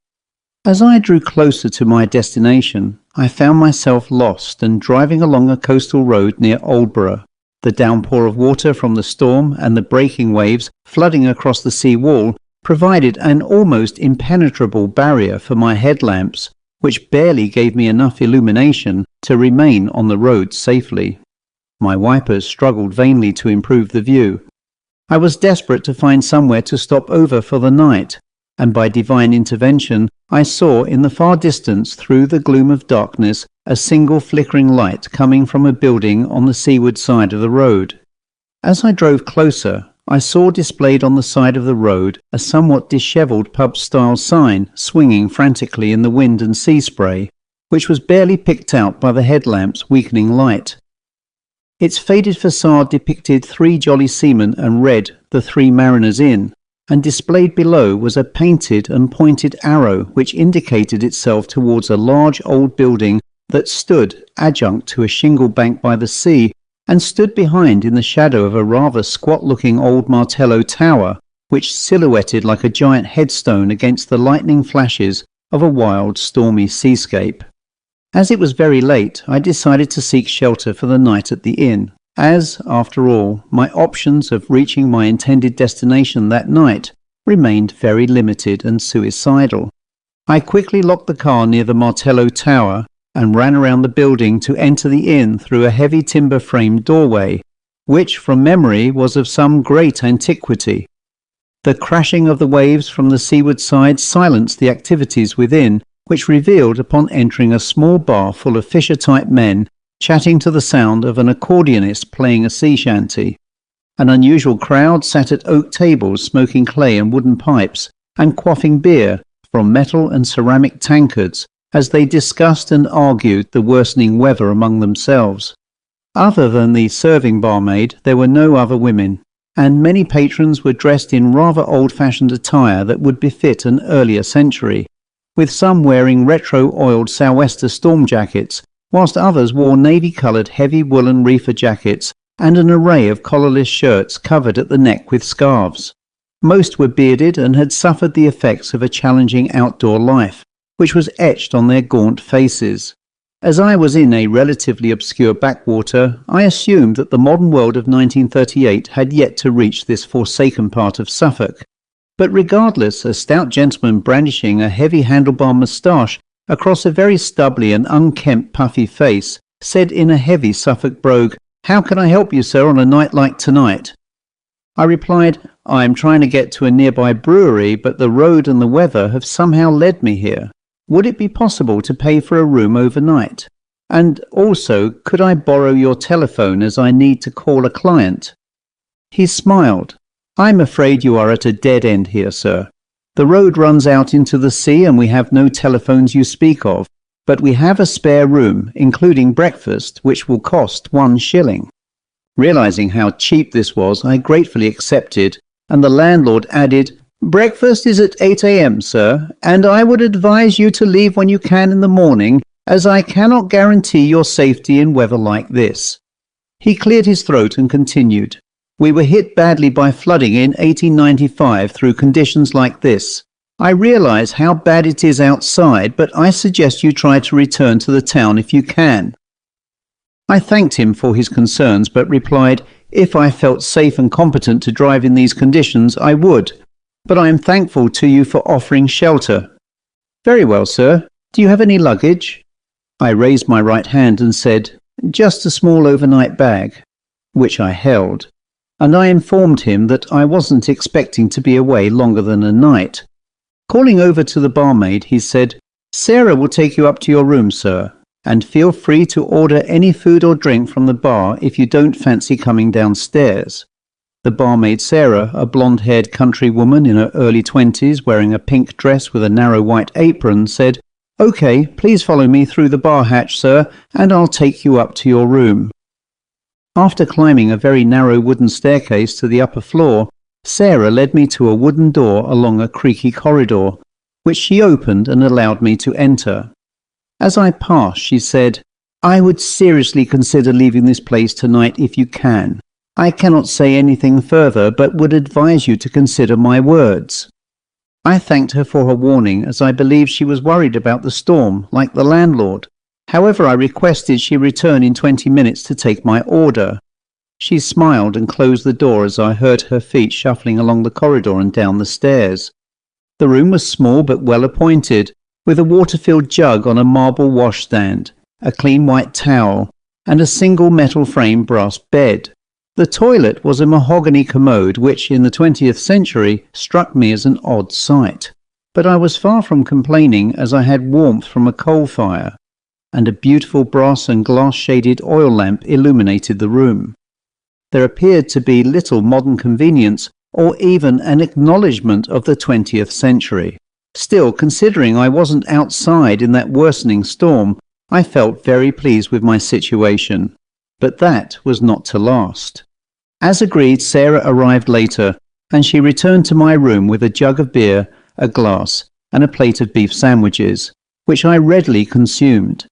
As I drew closer to my destination, I found myself lost and driving along a coastal road near Aldborough. The downpour of water from the storm and the breaking waves flooding across the sea wall provided an almost impenetrable barrier for my headlamps, which barely gave me enough illumination to remain on the road safely. My wipers struggled vainly to improve the view. I was desperate to find somewhere to stop over for the night, and by divine intervention I saw in the far distance through the gloom of darkness a single flickering light coming from a building on the seaward side of the road. As I drove closer, I saw displayed on the side of the road a somewhat dishevelled pub-style sign swinging frantically in the wind and sea spray, which was barely picked out by the headlamp's weakening light. Its faded facade depicted 3 jolly seamen and read "The Three Mariners Inn," and displayed below was a painted and pointed arrow which indicated itself towards a large old building that stood adjunct to a shingle bank by the sea and stood behind in the shadow of a rather squat-looking old Martello tower, which silhouetted like a giant headstone against the lightning flashes of a wild, stormy seascape. As it was very late, I decided to seek shelter for the night at the inn, as, after all, my options of reaching my intended destination that night remained very limited and suicidal. I quickly locked the car near the Martello Tower and ran around the building to enter the inn through a heavy timber-framed doorway, which, from memory, was of some great antiquity. The crashing of the waves from the seaward side silenced the activities within, which revealed upon entering a small bar full of fisher-type men chatting to the sound of an accordionist playing a sea shanty. An unusual crowd sat at oak tables smoking clay and wooden pipes and quaffing beer from metal and ceramic tankards as they discussed and argued the worsening weather among themselves. Other than the serving barmaid, there were no other women, and many patrons were dressed in rather old-fashioned attire that would befit an earlier century, with some wearing retro-oiled sou'wester storm jackets, whilst others wore navy-coloured heavy woolen reefer jackets and an array of collarless shirts covered at the neck with scarves. Most were bearded and had suffered the effects of a challenging outdoor life, which was etched on their gaunt faces. As I was in a relatively obscure backwater, I assumed that the modern world of 1938 had yet to reach this forsaken part of Suffolk. But regardless, a stout gentleman brandishing a heavy handlebar moustache across a very stubbly and unkempt puffy face said in a heavy Suffolk brogue, "How can I help you, sir, on a night like tonight?" I replied, "I am trying to get to a nearby brewery, but the road and the weather have somehow led me here. Would it be possible to pay for a room overnight? And also, could I borrow your telephone as I need to call a client?" He smiled. "I'm afraid you are at a dead end here, sir. The road runs out into the sea and we have no telephones you speak of, but we have a spare room, including breakfast, which will cost 1 shilling. Realizing how cheap this was, I gratefully accepted, and the landlord added, "Breakfast is at 8 a.m, sir, and I would advise you to leave when you can in the morning, as I cannot guarantee your safety in weather like this." He cleared his throat and continued, "We were hit badly by flooding in 1895 through conditions like this. I realize how bad it is outside, but I suggest you try to return to the town if you can." I thanked him for his concerns, but replied, "If I felt safe and competent to drive in these conditions, I would. But I am thankful to you for offering shelter." "Very well, sir. Do you have any luggage?" I raised my right hand and said, "Just a small overnight bag," which I held, and I informed him that I wasn't expecting to be away longer than a night. Calling over to the barmaid, he said, "Sarah will take you up to your room, sir, and feel free to order any food or drink from the bar if you don't fancy coming downstairs." The barmaid Sarah, a blonde-haired country woman in her early 20s wearing a pink dress with a narrow white apron, said, "Okay, please follow me through the bar hatch, sir, and I'll take you up to your room." After climbing a very narrow wooden staircase to the upper floor, Sarah led me to a wooden door along a creaky corridor, which she opened and allowed me to enter. As I passed, she said, "I would seriously consider leaving this place tonight if you can. I cannot say anything further, but would advise you to consider my words." I thanked her for her warning, as I believed she was worried about the storm, like the landlord. However, I requested she return in 20 minutes to take my order. She smiled and closed the door as I heard her feet shuffling along the corridor and down the stairs. The room was small but well appointed, with a water-filled jug on a marble washstand, a clean white towel, and a single metal-framed brass bed. The toilet was a mahogany commode which, in the 20th century, struck me as an odd sight. But I was far from complaining, as I had warmth from a coal fire, and a beautiful brass and glass-shaded oil lamp illuminated the room. There appeared to be little modern convenience, or even an acknowledgement of the 20th century. Still, considering I wasn't outside in that worsening storm, I felt very pleased with my situation. But that was not to last. As agreed, Sarah arrived later, and she returned to my room with a jug of beer, a glass, and a plate of beef sandwiches, which I readily consumed.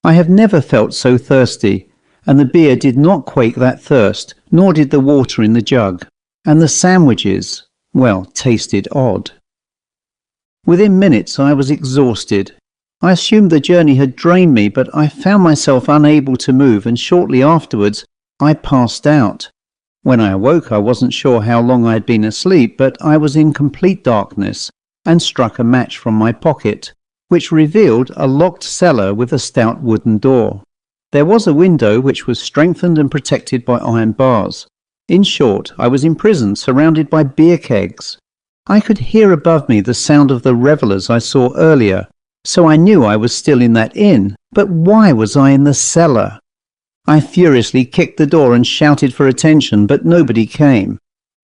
I have never felt so thirsty, and the beer did not quake that thirst, nor did the water in the jug, and the sandwiches, well, tasted odd. Within minutes I was exhausted. I assumed the journey had drained me, but I found myself unable to move, and shortly afterwards I passed out. When I awoke, I wasn't sure how long I had been asleep, but I was in complete darkness, and struck a match from my pocket, which revealed a locked cellar with a stout wooden door. There was a window which was strengthened and protected by iron bars. In short, I was imprisoned, surrounded by beer kegs. I could hear above me the sound of the revellers I saw earlier, so I knew I was still in that inn. But why was I in the cellar? I furiously kicked the door and shouted for attention, but nobody came.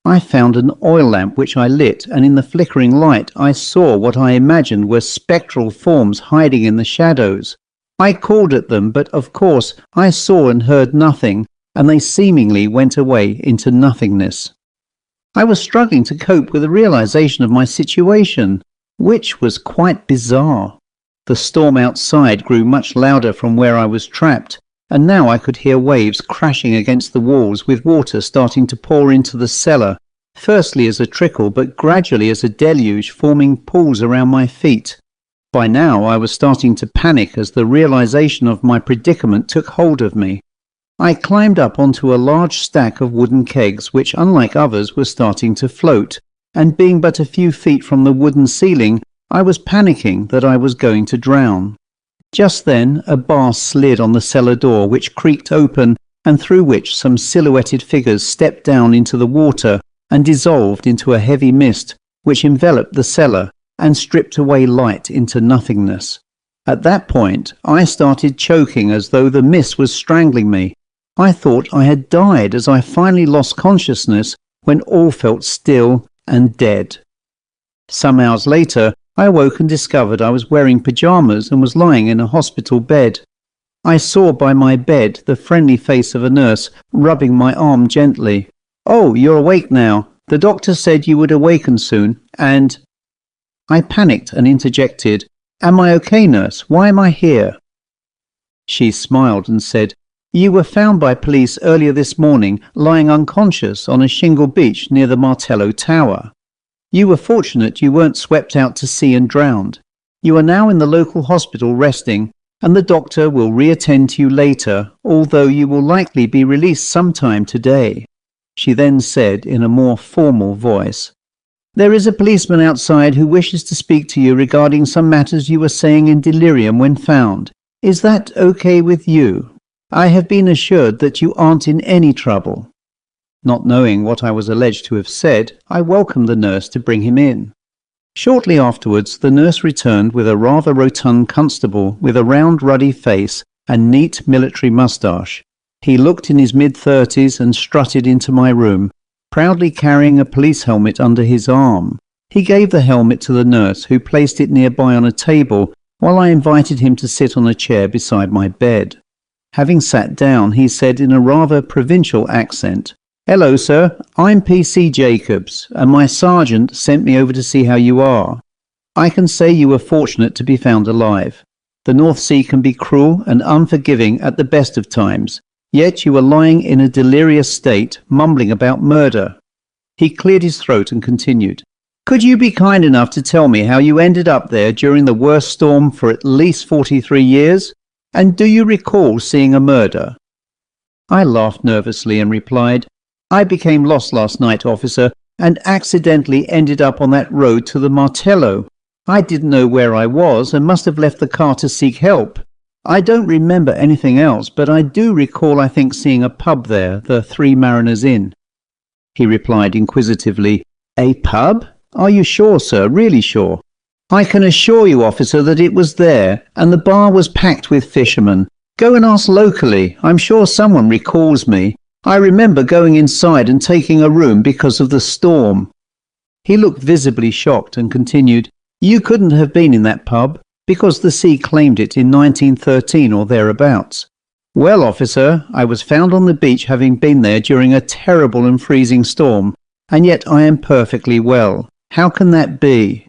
I found an oil lamp which I lit, and in the flickering light I saw what I imagined were spectral forms hiding in the shadows. I called at them, but of course I saw and heard nothing, and they seemingly went away into nothingness. I was struggling to cope with the realization of my situation, which was quite bizarre. The storm outside grew much louder from where I was trapped, and now I could hear waves crashing against the walls, with water starting to pour into the cellar, firstly as a trickle, but gradually as a deluge, forming pools around my feet. By now I was starting to panic as the realization of my predicament took hold of me. I climbed up onto a large stack of wooden kegs which, unlike others, were starting to float, and being but a few feet from the wooden ceiling, I was panicking that I was going to drown. Just then a bar slid on the cellar door, which creaked open, and through which some silhouetted figures stepped down into the water and dissolved into a heavy mist which enveloped the cellar and stripped away light into nothingness. At that point I started choking as though the mist was strangling me. I thought I had died as I finally lost consciousness when all felt still and dead. Some hours later I awoke and discovered I was wearing pyjamas and was lying in a hospital bed. I saw by my bed the friendly face of a nurse rubbing my arm gently. "Oh, you're awake now. The doctor said you would awaken soon, and—" I panicked and interjected, "Am I okay, nurse? Why am I here?" She smiled and said, "You were found by police earlier this morning lying unconscious on a shingle beach near the Martello Tower. You were fortunate you weren't swept out to sea and drowned. You are now in the local hospital resting, and the doctor will reattend to you later, although you will likely be released sometime today." She then said in a more formal voice, "There is a policeman outside who wishes to speak to you regarding some matters you were saying in delirium when found. Is that okay with you? I have been assured that you aren't in any trouble." Not knowing what I was alleged to have said, I welcomed the nurse to bring him in. Shortly afterwards, the nurse returned with a rather rotund constable with a round ruddy face and neat military moustache. He looked in his mid-30s and strutted into my room, proudly carrying a police helmet under his arm. He gave the helmet to the nurse, who placed it nearby on a table, while I invited him to sit on a chair beside my bed. Having sat down, he said in a rather provincial accent, "Hello, sir. I'm PC Jacobs, and my sergeant sent me over to see how you are. I can say you were fortunate to be found alive. The North Sea can be cruel and unforgiving at the best of times, yet you were lying in a delirious state, mumbling about murder." He cleared his throat and continued, "Could you be kind enough to tell me how you ended up there during the worst storm for at least 43 years? And do you recall seeing a murder?" I laughed nervously and replied, "I became lost last night, officer, and accidentally ended up on that road to the Martello. I didn't know where I was and must have left the car to seek help. I don't remember anything else, but I do recall, I think, seeing a pub there, the Three Mariners Inn." He replied inquisitively, "A pub? Are you sure, sir? Really sure?" "I can assure you, officer, that it was there, and the bar was packed with fishermen. Go and ask locally. I'm sure someone recalls me. I remember going inside and taking a room because of the storm." He looked visibly shocked and continued, "You couldn't have been in that pub, because the sea claimed it in 1913 or thereabouts." "Well, officer, I was found on the beach having been there during a terrible and freezing storm, and yet I am perfectly well. How can that be?"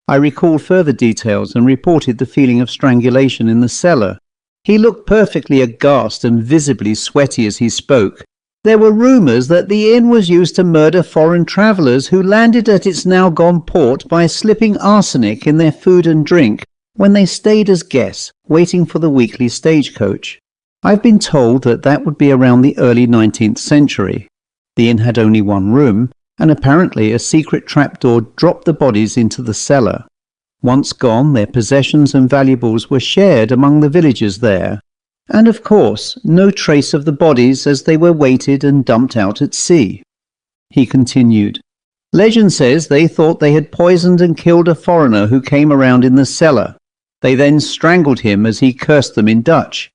I recalled further details and reported the feeling of strangulation in the cellar. He looked perfectly aghast and visibly sweaty as he spoke. "There were rumours that the inn was used to murder foreign travellers who landed at its now-gone port by slipping arsenic in their food and drink when they stayed as guests, waiting for the weekly stagecoach. I've been told that that would be around the early 19th century. The inn had only one room, and apparently a secret trapdoor dropped the bodies into the cellar. Once gone, their possessions and valuables were shared among the villagers there, and of course no trace of the bodies as they were weighted and dumped out at sea." He continued, "Legend says they thought they had poisoned and killed a foreigner who came around in the cellar. They then strangled him as he cursed them in Dutch.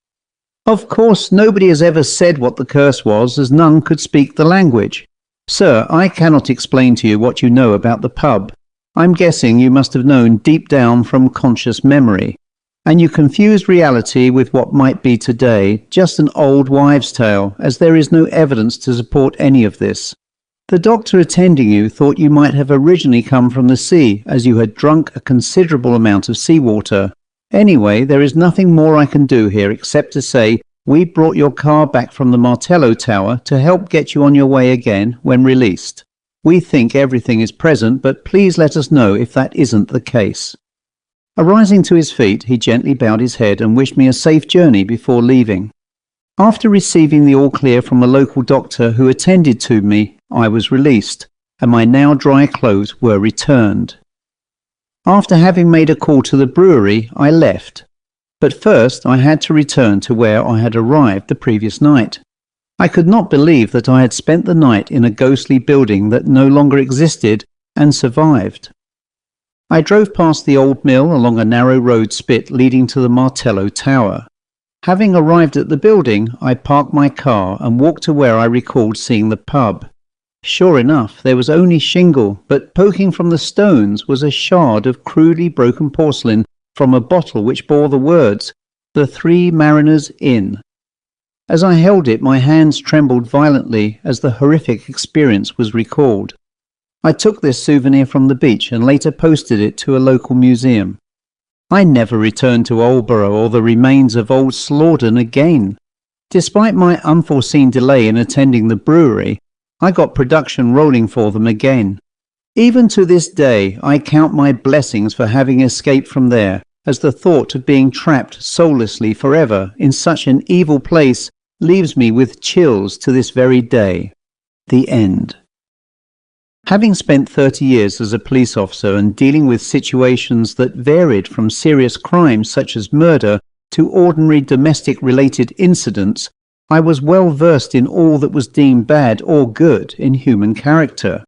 Of course nobody has ever said what the curse was, as none could speak the language. Sir, I cannot explain to you what you know about the pub. I'm guessing you must have known deep down from conscious memory, and you confused reality with what might be today just an old wives' tale, as there is no evidence to support any of this. The doctor attending you thought you might have originally come from the sea, as you had drunk a considerable amount of seawater. Anyway, there is nothing more I can do here except to say we brought your car back from the Martello Tower to help get you on your way again when released. We think everything is present, but please let us know if that isn't the case." Arising to his feet, he gently bowed his head and wished me a safe journey before leaving. After receiving the all-clear from a local doctor who attended to me, I was released, and my now dry clothes were returned. After having made a call to the brewery, I left. But first I had to return to where I had arrived the previous night. I could not believe that I had spent the night in a ghostly building that no longer existed and survived. I drove past the old mill along a narrow road spit leading to the Martello Tower. Having arrived at the building, I parked my car and walked to where I recalled seeing the pub. Sure enough, there was only shingle, but poking from the stones was a shard of crudely broken porcelain from a bottle which bore the words, "The Three Mariners Inn." As I held it, my hands trembled violently as the horrific experience was recalled. I took this souvenir from the beach and later posted it to a local museum. I never returned to Aldborough or the remains of Old Slaughton again. Despite my unforeseen delay in attending the brewery, I got production rolling for them again. Even to this day, I count my blessings for having escaped from there, as the thought of being trapped soullessly forever in such an evil place leaves me with chills to this very day. The end. Having spent 30 years as a police officer and dealing with situations that varied from serious crimes such as murder to ordinary domestic-related incidents, I was well versed in all that was deemed bad or good in human character.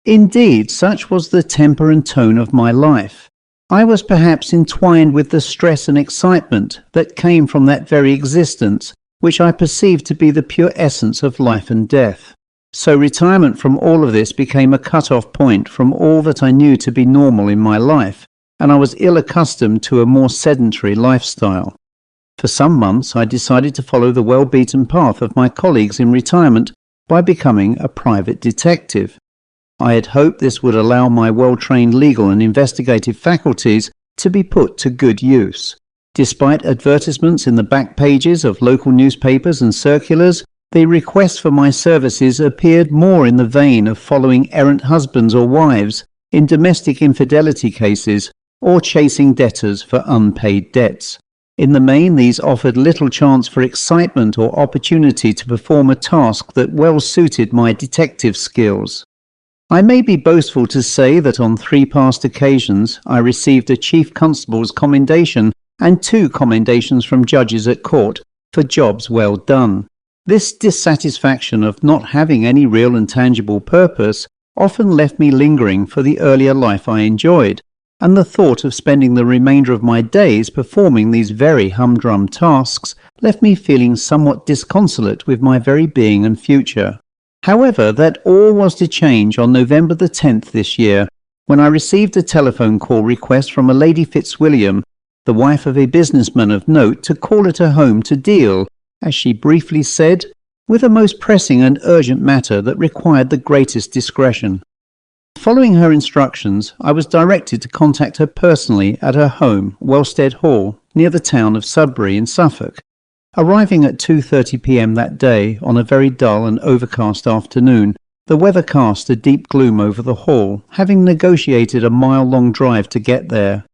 Indeed, such was the temper and tone of my life. I was perhaps entwined with the stress and excitement that came from that very existence, which I perceived to be the pure essence of life and death. So retirement from all of this became a cut-off point from all that I knew to be normal in my life, and I was ill accustomed to a more sedentary lifestyle. For some months I decided to follow the well-beaten path of my colleagues in retirement by becoming a private detective. I had hoped this would allow my well-trained legal and investigative faculties to be put to good use. Despite advertisements in the back pages of local newspapers and circulars, the requests for my services appeared more in the vein of following errant husbands or wives in domestic infidelity cases or chasing debtors for unpaid debts. In the main, these offered little chance for excitement or opportunity to perform a task that well suited my detective skills. I may be boastful to say that on 3 past occasions I received a chief constable's commendation and 2 commendations from judges at court for jobs well done. This dissatisfaction of not having any real and tangible purpose often left me lingering for the earlier life I enjoyed, and the thought of spending the remainder of my days performing these very humdrum tasks left me feeling somewhat disconsolate with my very being and future. However, that all was to change on November the 10th this year, when I received a telephone call request from a Lady Fitzwilliam, the wife of a businessman of note, to call at her home to deal, as she briefly said, with a most pressing and urgent matter that required the greatest discretion. Following her instructions, I was directed to contact her personally at her home, Wellstead Hall, near the town of Sudbury in Suffolk. Arriving at 2:30 p.m. that day, on a very dull and overcast afternoon, the weather cast a deep gloom over the hall, having negotiated a mile-long drive to get there.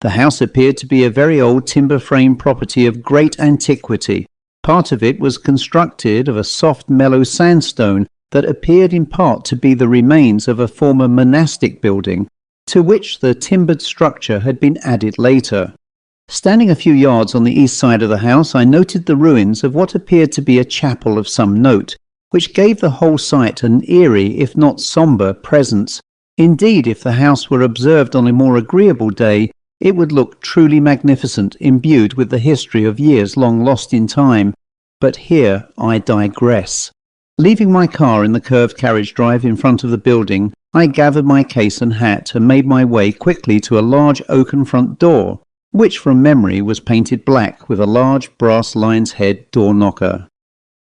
The house appeared to be a very old timber-frame property of great antiquity. Part of it was constructed of a soft, mellow sandstone that appeared in part to be the remains of a former monastic building, to which the timbered structure had been added later. Standing a few yards on the east side of the house, I noted the ruins of what appeared to be a chapel of some note, which gave the whole site an eerie, if not sombre, presence. Indeed, if the house were observed on a more agreeable day, it would look truly magnificent, imbued with the history of years long lost in time. But here I digress. Leaving my car in the curved carriage drive in front of the building, I gathered my case and hat and made my way quickly to a large oaken front door, which from memory was painted black with a large brass lion's head door knocker.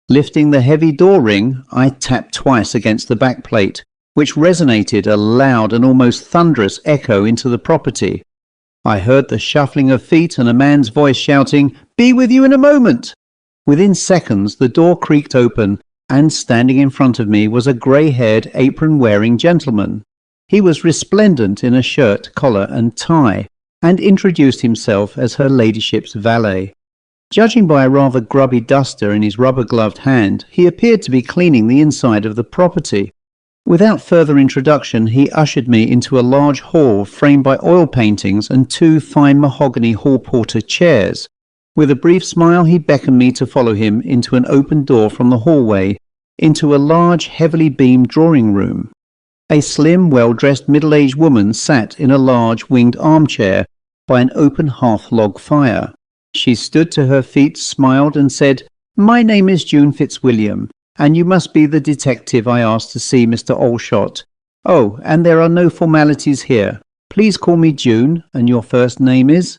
Lifting the heavy door ring, I tapped twice against the back plate, which resonated a loud and almost thunderous echo into the property. I heard the shuffling of feet and a man's voice shouting, "Be with you in a moment!" Within seconds the door creaked open, and standing in front of me was a grey-haired, apron-wearing gentleman. He was resplendent in a shirt, collar and tie, and introduced himself as her ladyship's valet. Judging by a rather grubby duster in his rubber-gloved hand, he appeared to be cleaning the inside of the property. Without further introduction, he ushered me into a large hall framed by oil paintings and 2 fine mahogany hall porter chairs. With a brief smile, he beckoned me to follow him into an open door from the hallway, into a large, heavily beamed drawing room. A slim, well-dressed middle-aged woman sat in a large winged armchair by an open hearth-log fire. She stood to her feet, smiled, and said, "My name is June Fitzwilliam, and you must be the detective I asked to see Mr. Alshot. Oh, and there are no formalities here. Please call me June, and your first name is?"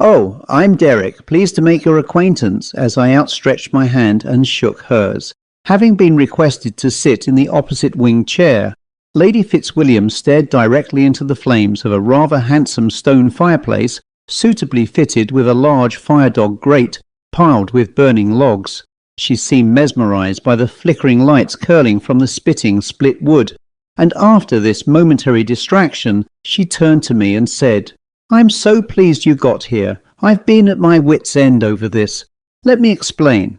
"Oh, I'm Derek, pleased to make your acquaintance," as I outstretched my hand and shook hers. Having been requested to sit in the opposite wing chair, Lady Fitzwilliam stared directly into the flames of a rather handsome stone fireplace, suitably fitted with a large fire-dog grate piled with burning logs. She seemed mesmerized by the flickering lights curling from the spitting split wood, and after this momentary distraction, she turned to me and said, "I'm so pleased you got here. I've been at my wits' end over this. Let me explain."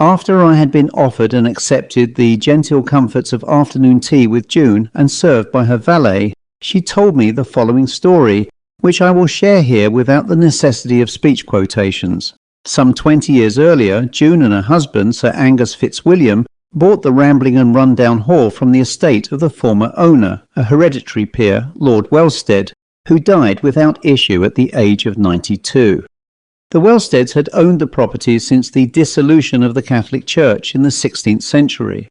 After I had been offered and accepted the genteel comforts of afternoon tea with June and served by her valet, she told me the following story, which I will share here without the necessity of speech quotations. Some 20 years earlier, June and her husband, Sir Angus Fitzwilliam, bought the rambling and run-down hall from the estate of the former owner, a hereditary peer, Lord Wellstead, who died without issue at the age of 92. The Wellsteads had owned the property since the dissolution of the Catholic Church in the 16th century.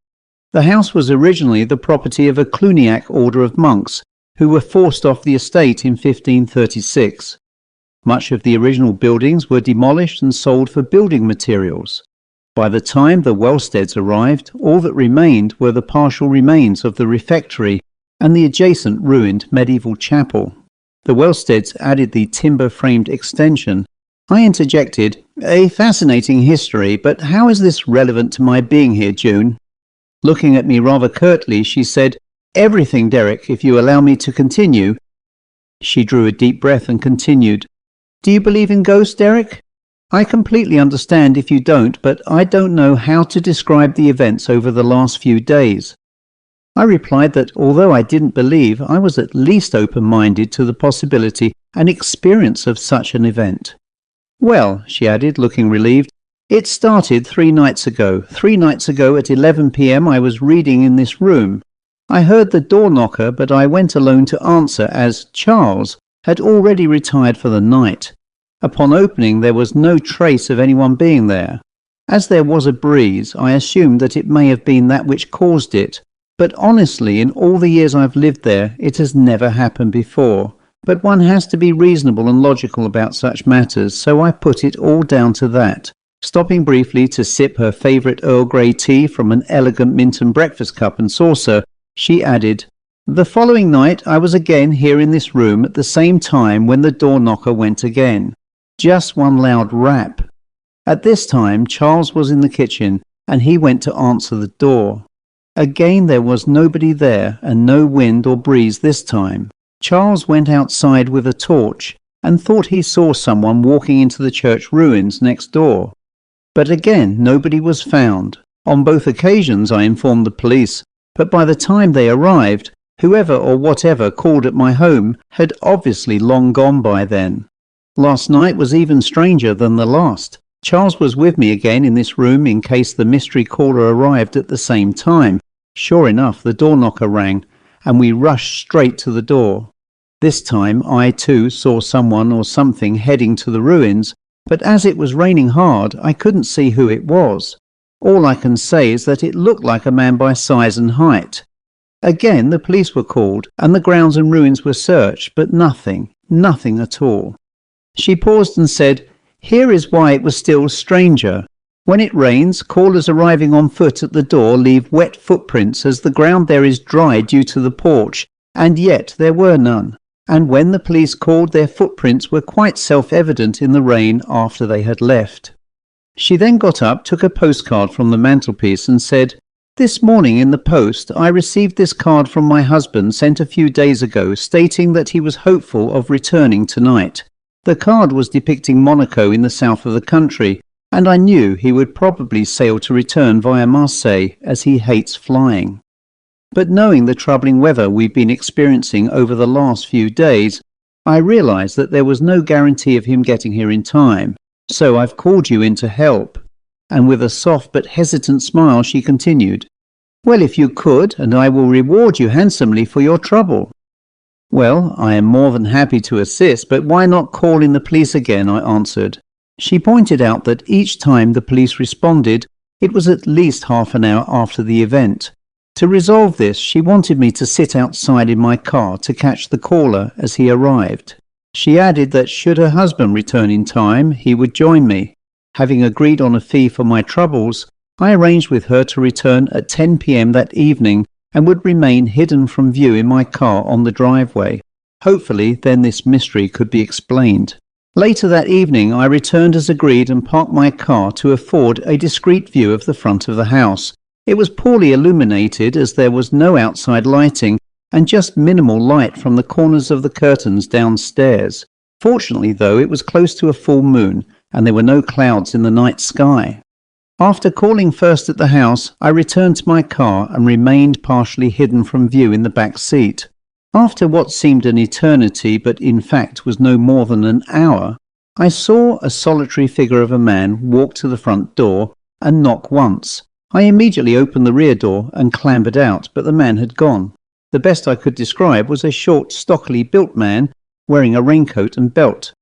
The house was originally the property of a Cluniac order of monks, who were forced off the estate in 1536. Much of the original buildings were demolished and sold for building materials. By the time the Wellsteads arrived, all that remained were the partial remains of the refectory and the adjacent ruined medieval chapel. The Wellsteads added the timber-framed extension. I interjected, "A fascinating history, but how is this relevant to my being here, June?" Looking at me rather curtly, she said, "Everything, Derek, if you allow me to continue." She drew a deep breath and continued, "Do you believe in ghosts, Derek? I completely understand if you don't, but I don't know how to describe the events over the last few days." I replied that although I didn't believe, I was at least open-minded to the possibility and experience of such an event. "Well," she added, looking relieved, "it started 3 nights ago. 3 nights ago at 11 p.m. I was reading in this room. I heard the door knocker, but I went alone to answer, as Charles had already retired for the night. Upon opening, there was no trace of anyone being there. As there was a breeze, I assumed that it may have been that which caused it, but honestly, in all the years I've lived there, it has never happened before. But one has to be reasonable and logical about such matters, so I put it all down to that." Stopping briefly to sip her favourite Earl Grey tea from an elegant Minton breakfast cup and saucer, she added, "The following night I was again here in this room at the same time when the door knocker went again. Just one loud rap. At this time Charles was in the kitchen, and he went to answer the door. Again there was nobody there, and no wind or breeze this time. Charles went outside with a torch and thought he saw someone walking into the church ruins next door. But again nobody was found. On both occasions I informed the police, but by the time they arrived, whoever or whatever called at my home had obviously long gone by then. Last night was even stranger than the last. Charles was with me again in this room in case the mystery caller arrived at the same time. Sure enough, the door knocker rang, and we rushed straight to the door. This time I too saw someone or something heading to the ruins, but as it was raining hard, I couldn't see who it was. All I can say is that it looked like a man by size and height. Again the police were called, and the grounds and ruins were searched, but nothing at all." She paused and said, "Here is why it was still stranger. When it rains, callers arriving on foot at the door leave wet footprints as the ground there is dry due to the porch, and yet there were none. And when the police called, their footprints were quite self-evident in the rain after they had left." She then got up, took a postcard from the mantelpiece and said, This morning in the post, I received this card from my husband sent a few days ago stating that he was hopeful of returning tonight. The card was depicting Monaco in the south of the country, and I knew he would probably sail to return via Marseille as he hates flying. But knowing the troubling weather we've been experiencing over the last few days, I realised that there was no guarantee of him getting here in time, so I've called you in to help. And with a soft but hesitant smile she continued, "Well, if you could, and I will reward you handsomely for your trouble." "Well, I am more than happy to assist, but why not call in the police again?" I answered. She pointed out that each time the police responded, it was at least half an hour after the event. To resolve this, she wanted me to sit outside in my car to catch the caller as he arrived. She added that should her husband return in time, he would join me. Having agreed on a fee for my troubles, I arranged with her to return at 10 p.m. that evening and would remain hidden from view in my car on the driveway. Hopefully, then this mystery could be explained. Later that evening, I returned as agreed and parked my car to afford a discreet view of the front of the house. It was poorly illuminated as there was no outside lighting and just minimal light from the corners of the curtains downstairs. Fortunately, though, it was close to a full moon, and there were no clouds in the night sky. After calling first at the house, I returned to my car and remained partially hidden from view in the back seat. After what seemed an eternity, but in fact was no more than an hour, I saw a solitary figure of a man walk to the front door and knock once. I immediately opened the rear door and clambered out, but the man had gone. The best I could describe was a short, stockily built man wearing a raincoat and belt.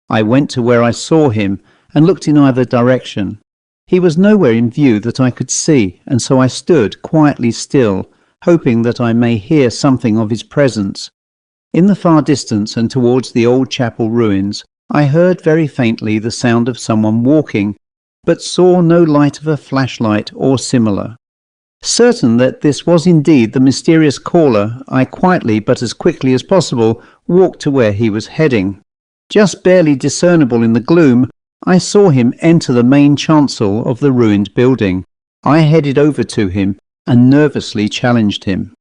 I went to where I saw him and looked in either direction. He was nowhere in view that I could see, and so I stood quietly still, hoping that I may hear something of his presence. In the far distance and towards the old chapel ruins, I heard very faintly the sound of someone walking, but saw no light of a flashlight or similar. Certain that this was indeed the mysterious caller, I quietly but as quickly as possible walked to where he was heading. Just barely discernible in the gloom, I saw him enter the main chancel of the ruined building. I headed over to him and nervously challenged him.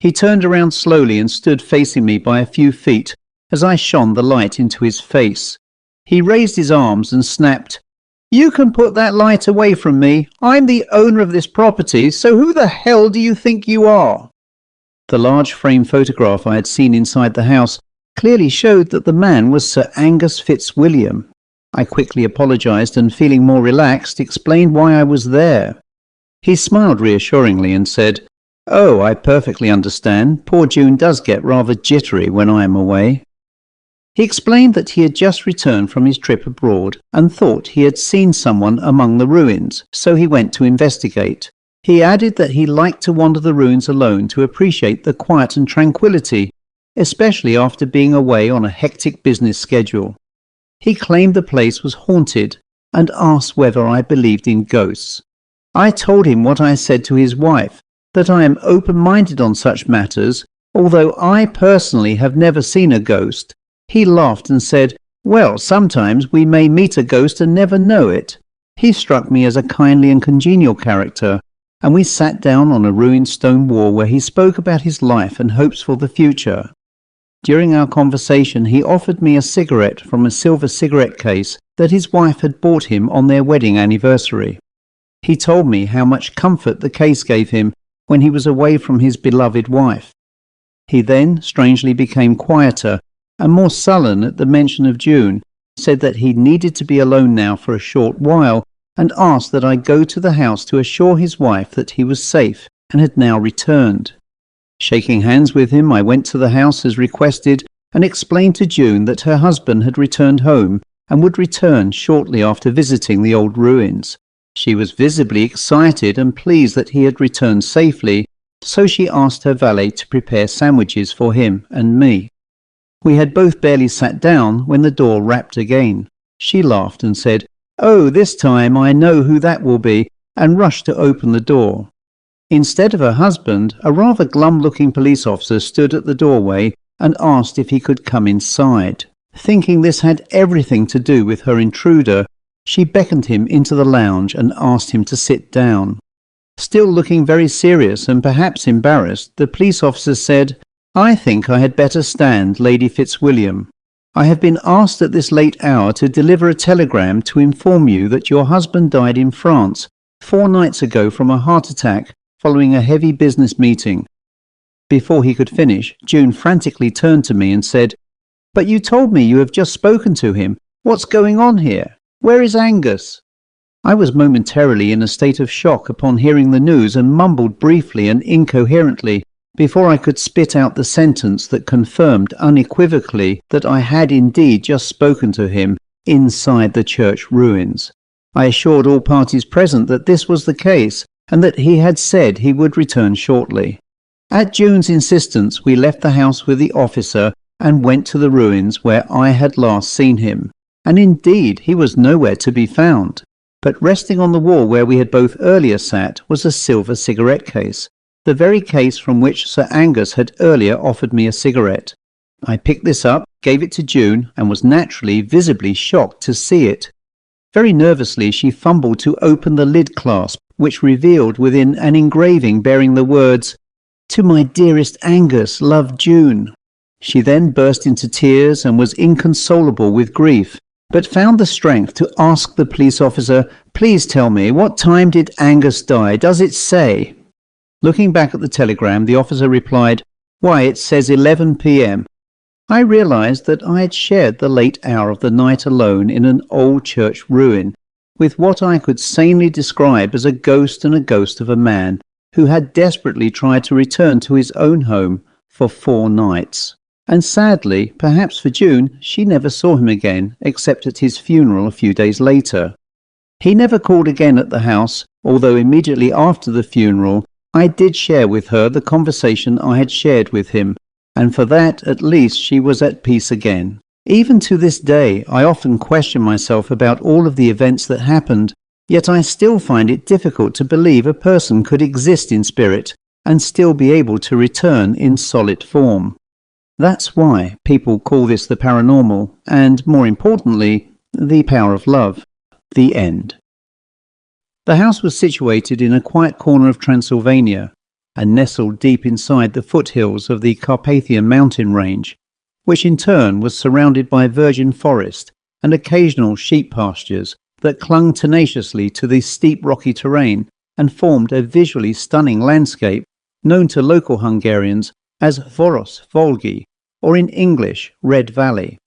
He turned around slowly and stood facing me by a few feet as I shone the light into his face. He raised his arms and snapped, "You can put that light away from me. I'm the owner of this property, so who the hell do you think you are?" The large frame photograph I had seen inside the house clearly showed that the man was Sir Angus Fitzwilliam. I quickly apologized and, feeling more relaxed, explained why I was there. He smiled reassuringly and said, "Oh, I perfectly understand. Poor June does get rather jittery when I am away." He explained that he had just returned from his trip abroad and thought he had seen someone among the ruins, so he went to investigate. He added that he liked to wander the ruins alone to appreciate the quiet and tranquility, especially after being away on a hectic business schedule. He claimed the place was haunted and asked whether I believed in ghosts. I told him what I said to his wife, that I am open-minded on such matters, although I personally have never seen a ghost. He laughed and said, "Well, sometimes we may meet a ghost and never know it." He struck me as a kindly and congenial character, and we sat down on a ruined stone wall where he spoke about his life and hopes for the future. During our conversation, he offered me a cigarette from a silver cigarette case that his wife had bought him on their wedding anniversary. He told me how much comfort the case gave him when he was away from his beloved wife. He then strangely became quieter and more sullen at the mention of June, said that he needed to be alone now for a short while, and asked that I go to the house to assure his wife that he was safe and had now returned. Shaking hands with him, I went to the house as requested and explained to June that her husband had returned home and would return shortly after visiting the old ruins. She was visibly excited and pleased that he had returned safely, so she asked her valet to prepare sandwiches for him and me. We had both barely sat down when the door rapped again. She laughed and said, "Oh, this time I know who that will be," and rushed to open the door. Instead of her husband, a rather glum-looking police officer stood at the doorway and asked if he could come inside. Thinking this had everything to do with her intruder, she beckoned him into the lounge and asked him to sit down. Still looking very serious and perhaps embarrassed, the police officer said, "I think I had better stand, Lady Fitzwilliam. I have been asked at this late hour to deliver a telegram to inform you that your husband died in France 4 nights ago from a heart attack following a heavy business meeting." Before he could finish, June frantically turned to me and said, "But you told me you have just spoken to him. What's going on here? Where is Angus?" I was momentarily in a state of shock upon hearing the news and mumbled briefly and incoherently before I could spit out the sentence that confirmed unequivocally that I had indeed just spoken to him inside the church ruins. I assured all parties present that this was the case and that he had said he would return shortly. At June's insistence, we left the house with the officer and went to the ruins where I had last seen him. And indeed, he was nowhere to be found. But resting on the wall where we had both earlier sat was a silver cigarette case, the very case from which Sir Angus had earlier offered me a cigarette. I picked this up, gave it to June, and was naturally visibly shocked to see it. Very nervously she fumbled to open the lid clasp, which revealed within an engraving bearing the words, "To my dearest Angus, love June." She then burst into tears and was inconsolable with grief, but found the strength to ask the police officer, "Please tell me, what time did Angus die? Does it say?" Looking back at the telegram, the officer replied, "Why, it says 11 p.m. I realized that I had shared the late hour of the night alone in an old church ruin, with what I could sanely describe as a ghost and a ghost of a man who had desperately tried to return to his own home for 4 nights. And sadly, perhaps for June, she never saw him again, except at his funeral a few days later. He never called again at the house, although immediately after the funeral, I did share with her the conversation I had shared with him, and for that at least she was at peace again. Even to this day, I often question myself about all of the events that happened, yet I still find it difficult to believe a person could exist in spirit and still be able to return in solid form. That's why people call this the paranormal, and more importantly, the power of love. The end. The house was situated in a quiet corner of Transylvania, and nestled deep inside the foothills of the Carpathian mountain range, which in turn was surrounded by virgin forest and occasional sheep pastures that clung tenaciously to the steep rocky terrain and formed a visually stunning landscape known to local Hungarians as Voros Volgi, or in English, Red Valley.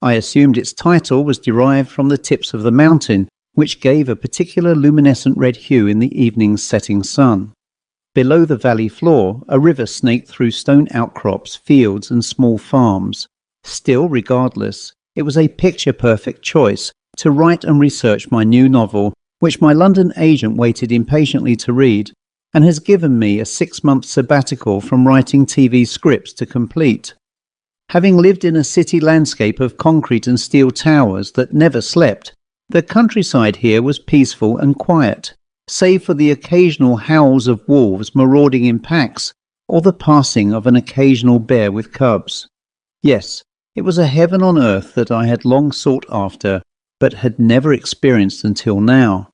I assumed its title was derived from the tips of the mountain, which gave a particular luminescent red hue in the evening's setting sun. Below the valley floor, a river snaked through stone outcrops, fields and small farms. Still, regardless, it was a picture-perfect choice to write and research my new novel, which my London agent waited impatiently to read, and has given me a 6-month sabbatical from writing TV scripts to complete. Having lived in a city landscape of concrete and steel towers that never slept, the countryside here was peaceful and quiet, save for the occasional howls of wolves marauding in packs, or the passing of an occasional bear with cubs. Yes, it was a heaven on earth that I had long sought after, but had never experienced until now.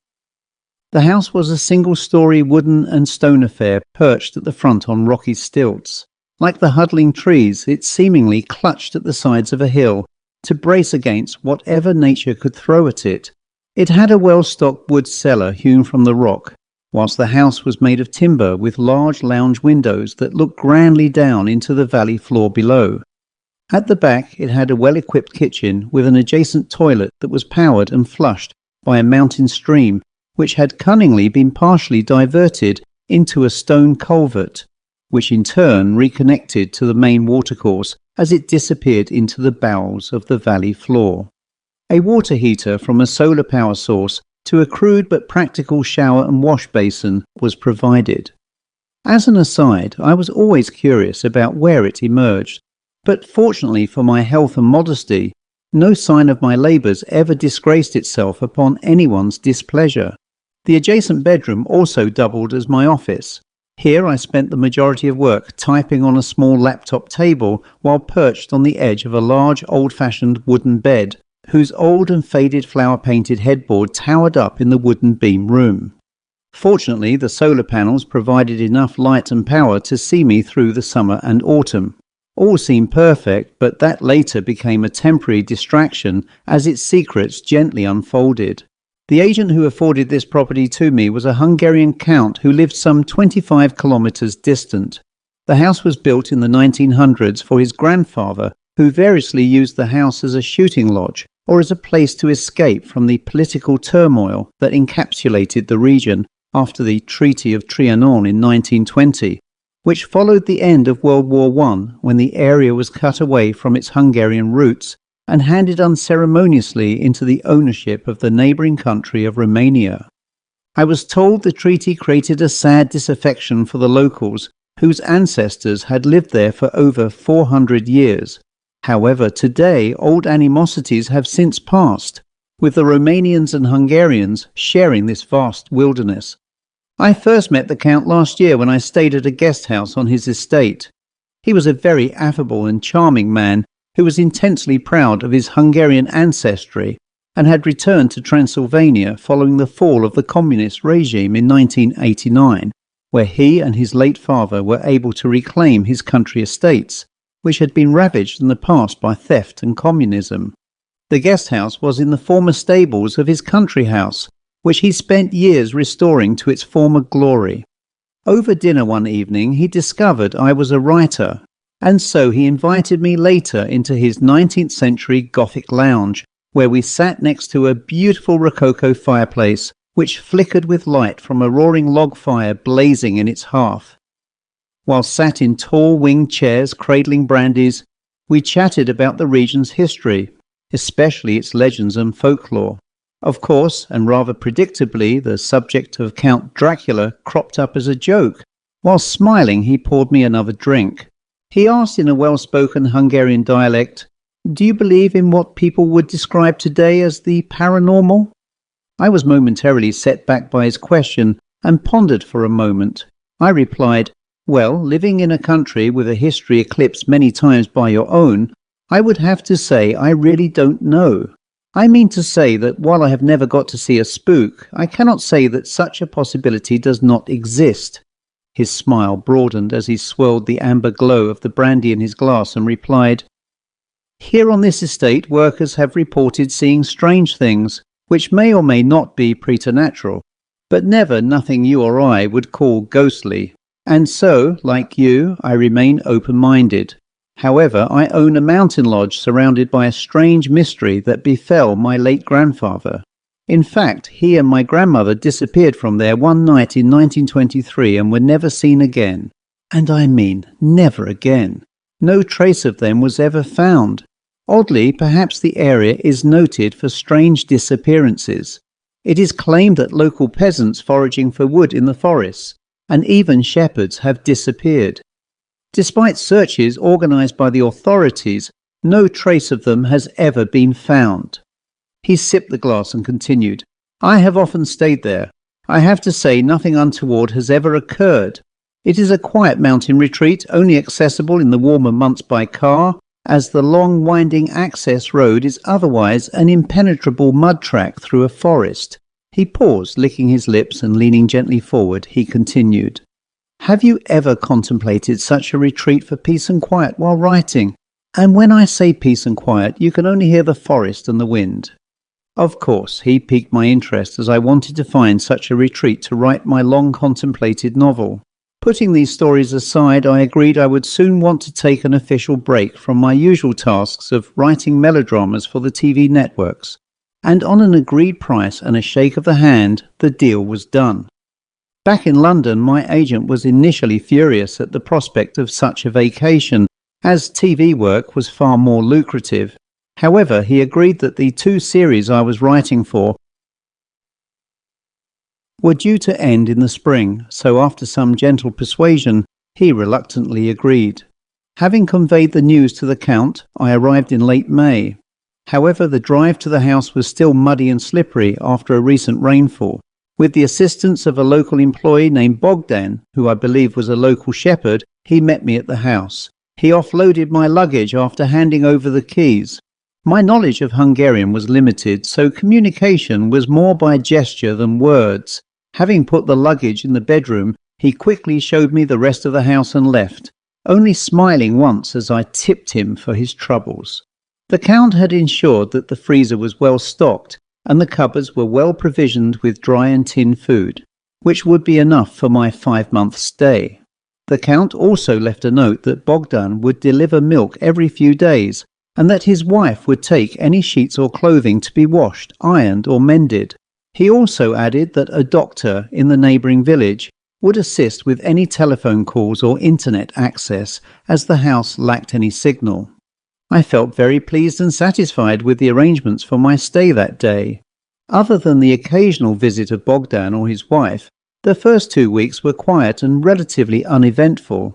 The house was a single-storey wooden and stone affair perched at the front on rocky stilts. Like the huddling trees, it seemingly clutched at the sides of a hill to brace against whatever nature could throw at it. It had a well-stocked wood cellar hewn from the rock, whilst the house was made of timber with large lounge windows that looked grandly down into the valley floor below. At the back, it had a well-equipped kitchen with an adjacent toilet that was powered and flushed by a mountain stream, which had cunningly been partially diverted into a stone culvert, which in turn reconnected to the main watercourse as it disappeared into the bowels of the valley floor. A water heater from a solar power source to a crude but practical shower and wash basin was provided. As an aside, I was always curious about where it emerged, but fortunately for my health and modesty, no sign of my labours ever disgraced itself upon anyone's displeasure. The adjacent bedroom also doubled as my office. Here I spent the majority of work typing on a small laptop table while perched on the edge of a large old-fashioned wooden bed, whose old and faded flower-painted headboard towered up in the wooden beam room. Fortunately, the solar panels provided enough light and power to see me through the summer and autumn. All seemed perfect, but that later became a temporary distraction as its secrets gently unfolded. The agent who afforded this property to me was a Hungarian count who lived some 25 kilometres distant. The house was built in the 1900s for his grandfather, who variously used the house as a shooting lodge or as a place to escape from the political turmoil that encapsulated the region after the Treaty of Trianon in 1920, which followed the end of World War I, when the area was cut away from its Hungarian roots and handed unceremoniously into the ownership of the neighbouring country of Romania. I was told the treaty created a sad disaffection for the locals, whose ancestors had lived there for over 400 years. However, today old animosities have since passed, with the Romanians and Hungarians sharing this vast wilderness. I first met the Count last year when I stayed at a guest house on his estate. He was a very affable and charming man who was intensely proud of his Hungarian ancestry and had returned to Transylvania following the fall of the communist regime in 1989, where he and his late father were able to reclaim his country estates, which had been ravaged in the past by theft and communism. The guest house was in the former stables of his country house, which he spent years restoring to its former glory. Over dinner one evening he discovered I was a writer, and so he invited me later into his 19th century Gothic lounge, where we sat next to a beautiful Rococo fireplace, which flickered with light from a roaring log fire blazing in its hearth. While sat in tall winged chairs cradling brandies, we chatted about the region's history, especially its legends and folklore. Of course, and rather predictably, the subject of Count Dracula cropped up as a joke. While smiling, he poured me another drink. He asked in a well-spoken Hungarian dialect, "Do you believe in what people would describe today as the paranormal?" I was momentarily set back by his question and pondered for a moment. I replied, "Well, living in a country with a history eclipsed many times by your own, I would have to say I really don't know. I mean to say that while I have never got to see a spook, I cannot say that such a possibility does not exist." His smile broadened as he swirled the amber glow of the brandy in his glass and replied, "Here on this estate, workers have reported seeing strange things, which may or may not be preternatural, but never nothing you or I would call ghostly. And so, like you, I remain open-minded. However, I own a mountain lodge surrounded by a strange mystery that befell my late grandfather. In fact, he and my grandmother disappeared from there one night in 1923 and were never seen again. And I mean, never again. No trace of them was ever found. Oddly, perhaps the area is noted for strange disappearances. It is claimed that local peasants foraging for wood in the forests, and even shepherds, have disappeared. Despite searches organised by the authorities, no trace of them has ever been found." He sipped the glass and continued, "I have often stayed there. I have to say nothing untoward has ever occurred. It is a quiet mountain retreat, only accessible in the warmer months by car, as the long winding access road is otherwise an impenetrable mud track through a forest." He paused, licking his lips, and leaning gently forward, he continued, "Have you ever contemplated such a retreat for peace and quiet while writing? And when I say peace and quiet, you can only hear the forest and the wind." Of course, he piqued my interest as I wanted to find such a retreat to write my long-contemplated novel. Putting these stories aside, I agreed I would soon want to take an official break from my usual tasks of writing melodramas for the TV networks. And on an agreed price and a shake of the hand, the deal was done. Back in London, my agent was initially furious at the prospect of such a vacation, as TV work was far more lucrative. However, he agreed that the 2 series I was writing for were due to end in the spring, so after some gentle persuasion, he reluctantly agreed. Having conveyed the news to the Count, I arrived in late May. However, the drive to the house was still muddy and slippery after a recent rainfall. With the assistance of a local employee named Bogdan, who I believe was a local shepherd, he met me at the house. He offloaded my luggage after handing over the keys. My knowledge of Hungarian was limited, so communication was more by gesture than words. Having put the luggage in the bedroom, he quickly showed me the rest of the house and left, only smiling once as I tipped him for his troubles. The Count had ensured that the freezer was well stocked and the cupboards were well provisioned with dry and tinned food, which would be enough for my 5-month stay. The Count also left a note that Bogdan would deliver milk every few days, and that his wife would take any sheets or clothing to be washed, ironed or mended. He also added that a doctor in the neighbouring village would assist with any telephone calls or internet access, as the house lacked any signal. I felt very pleased and satisfied with the arrangements for my stay that day. Other than the occasional visit of Bogdan or his wife, the first 2 weeks were quiet and relatively uneventful.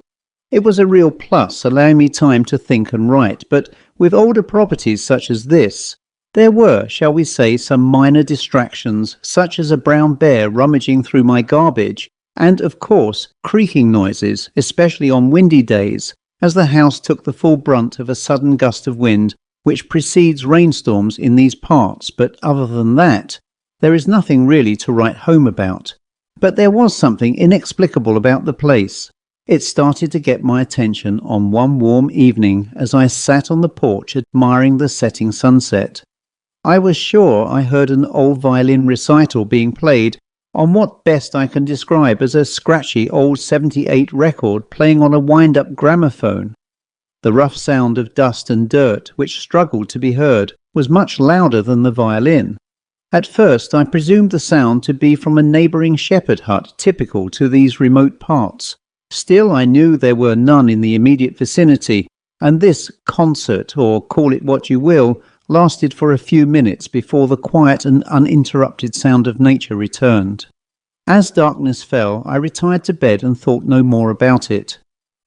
It was a real plus, allowing me time to think and write, but with older properties such as this, there were, shall we say, some minor distractions, such as a brown bear rummaging through my garbage, and, of course, creaking noises, especially on windy days, as the house took the full brunt of a sudden gust of wind which precedes rainstorms in these parts, but other than that, there is nothing really to write home about. But there was something inexplicable about the place. It started to get my attention on one warm evening as I sat on the porch admiring the setting sunset. I was sure I heard an old violin recital being played on what best I can describe as a scratchy old 78 record playing on a wind-up gramophone. The rough sound of dust and dirt, which struggled to be heard, was much louder than the violin. At first I presumed the sound to be from a neighbouring shepherd hut typical to these remote parts. Still, I knew there were none in the immediate vicinity, and this concert, or call it what you will, lasted for a few minutes before the quiet and uninterrupted sound of nature returned. As darkness fell, I retired to bed and thought no more about it.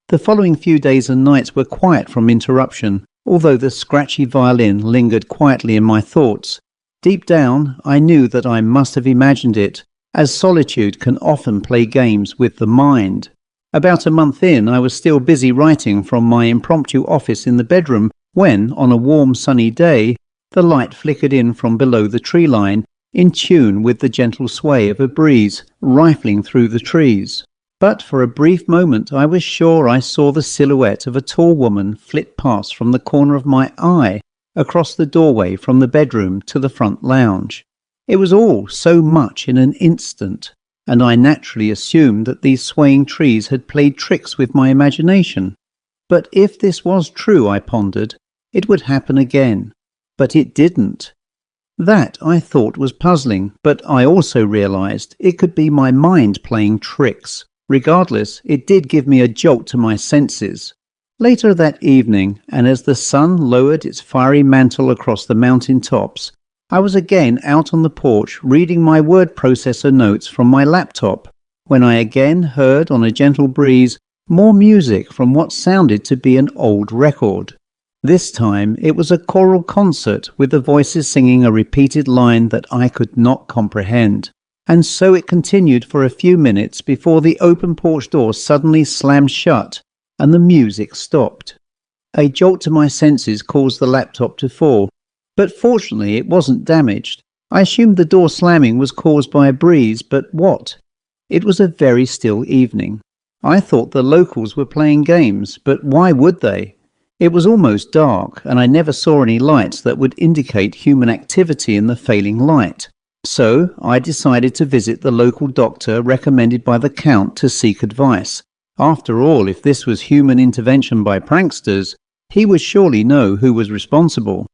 The following few days and nights were quiet from interruption, although the scratchy violin lingered quietly in my thoughts. Deep down, I knew that I must have imagined it, as solitude can often play games with the mind. About a month in, I was still busy writing from my impromptu office in the bedroom when, on a warm sunny day, the light flickered in from below the tree line, in tune with the gentle sway of a breeze rifling through the trees. But for a brief moment I was sure I saw the silhouette of a tall woman flit past from the corner of my eye across the doorway from the bedroom to the front lounge. It was all so much in an instant, and I naturally assumed that these swaying trees had played tricks with my imagination. But if this was true, I pondered, it would happen again. But it didn't. That, I thought, was puzzling, but I also realized it could be my mind playing tricks. Regardless, it did give me a jolt to my senses. Later that evening, and as the sun lowered its fiery mantle across the mountain tops, I was again out on the porch reading my word processor notes from my laptop, when I again heard on a gentle breeze more music from what sounded to be an old record. This time it was a choral concert with the voices singing a repeated line that I could not comprehend. And so it continued for a few minutes before the open porch door suddenly slammed shut and the music stopped. A jolt to my senses caused the laptop to fall, but fortunately it wasn't damaged. I assumed the door slamming was caused by a breeze, but what? It was a very still evening. I thought the locals were playing games, but why would they? It was almost dark, and I never saw any lights that would indicate human activity in the failing light. So I decided to visit the local doctor recommended by the Count to seek advice. After all, if this was human intervention by pranksters, he would surely know who was responsible.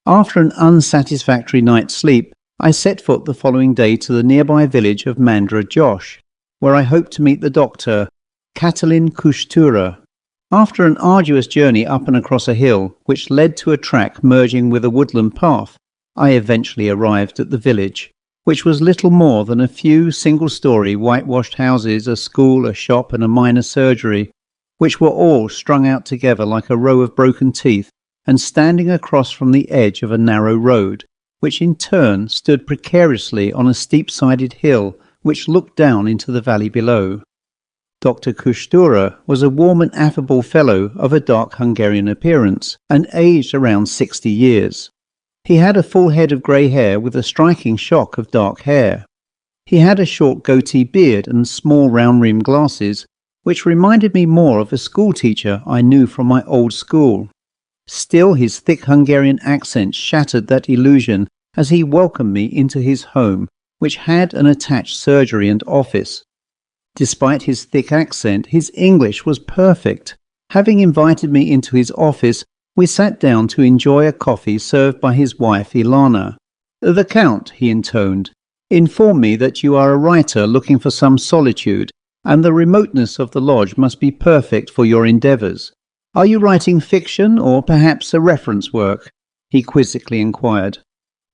After an unsatisfactory night's sleep, I set foot the following day to the nearby village of Mandra Josh, where I hoped to meet the doctor, Catalin Kushtura. After an arduous journey up and across a hill, which led to a track merging with a woodland path, I eventually arrived at the village, which was little more than a few single-story whitewashed houses, a school, a shop and a minor surgery, which were all strung out together like a row of broken teeth and standing across from the edge of a narrow road, which in turn stood precariously on a steep-sided hill which looked down into the valley below. Dr. Kushtura was a warm and affable fellow of a dark Hungarian appearance and aged around 60 years. He had a full head of grey hair with a striking shock of dark hair. He had a short goatee beard and small round-rimmed glasses, which reminded me more of a schoolteacher I knew from my old school. Still, his thick Hungarian accent shattered that illusion as he welcomed me into his home, which had an attached surgery and office. Despite his thick accent, his English was perfect. Having invited me into his office, we sat down to enjoy a coffee served by his wife Ilana. "The Count," he intoned, "informed me that you are a writer looking for some solitude, and the remoteness of the lodge must be perfect for your endeavours. Are you writing fiction or perhaps a reference work?" he quizzically inquired.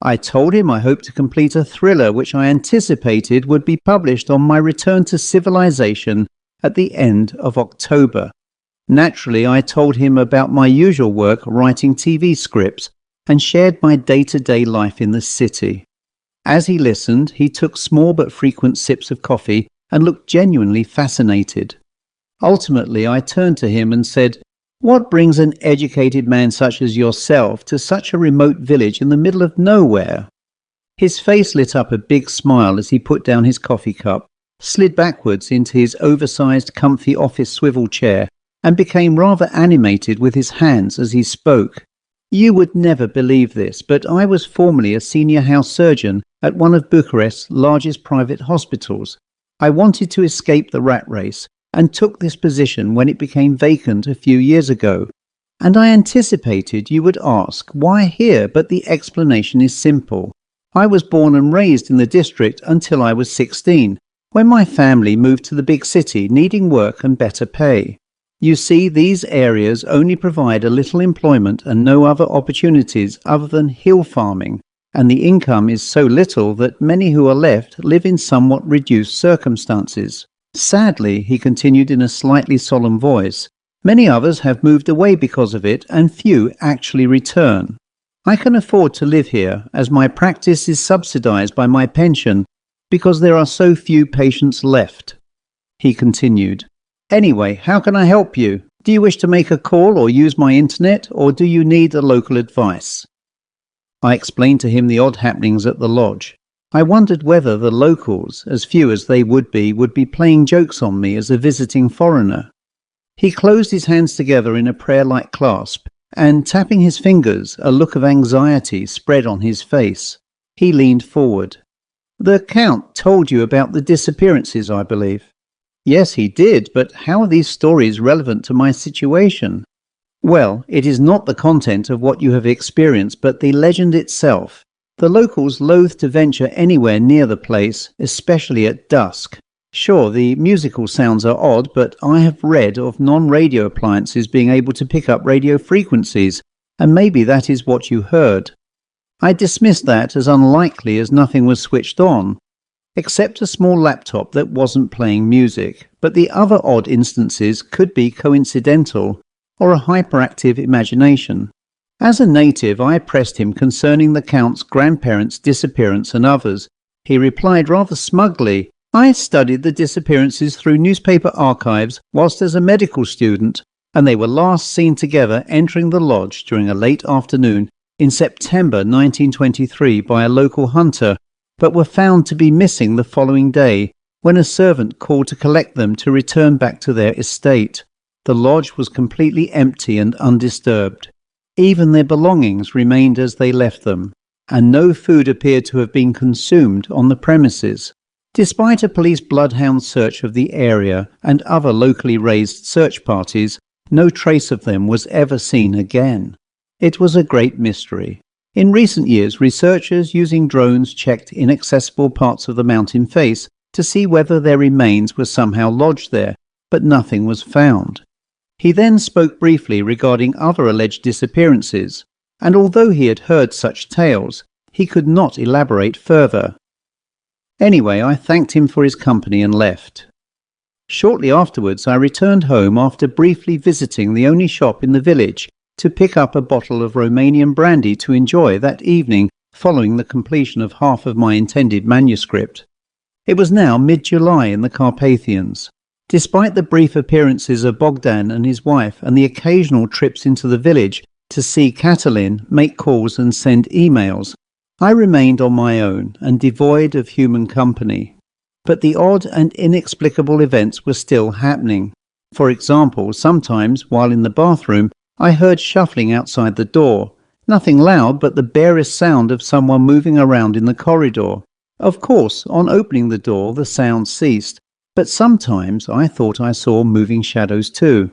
I told him I hoped to complete a thriller which I anticipated would be published on my return to civilization at the end of October. Naturally, I told him about my usual work writing TV scripts and shared my day-to-day life in the city. As he listened, he took small but frequent sips of coffee and looked genuinely fascinated. Ultimately, I turned to him and said, "What brings an educated man such as yourself to such a remote village in the middle of nowhere?" His face lit up a big smile as he put down his coffee cup, slid backwards into his oversized, comfy office swivel chair, and became rather animated with his hands as he spoke. "You would never believe this, but I was formerly a senior house surgeon at one of Bucharest's largest private hospitals. I wanted to escape the rat race, and took this position when it became vacant a few years ago. And I anticipated you would ask, why here? But the explanation is simple. I was born and raised in the district until I was 16, when my family moved to the big city, needing work and better pay. You see, these areas only provide a little employment and no other opportunities other than hill farming, and the income is so little that many who are left live in somewhat reduced circumstances. Sadly," he continued in a slightly solemn voice, "many others have moved away because of it, and few actually return. I can afford to live here, as my practice is subsidized by my pension, because there are so few patients left." He continued, "Anyway, how can I help you? Do you wish to make a call or use my internet, or do you need a local advice?" I explained to him the odd happenings at the lodge. I wondered whether the locals, as few as they would be playing jokes on me as a visiting foreigner. He closed his hands together in a prayer-like clasp, and tapping his fingers, a look of anxiety spread on his face. He leaned forward. "The Count told you about the disappearances, I believe." "Yes, he did, but how are these stories relevant to my situation?" "Well, it is not the content of what you have experienced, but the legend itself. The locals loathe to venture anywhere near the place, especially at dusk. Sure, the musical sounds are odd, but I have read of non-radio appliances being able to pick up radio frequencies, and maybe that is what you heard." I dismissed that as unlikely as nothing was switched on, except a small laptop that wasn't playing music, but the other odd instances could be coincidental or a hyperactive imagination. As a native, I pressed him concerning the Count's grandparents' disappearance and others. He replied rather smugly, "I studied the disappearances through newspaper archives whilst as a medical student, and they were last seen together entering the lodge during a late afternoon in September 1923 by a local hunter, but were found to be missing the following day, when a servant called to collect them to return back to their estate. The lodge was completely empty and undisturbed. Even their belongings remained as they left them, and no food appeared to have been consumed on the premises. Despite a police bloodhound search of the area and other locally raised search parties, no trace of them was ever seen again. It was a great mystery. In recent years, researchers using drones checked inaccessible parts of the mountain face to see whether their remains were somehow lodged there, but nothing was found. He then spoke briefly regarding other alleged disappearances, and although he had heard such tales, he could not elaborate further. Anyway, I thanked him for his company and left. Shortly afterwards, I returned home after briefly visiting the only shop in the village to pick up a bottle of Romanian brandy to enjoy that evening following the completion of half of my intended manuscript. It was now mid-July in the Carpathians. Despite the brief appearances of Bogdan and his wife and the occasional trips into the village to see Catalin, make calls and send emails, I remained on my own and devoid of human company. but the odd and inexplicable events were still happening. For example, sometimes, while in the bathroom, I heard shuffling outside the door. Nothing loud, but the barest sound of someone moving around in the corridor. Of course, on opening the door, the sound ceased, but sometimes I thought I saw moving shadows too.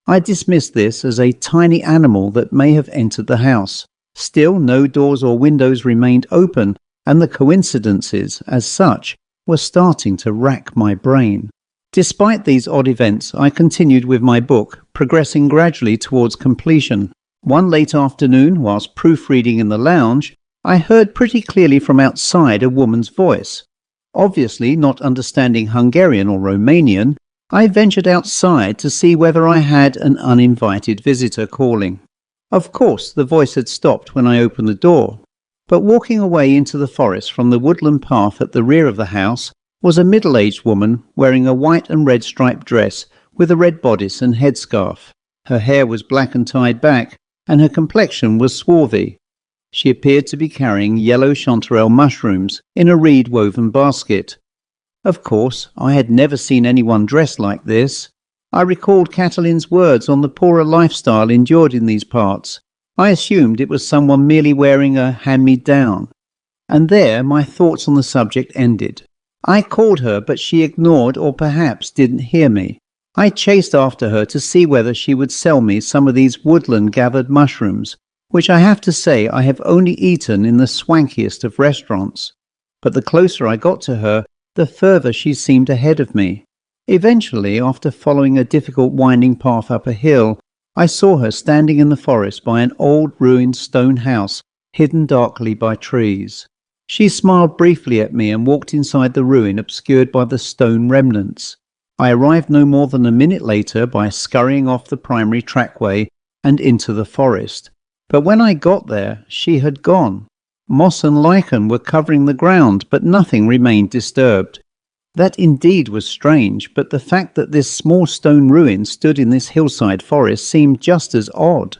I dismissed this as a tiny animal that may have entered the house. Still, no doors or windows remained open, and the coincidences, as such, were starting to rack my brain. Despite these odd events, I continued with my book, progressing gradually towards completion. One late afternoon, whilst proofreading in the lounge, I heard pretty clearly from outside a woman's voice. Obviously, not understanding Hungarian or Romanian, I ventured outside to see whether I had an uninvited visitor calling. Of course, the voice had stopped when I opened the door, but walking away into the forest from the woodland path at the rear of the house was a middle-aged woman wearing a white and red striped dress with a red bodice and headscarf. Her hair was black and tied back, and her complexion was swarthy. She appeared to be carrying yellow chanterelle mushrooms in a reed-woven basket. Of course, I had never seen anyone dressed like this. I recalled Catalin's words on the poorer lifestyle endured in these parts. I assumed it was someone merely wearing a hand-me-down. And there my thoughts on the subject ended. I called her, but she ignored or perhaps didn't hear me. I chased after her to see whether she would sell me some of these woodland-gathered mushrooms, which I have to say I have only eaten in the swankiest of restaurants. But the closer I got to her, the further she seemed ahead of me. Eventually, after following a difficult winding path up a hill, I saw her standing in the forest by an old ruined stone house, hidden darkly by trees. She smiled briefly at me and walked inside the ruin obscured by the stone remnants. I arrived no more than a minute later by scurrying off the primary trackway and into the forest. But when I got there, she had gone. Moss and lichen were covering the ground, but nothing remained disturbed. That indeed was strange, but the fact that this small stone ruin stood in this hillside forest seemed just as odd.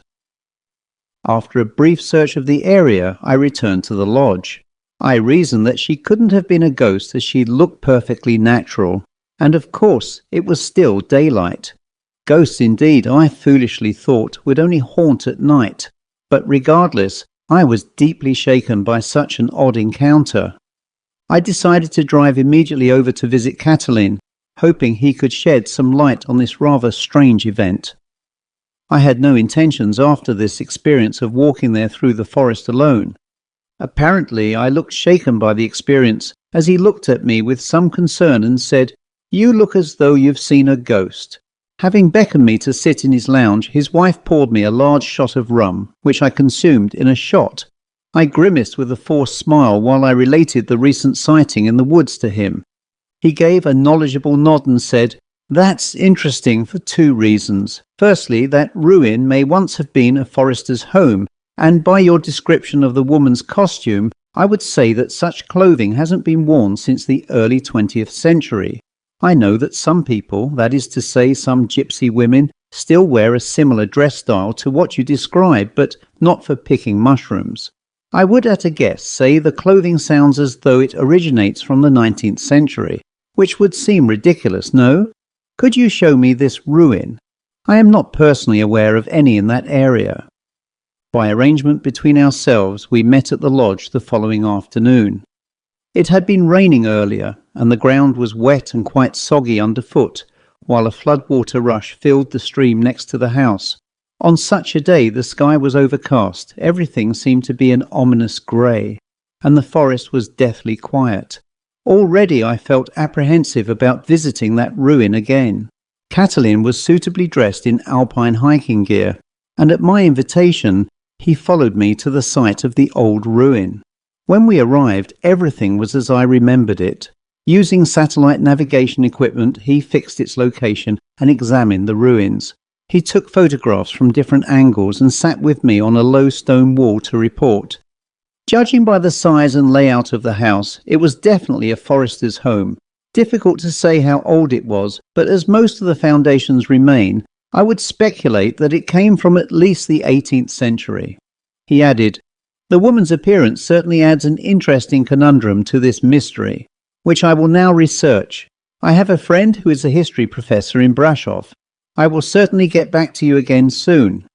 After a brief search of the area, I returned to the lodge. I reasoned that she couldn't have been a ghost as she looked perfectly natural, and of course it was still daylight. Ghosts indeed, I foolishly thought, would only haunt at night, but regardless, I was deeply shaken by such an odd encounter. I decided to drive immediately over to visit Catalin, hoping he could shed some light on this rather strange event. I had no intentions after this experience of walking there through the forest alone. Apparently, I looked shaken by the experience, as he looked at me with some concern and said, "You look as though you've seen a ghost." Having beckoned me to sit in his lounge, his wife poured me a large shot of rum, which I consumed in a shot. I grimaced with a forced smile while I related the recent sighting in the woods to him. He gave a knowledgeable nod and said, "That's interesting for two reasons. Firstly, that ruin may once have been a forester's home, and by your description of the woman's costume, I would say that such clothing hasn't been worn since the early 20th century. I know that some people, that is to say some gypsy women, still wear a similar dress style to what you describe, but not for picking mushrooms. I would at a guess say the clothing sounds as though it originates from the 19th century, which would seem ridiculous, no? Could you show me this ruin? I am not personally aware of any in that area." By arrangement between ourselves, we met at the lodge the following afternoon. It had been raining earlier, and the ground was wet and quite soggy underfoot, while a floodwater rush filled the stream next to the house. On such a day the sky was overcast, everything seemed to be an ominous grey, and the forest was deathly quiet. Already I felt apprehensive about visiting that ruin again. Catalin was suitably dressed in alpine hiking gear, and at my invitation he followed me to the site of the old ruin. When we arrived, everything was as I remembered it. Using satellite navigation equipment, he fixed its location and examined the ruins. He took photographs from different angles and sat with me on a low stone wall to report. Judging by the size and layout of the house, it was definitely a forester's home. Difficult to say how old it was, but as most of the foundations remain, I would speculate that it came from at least the 18th century. He added, "The woman's appearance certainly adds an interesting conundrum to this mystery. which I will now research. I have a friend who is a history professor in Brasov. I will certainly get back to you again soon.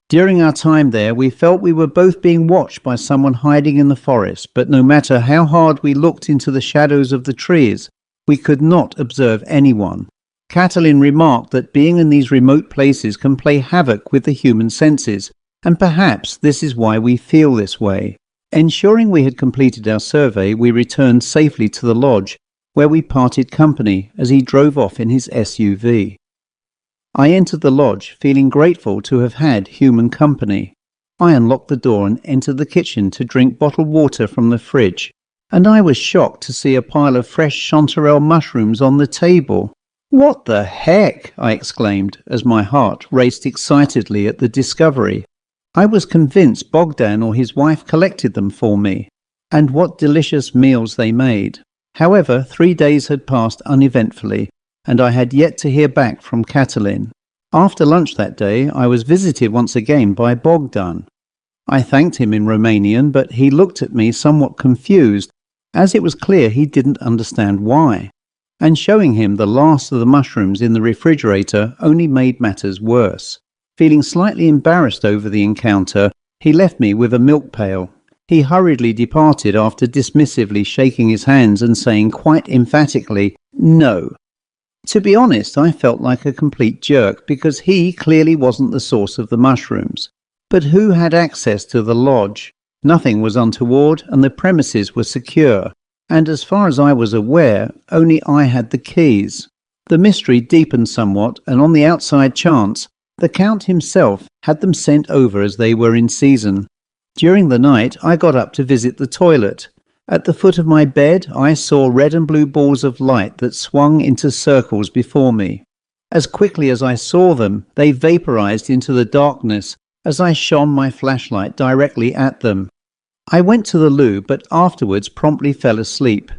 During our time there, we felt we were both being watched by someone hiding in the forest, but no matter how hard we looked into the shadows of the trees, we could not observe anyone. Catalin remarked that being in these remote places can play havoc with the human senses, and perhaps this is why we feel this way. Ensuring we had completed our survey, we returned safely to the lodge, where we parted company as he drove off in his SUV. I entered the lodge, feeling grateful to have had human company. I unlocked the door and entered the kitchen to drink bottled water from the fridge, and I was shocked to see a pile of fresh chanterelle mushrooms on the table. "What the heck?" I exclaimed, as my heart raced excitedly at the discovery. I was convinced Bogdan or his wife collected them for me, and what delicious meals they made. However, 3 days had passed uneventfully, and I had yet to hear back from Catalin. After lunch that day, I was visited once again by Bogdan. I thanked him in Romanian, but he looked at me somewhat confused, as it was clear he didn't understand why. And showing him the last of the mushrooms in the refrigerator only made matters worse. Feeling slightly embarrassed over the encounter, he left me with a milk pail. He hurriedly departed after dismissively shaking his hands and saying quite emphatically, "No." To be honest, I felt like a complete jerk because he clearly wasn't the source of the mushrooms. But who had access to the lodge? Nothing was untoward and the premises were secure, and as far as I was aware, only I had the keys. The mystery deepened somewhat, and on the outside chance, the Count himself had them sent over as they were in season. During the night, I got up to visit the toilet. At the foot of my bed, I saw red and blue balls of light that swung into circles before me. As quickly as I saw them, they vaporized into the darkness as I shone my flashlight directly at them. I went to the loo, but afterwards promptly fell asleep.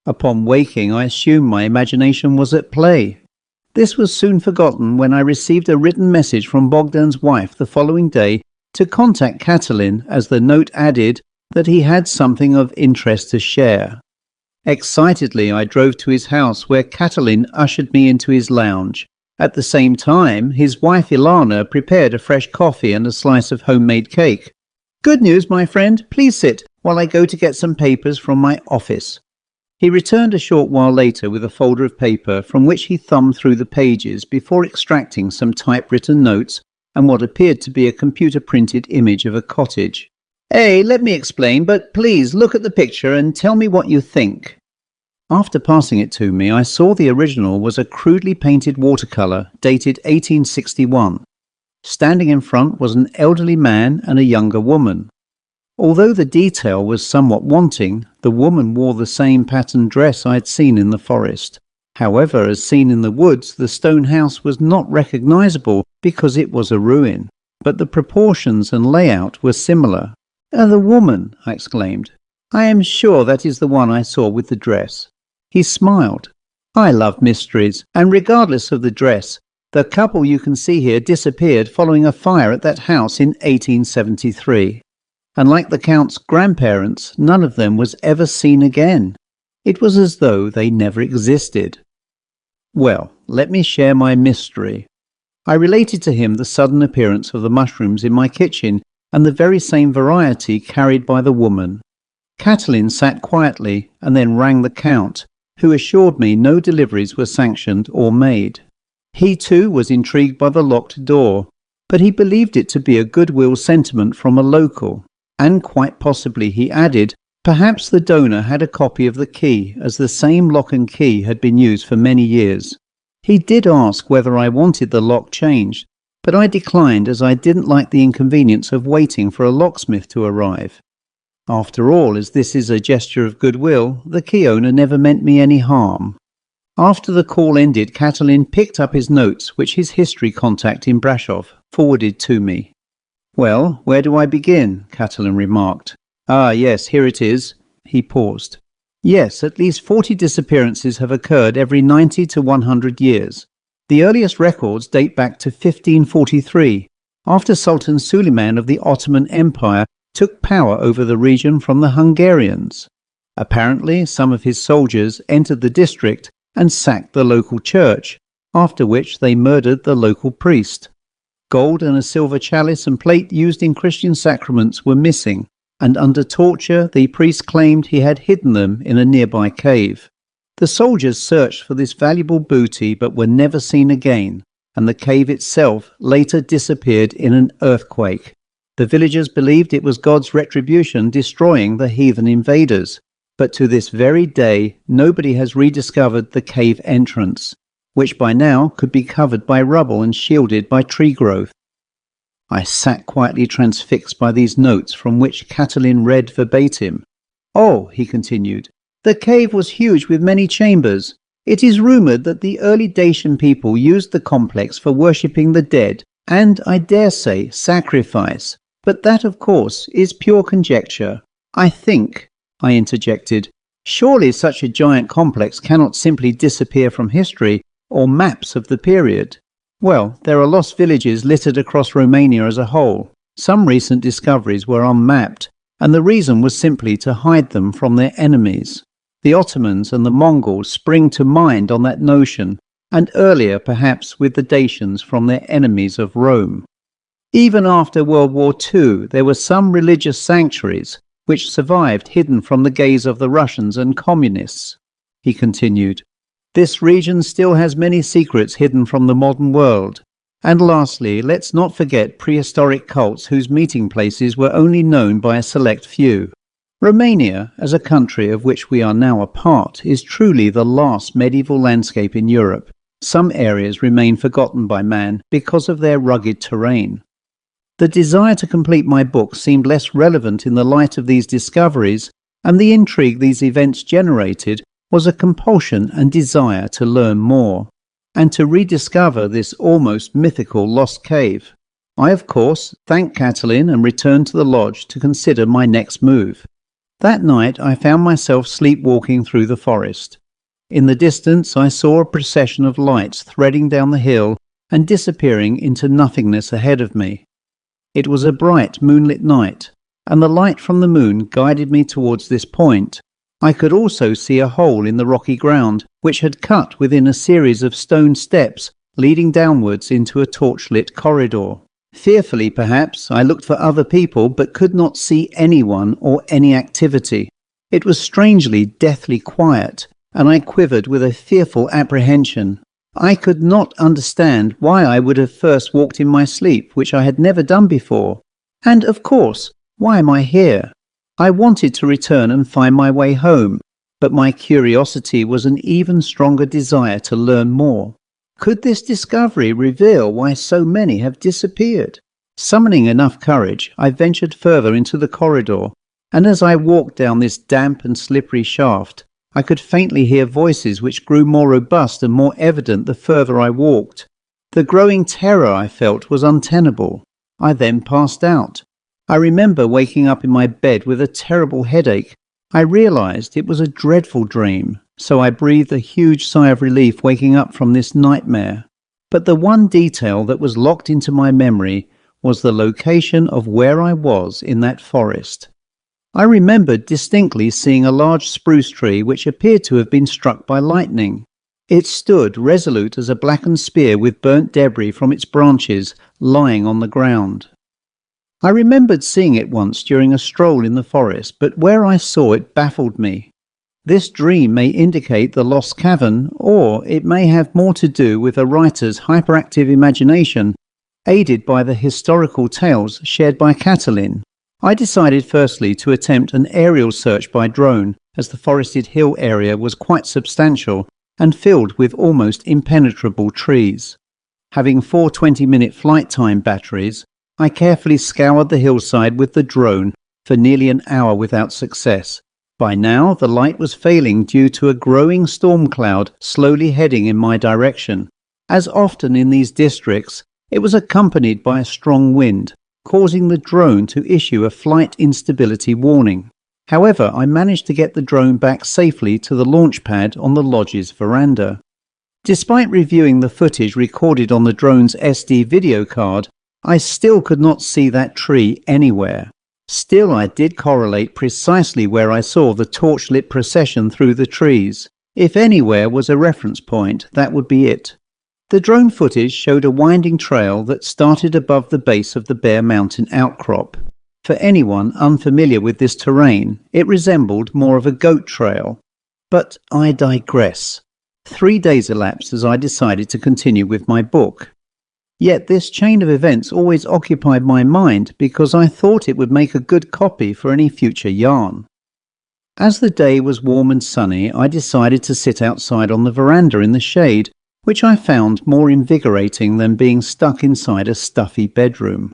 Upon waking, I assumed my imagination was at play. This was soon forgotten when I received a written message from Bogdan's wife the following day to contact Catalin, as the note added that he had something of interest to share. Excitedly, I drove to his house, where Catalin ushered me into his lounge. At the same time, his wife Ilana prepared a fresh coffee and a slice of homemade cake. "Good news, my friend. Please sit while I go to get some papers from my office." He returned a short while later with a folder of paper from which he thumbed through the pages before extracting some typewritten notes and what appeared to be a computer-printed image of a cottage. "Hey, let me explain, but please look at the picture and tell me what you think." After passing it to me, I saw the original was a crudely painted watercolour dated 1861. Standing in front was an elderly man and a younger woman. Although the detail was somewhat wanting, the woman wore the same patterned dress I had seen in the forest. However, as seen in the woods, the stone house was not recognisable because it was a ruin, but the proportions and layout were similar. "The woman," I exclaimed. "I am sure that is the one I saw with the dress." He smiled. "I love mysteries, and regardless of the dress, the couple you can see here disappeared following a fire at that house in 1873. And like the Count's grandparents, none of them was ever seen again. It was as though they never existed." Well, let me share my mystery. I related to him the sudden appearance of the mushrooms in my kitchen and the very same variety carried by the woman. Catalin sat quietly and then rang the Count, who assured me no deliveries were sanctioned or made. He too was intrigued by the locked door, but he believed it to be a goodwill sentiment from a local, and quite possibly, he added, perhaps the donor had a copy of the key, as the same lock and key had been used for many years. He did ask whether I wanted the lock changed, but I declined as I didn't like the inconvenience of waiting for a locksmith to arrive. After all, as this is a gesture of goodwill, the key owner never meant me any harm. After the call ended, Catalin picked up his notes, which his history contact in Brasov forwarded to me. "Well, where do I begin?" Catalin remarked. "Ah, yes, here it is." He paused. "Yes, at least 40 disappearances have occurred every 90 to 100 years. The earliest records date back to 1543, after Sultan Suleiman of the Ottoman Empire took power over the region from the Hungarians. Apparently, some of his soldiers entered the district and sacked the local church, after which they murdered the local priest. Gold and a silver chalice and plate used in Christian sacraments were missing, and under torture the priest claimed he had hidden them in a nearby cave. The soldiers searched for this valuable booty but were never seen again, and the cave itself later disappeared in an earthquake. The villagers believed it was God's retribution destroying the heathen invaders, but to this very day nobody has rediscovered the cave entrance, which by now could be covered by rubble and shielded by tree growth. I sat quietly transfixed by these notes from which Catalin read verbatim. "Oh," he continued, "the cave was huge with many chambers. It is rumoured that the early Dacian people used the complex for worshipping the dead and, I dare say, sacrifice. But that, of course, is pure conjecture. I think," I interjected, "surely such a giant complex cannot simply disappear from history or maps of the period." "Well, there are lost villages littered across Romania as a whole. Some recent discoveries were unmapped, and the reason was simply to hide them from their enemies. The Ottomans and the Mongols spring to mind on that notion, and earlier perhaps with the Dacians from their enemies of Rome. Even after World War II, there were some religious sanctuaries which survived hidden from the gaze of the Russians and communists," he continued. "This region still has many secrets hidden from the modern world. And lastly, let's not forget prehistoric cults whose meeting places were only known by a select few. Romania, as a country of which we are now a part, is truly the last medieval landscape in Europe. Some areas remain forgotten by man because of their rugged terrain." The desire to complete my book seemed less relevant in the light of these discoveries, and the intrigue these events generated was a compulsion and desire to learn more, and to rediscover this almost mythical lost cave. I, of course, thanked Catalin and returned to the lodge to consider my next move. That night I found myself sleepwalking through the forest. In the distance I saw a procession of lights threading down the hill and disappearing into nothingness ahead of me. It was a bright moonlit night, and the light from the moon guided me towards this point. I could also see a hole in the rocky ground, which had cut within a series of stone steps leading downwards into a torchlit corridor. Fearfully, perhaps, I looked for other people, but could not see anyone or any activity. It was strangely, deathly quiet, and I quivered with a fearful apprehension. I could not understand why I would have first walked in my sleep, which I had never done before. And, of course, why am I here? I wanted to return and find my way home, but my curiosity was an even stronger desire to learn more. Could this discovery reveal why so many have disappeared? Summoning enough courage, I ventured further into the corridor, and as I walked down this damp and slippery shaft, I could faintly hear voices which grew more robust and more evident the further I walked. The growing terror I felt was untenable. I then passed out. I remember waking up in my bed with a terrible headache. I realized it was a dreadful dream, so I breathed a huge sigh of relief waking up from this nightmare. But the one detail that was locked into my memory was the location of where I was in that forest. I remembered distinctly seeing a large spruce tree which appeared to have been struck by lightning. It stood resolute as a blackened spear with burnt debris from its branches lying on the ground. I remembered seeing it once during a stroll in the forest, but where I saw it baffled me. This dream may indicate the lost cavern, or it may have more to do with a writer's hyperactive imagination, aided by the historical tales shared by Catalin. I decided firstly to attempt an aerial search by drone, as the forested hill area was quite substantial and filled with almost impenetrable trees. Having 4 20-minute flight time batteries, I carefully scoured the hillside with the drone for nearly an hour without success. By now the light was failing due to a growing storm cloud slowly heading in my direction. As often in these districts, it was accompanied by a strong wind, causing the drone to issue a flight instability warning. However, I managed to get the drone back safely to the launch pad on the lodge's veranda. Despite reviewing the footage recorded on the drone's SD video card, I still could not see that tree anywhere. Still, I did correlate precisely where I saw the torchlit procession through the trees. If anywhere was a reference point, that would be it. The drone footage showed a winding trail that started above the base of the Bear Mountain outcrop. For anyone unfamiliar with this terrain, it resembled more of a goat trail. But I digress. 3 days elapsed as I decided to continue with my book. Yet this chain of events always occupied my mind because I thought it would make a good copy for any future yarn. As the day was warm and sunny, I decided to sit outside on the veranda in the shade, which I found more invigorating than being stuck inside a stuffy bedroom.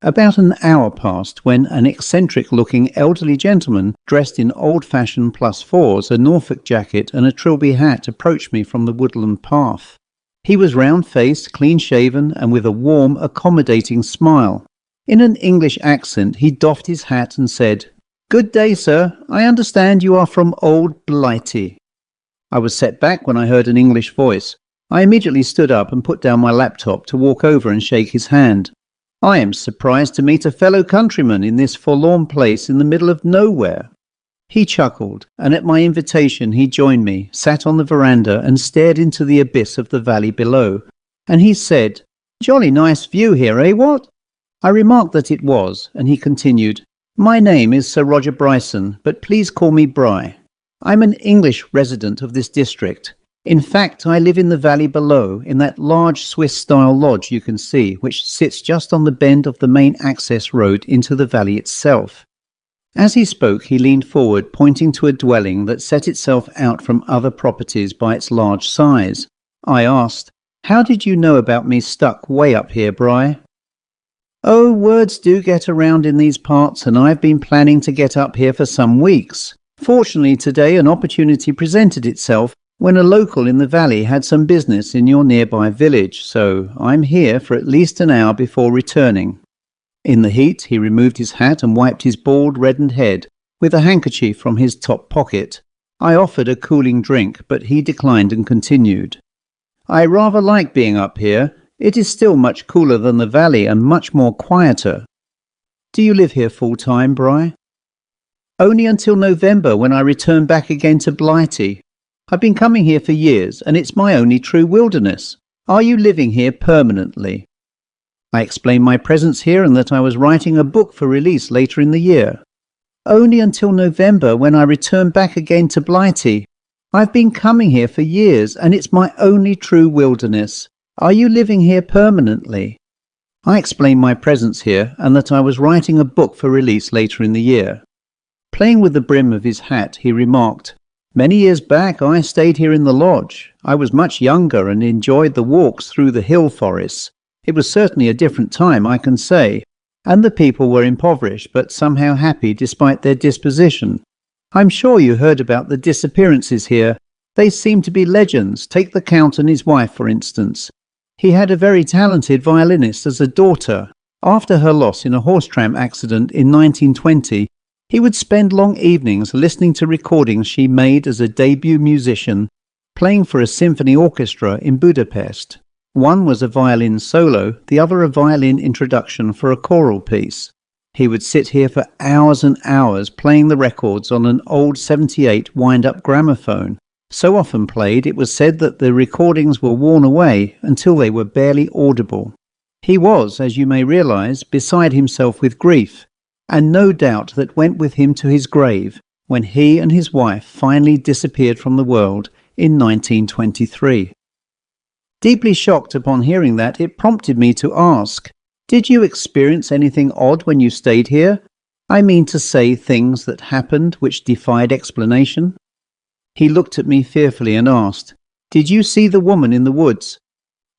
About an hour passed when an eccentric-looking elderly gentleman dressed in old-fashioned +4s, a Norfolk jacket and a trilby hat approached me from the woodland path. He was round-faced, clean-shaven, and with a warm, accommodating smile. In an English accent, he doffed his hat and said, "Good day, sir. I understand you are from Old Blighty." I was set back when I heard an English voice. I immediately stood up and put down my laptop to walk over and shake his hand. I am surprised to meet a fellow countryman in this forlorn place in the middle of nowhere. He chuckled, and at my invitation he joined me, sat on the veranda and stared into the abyss of the valley below. And he said, "Jolly nice view here, eh, what?" I remarked that it was, and he continued, "My name is Sir Roger Bryson, but please call me Bry. I'm an English resident of this district. In fact, I live in the valley below, in that large Swiss-style lodge you can see, which sits just on the bend of the main access road into the valley itself." As he spoke, he leaned forward, pointing to a dwelling that set itself out from other properties by its large size. I asked, "How did you know about me stuck way up here, Bry?" "Oh, words do get around in these parts, and I've been planning to get up here for some weeks. Fortunately, today an opportunity presented itself when a local in the valley had some business in your nearby village, so I'm here for at least an hour before returning." In the heat, he removed his hat and wiped his bald, reddened head with a handkerchief from his top pocket. I offered a cooling drink, but he declined and continued. "I rather like being up here. It is still much cooler than the valley and much more quieter." "Do you live here full-time, Bry?" "Only until November, when I return back again to Blighty. I've been coming here for years, and it's my only true wilderness. Are you living here permanently?" I explained my presence here and that I was writing a book for release later in the year. "Only until November, when I return back again to Blighty. I've been coming here for years, and it's my only true wilderness. Are you living here permanently?" I explained my presence here and that I was writing a book for release later in the year. Playing with the brim of his hat, he remarked, "Many years back I stayed here in the lodge. I was much younger and enjoyed the walks through the hill forests. It was certainly a different time, I can say, and the people were impoverished but somehow happy despite their disposition. I'm sure you heard about the disappearances here. They seem to be legends. Take the Count and his wife, for instance. He had a very talented violinist as a daughter. After her loss in a horse-tram accident in 1920, he would spend long evenings listening to recordings she made as a debut musician, playing for a symphony orchestra in Budapest. One was a violin solo, the other a violin introduction for a choral piece. He would sit here for hours and hours playing the records on an old 78 wind-up gramophone. So often played, it was said that the recordings were worn away until they were barely audible. He was, as you may realize, beside himself with grief, and no doubt that went with him to his grave when he and his wife finally disappeared from the world in 1923. Deeply shocked upon hearing that, it prompted me to ask, "Did you experience anything odd when you stayed here? I mean to say, things that happened which defied explanation?" He looked at me fearfully and asked, "Did you see the woman in the woods?"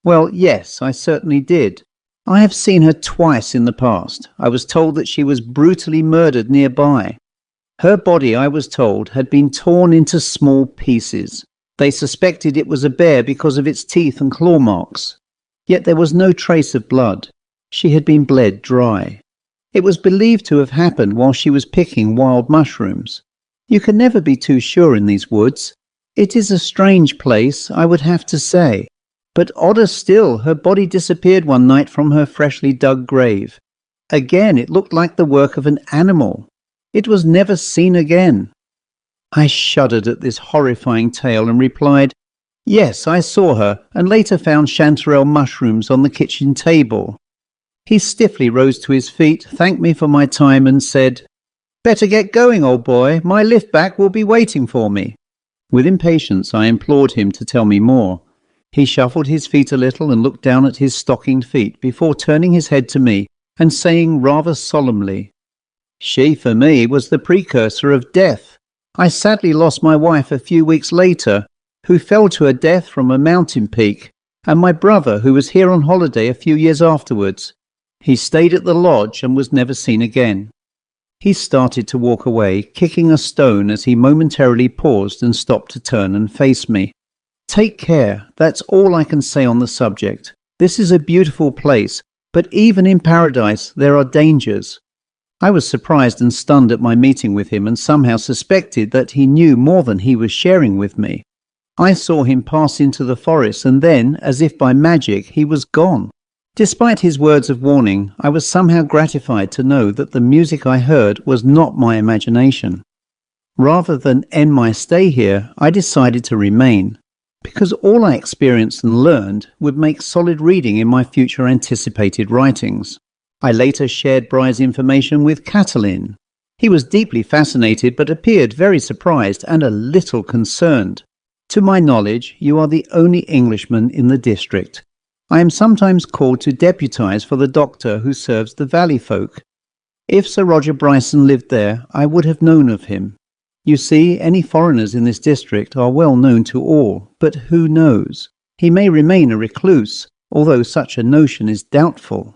"Well, yes, I certainly did. I have seen her twice in the past. I was told that she was brutally murdered nearby. Her body, I was told, had been torn into small pieces. They suspected it was a bear because of its teeth and claw marks. Yet there was no trace of blood. She had been bled dry. It was believed to have happened while she was picking wild mushrooms. You can never be too sure in these woods. It is a strange place, I would have to say. But odder still, her body disappeared one night from her freshly dug grave. Again, it looked like the work of an animal. It was never seen again. I shuddered at this horrifying tale and replied, "Yes, I saw her, and later found chanterelle mushrooms on the kitchen table." He stiffly rose to his feet, thanked me for my time, and said, "Better get going, old boy. My lift back will be waiting for me." With impatience, I implored him to tell me more. He shuffled his feet a little and looked down at his stockinged feet before turning his head to me and saying rather solemnly, "She, for me, was the precursor of death. I sadly lost my wife a few weeks later, who fell to her death from a mountain peak, and my brother, who was here on holiday a few years afterwards. He stayed at the lodge and was never seen again." He started to walk away, kicking a stone as he momentarily paused and stopped to turn and face me. "Take care, that's all I can say on the subject. This is a beautiful place, but even in paradise there are dangers." I was surprised and stunned at my meeting with him and somehow suspected that he knew more than he was sharing with me. I saw him pass into the forest and then, as if by magic, he was gone. Despite his words of warning, I was somehow gratified to know that the music I heard was not my imagination. Rather than end my stay here, I decided to remain, because all I experienced and learned would make solid reading in my future anticipated writings. I later shared Bry's information with Catalin. He was deeply fascinated but appeared very surprised and a little concerned. "To my knowledge, you are the only Englishman in the district. I am sometimes called to deputise for the doctor who serves the valley folk. If Sir Roger Bryson lived there, I would have known of him. You see, any foreigners in this district are well known to all, but who knows? He may remain a recluse, although such a notion is doubtful."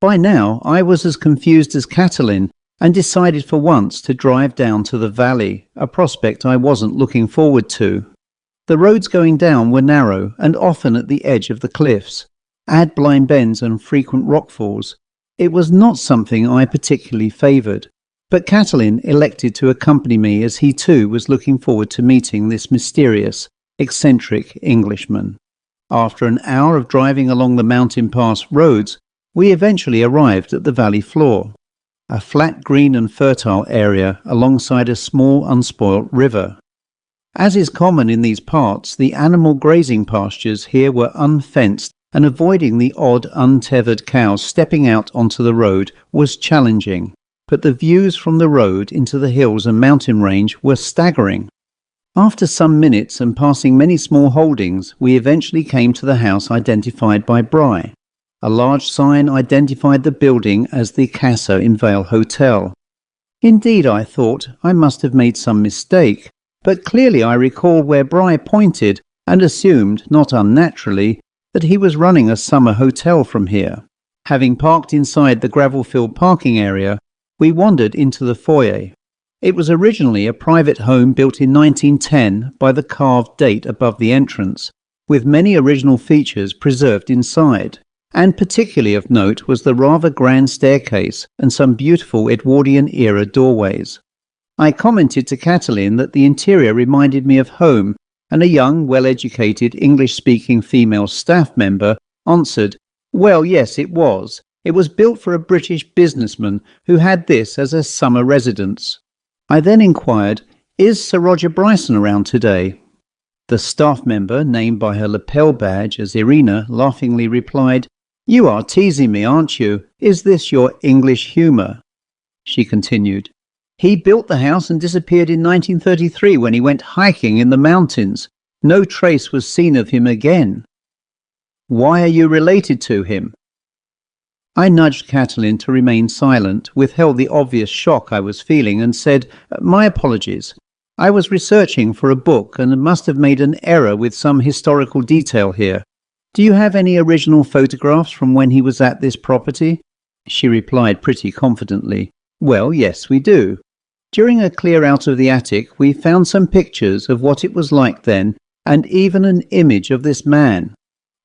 By now, I was as confused as Catalin, and decided for once to drive down to the valley, a prospect I wasn't looking forward to. The roads going down were narrow and often at the edge of the cliffs. Add blind bends and frequent rockfalls. It was not something I particularly favoured, but Catalin elected to accompany me as he too was looking forward to meeting this mysterious, eccentric Englishman. After an hour of driving along the mountain pass roads, we eventually arrived at the valley floor, a flat, green and fertile area alongside a small unspoilt river. As is common in these parts, the animal grazing pastures here were unfenced, and avoiding the odd untethered cows stepping out onto the road was challenging, but the views from the road into the hills and mountain range were staggering. After some minutes and passing many small holdings, we eventually came to the house identified by Bry. A large sign identified the building as the Casa in Vale Hotel. Indeed, I thought, I must have made some mistake, but clearly I recalled where Bry pointed and assumed, not unnaturally, that he was running a summer hotel from here. Having parked inside the gravel-filled parking area, we wandered into the foyer. It was originally a private home built in 1910 by the carved date above the entrance, with many original features preserved inside, and particularly of note was the rather grand staircase and some beautiful Edwardian-era doorways. I commented to Catalin that the interior reminded me of home, and a young, well-educated, English-speaking female staff member answered, "Well, yes, it was. It was built for a British businessman who had this as a summer residence." I then inquired, "Is Sir Roger Bryson around today?" The staff member, named by her lapel badge as Irina, laughingly replied, "You are teasing me, aren't you? Is this your English humour?" She continued, "He built the house and disappeared in 1933 when he went hiking in the mountains. No trace was seen of him again." "Why are you related to him?" I nudged Catalin to remain silent, withheld the obvious shock I was feeling, and said, "My apologies. I was researching for a book and must have made an error with some historical detail here. Do you have any original photographs from when he was at this property?" She replied pretty confidently, "Well, yes, we do. During a clear out of the attic, we found some pictures of what it was like then, and even an image of this man."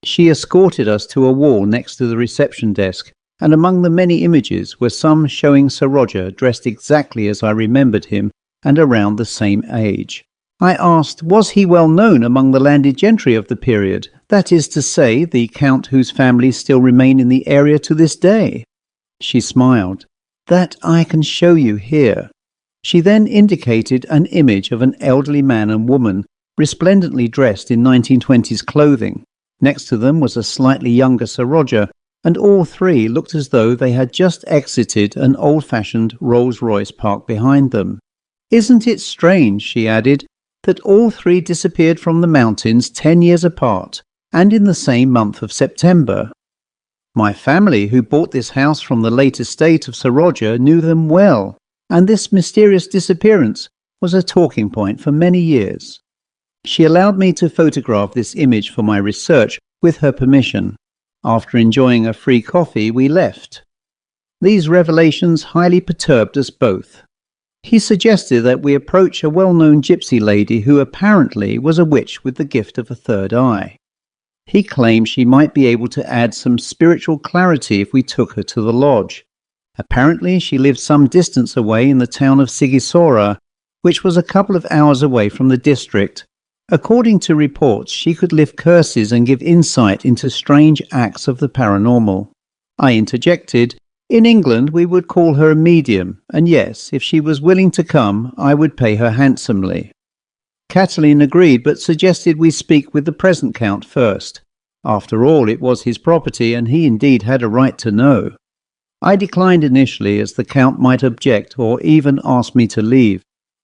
She escorted us to a wall next to the reception desk, and among the many images were some showing Sir Roger dressed exactly as I remembered him and around the same age. I asked, was he well known among the landed gentry of the period, that is to say, the Count whose families still remain in the area to this day? She smiled. "That I can show you here." She then indicated an image of an elderly man and woman, resplendently dressed in 1920s clothing. Next to them was a slightly younger Sir Roger, and all three looked as though they had just exited an old-fashioned Rolls-Royce parked behind them. "Isn't it strange," she added, "that all three disappeared from the mountains 10 years apart, and in the same month of September? My family, who bought this house from the late estate of Sir Roger, knew them well, and this mysterious disappearance was a talking point for many years." She allowed me to photograph this image for my research with her permission. After enjoying a free coffee, we left. These revelations highly perturbed us both. He suggested that we approach a well-known gypsy lady who apparently was a witch with the gift of a third eye. He claimed she might be able to add some spiritual clarity if we took her to the lodge. Apparently she lived some distance away in the town of Sigisora, which was a couple of hours away from the district. According to reports, she could lift curses and give insight into strange acts of the paranormal. I interjected, "In England we would call her a medium, and yes, if she was willing to come, I would pay her handsomely." Catalin agreed, but suggested we speak with the present Count first. After all, it was his property, and he indeed had a right to know. I declined initially, as the Count might object or even ask me to leave.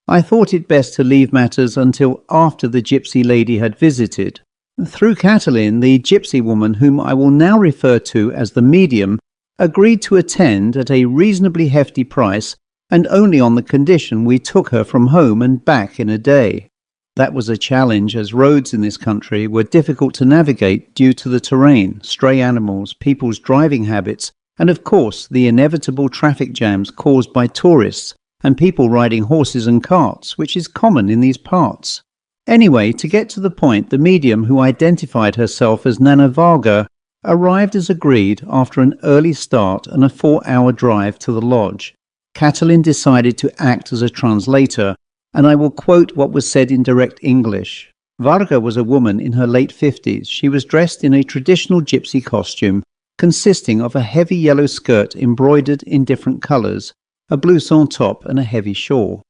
I thought it best to leave matters until after the gypsy lady had visited. Through Catalin, the gypsy woman, whom I will now refer to as the medium, agreed to attend at a reasonably hefty price, and only on the condition we took her from home and back in a day. That was a challenge, as roads in this country were difficult to navigate due to the terrain, stray animals, people's driving habits, and of course the inevitable traffic jams caused by tourists and people riding horses and carts, which is common in these parts. Anyway, to get to the point, the medium, who identified herself as Nana Varga, arrived as agreed after an early start and a 4-hour drive to the lodge. Catalin decided to act as a translator, and I will quote what was said in direct English. Varga was a woman in her late 50s. She was dressed in a traditional gypsy costume, consisting of a heavy yellow skirt embroidered in different colours, a blouson top and a heavy shawl.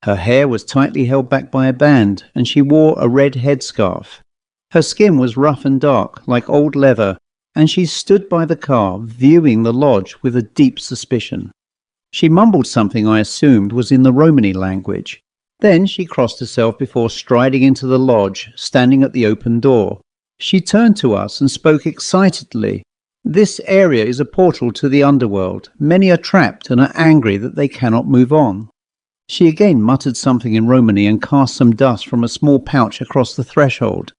Her hair was tightly held back by a band, and she wore a red headscarf. Her skin was rough and dark, like old leather, and she stood by the car, viewing the lodge with a deep suspicion. She mumbled something I assumed was in the Romany language. Then she crossed herself before striding into the lodge, standing at the open door. She turned to us and spoke excitedly. "This area is a portal to the underworld. Many are trapped and are angry that they cannot move on." She again muttered something in Romany and cast some dust from a small pouch across the threshold.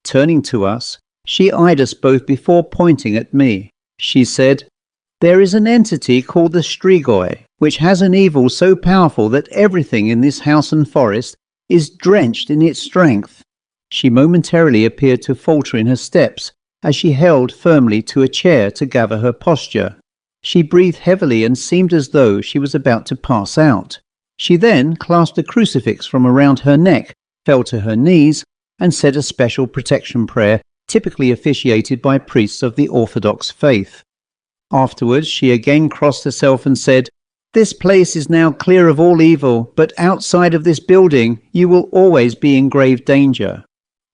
Turning to us, she eyed us both before pointing at me. She said, "There is an entity called the Strigoi, which has an evil so powerful that everything in this house and forest is drenched in its strength." She momentarily appeared to falter in her steps as she held firmly to a chair to gather her posture. She breathed heavily and seemed as though she was about to pass out. She then clasped a crucifix from around her neck, fell to her knees, and said a special protection prayer typically officiated by priests of the Orthodox faith. Afterwards, she again crossed herself and said, "This place is now clear of all evil, but outside of this building you will always be in grave danger."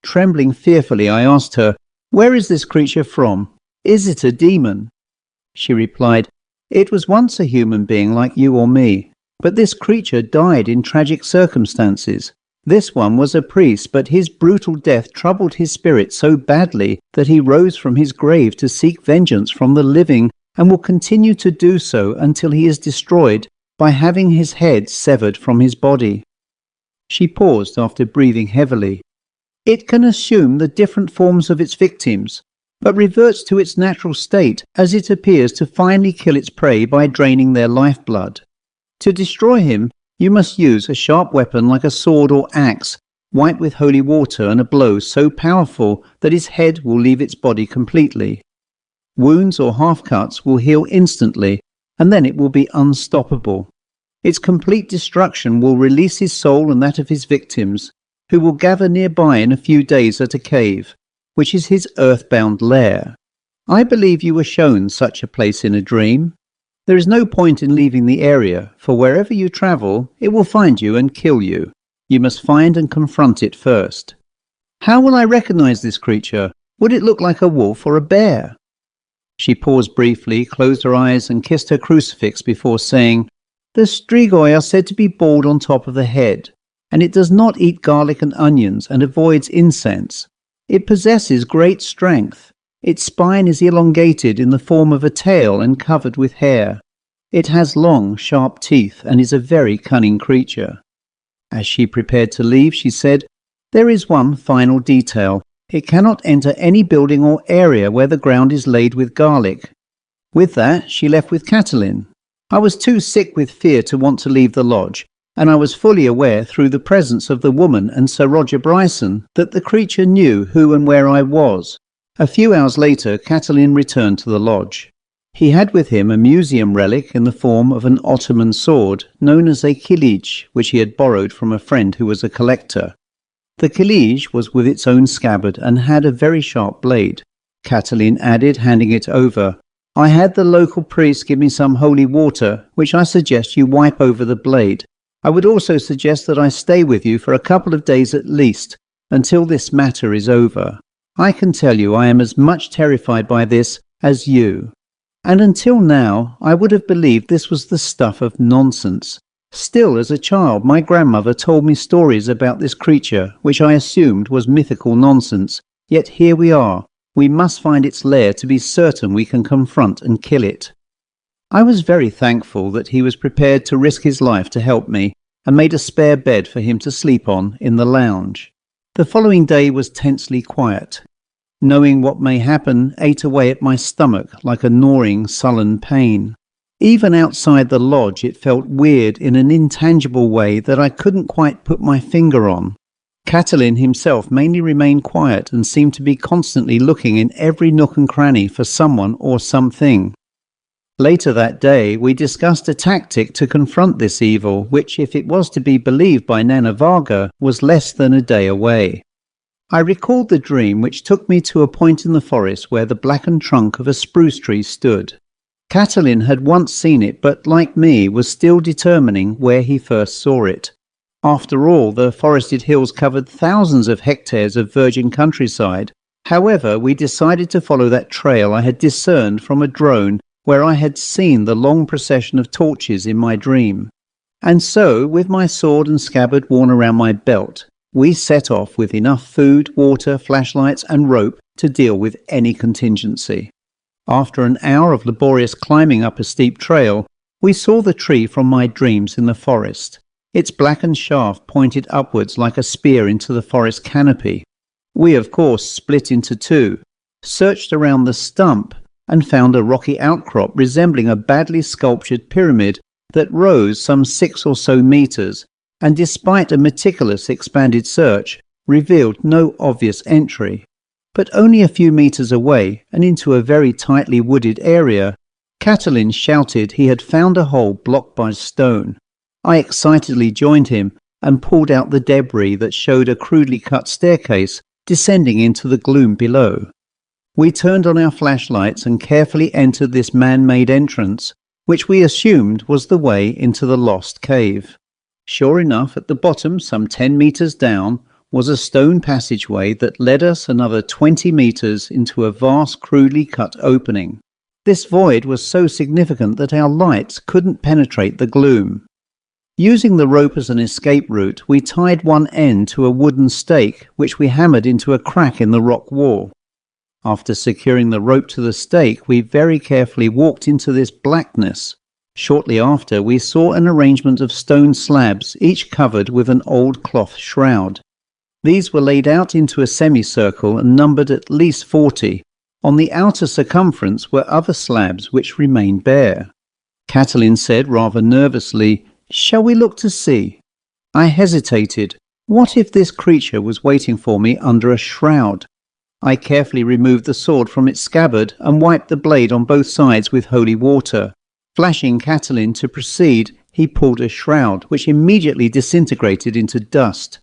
Trembling fearfully, I asked her, "Where is this creature from? Is it a demon?" She replied, "It was once a human being like you or me, but this creature died in tragic circumstances. This one was a priest, but his brutal death troubled his spirit so badly that he rose from his grave to seek vengeance from the living and will continue to do so until he is destroyed by having his head severed from his body." She paused after breathing heavily. "It can assume the different forms of its victims, but reverts to its natural state as it appears to finally kill its prey by draining their lifeblood. To destroy him, you must use a sharp weapon like a sword or axe, wiped with holy water, and a blow so powerful that his head will leave its body completely. Wounds or half-cuts will heal instantly, and then it will be unstoppable. Its complete destruction will release his soul and that of his victims, who will gather nearby in a few days at a cave, which is his earthbound lair. I believe you were shown such a place in a dream." There is no point in leaving the area, for wherever you travel, it will find you and kill you. You must find and confront it first. How will I recognize this creature? Would it look like a wolf or a bear? She paused briefly, closed her eyes and kissed her crucifix before saying, The strigoi are said to be bald on top of the head, and it does not eat garlic and onions and avoids incense. It possesses great strength. Its spine is elongated in the form of a tail and covered with hair. It has long, sharp teeth and is a very cunning creature. As she prepared to leave, she said, There is one final detail. It cannot enter any building or area where the ground is laid with garlic. With that, she left with Catelyn. I was too sick with fear to want to leave the lodge, and I was fully aware through the presence of the woman and Sir Roger Bryson that the creature knew who and where I was. A few hours later, Catelyn returned to the lodge. He had with him a museum relic in the form of an Ottoman sword known as a kilij, which he had borrowed from a friend who was a collector. The kilij was with its own scabbard and had a very sharp blade. Catelyn added, handing it over, I had the local priest give me some holy water, which I suggest you wipe over the blade. I would also suggest that I stay with you for a couple of days at least, until this matter is over. I can tell you I am as much terrified by this as you. And until now, I would have believed this was the stuff of nonsense. Still, as a child, my grandmother told me stories about this creature, which I assumed was mythical nonsense. Yet here we are. We must find its lair to be certain we can confront and kill it. I was very thankful that he was prepared to risk his life to help me, and made a spare bed for him to sleep on in the lounge. The following day was tensely quiet. Knowing what may happen ate away at my stomach like a gnawing, sullen pain. Even outside the lodge it felt weird in an intangible way that I couldn't quite put my finger on. Catelyn himself mainly remained quiet and seemed to be constantly looking in every nook and cranny for someone or something. Later that day we discussed a tactic to confront this evil, which, if it was to be believed by Nana Varga, was less than a day away. I recalled the dream, which took me to a point in the forest where the blackened trunk of a spruce tree stood. Catelyn had once seen it, but like me was still determining where he first saw it. After all, the forested hills covered thousands of hectares of virgin countryside. However, we decided to follow that trail I had discerned from a drone where I had seen the long procession of torches in my dream. And so, with my sword and scabbard worn around my belt, we set off with enough food, water, flashlights and rope to deal with any contingency. After an hour of laborious climbing up a steep trail, we saw the tree from my dreams in the forest. Its blackened shaft pointed upwards like a spear into the forest canopy. We, of course, split into two, searched around the stump, and found a rocky outcrop resembling a badly sculptured pyramid that rose some 6 or so meters, and despite a meticulous expanded search, revealed no obvious entry. But only a few meters away, and into a very tightly wooded area, Catelyn shouted he had found a hole blocked by stone. I excitedly joined him and pulled out the debris that showed a crudely cut staircase descending into the gloom below. We turned on our flashlights and carefully entered this man-made entrance, which we assumed was the way into the lost cave. Sure enough, at the bottom, some 10 meters down, was a stone passageway that led us another 20 meters into a vast, crudely cut opening. This void was so significant that our lights couldn't penetrate the gloom. Using the rope as an escape route, we tied one end to a wooden stake, which we hammered into a crack in the rock wall. After securing the rope to the stake, we very carefully walked into this blackness. Shortly after, we saw an arrangement of stone slabs, each covered with an old cloth shroud. These were laid out into a semicircle and numbered at least 40. On the outer circumference were other slabs which remained bare. Catelyn said rather nervously, "Shall we look to see?" I hesitated. What if this creature was waiting for me under a shroud? I carefully removed the sword from its scabbard and wiped the blade on both sides with holy water. Flashing Catelyn to proceed, he pulled a shroud, which immediately disintegrated into dust.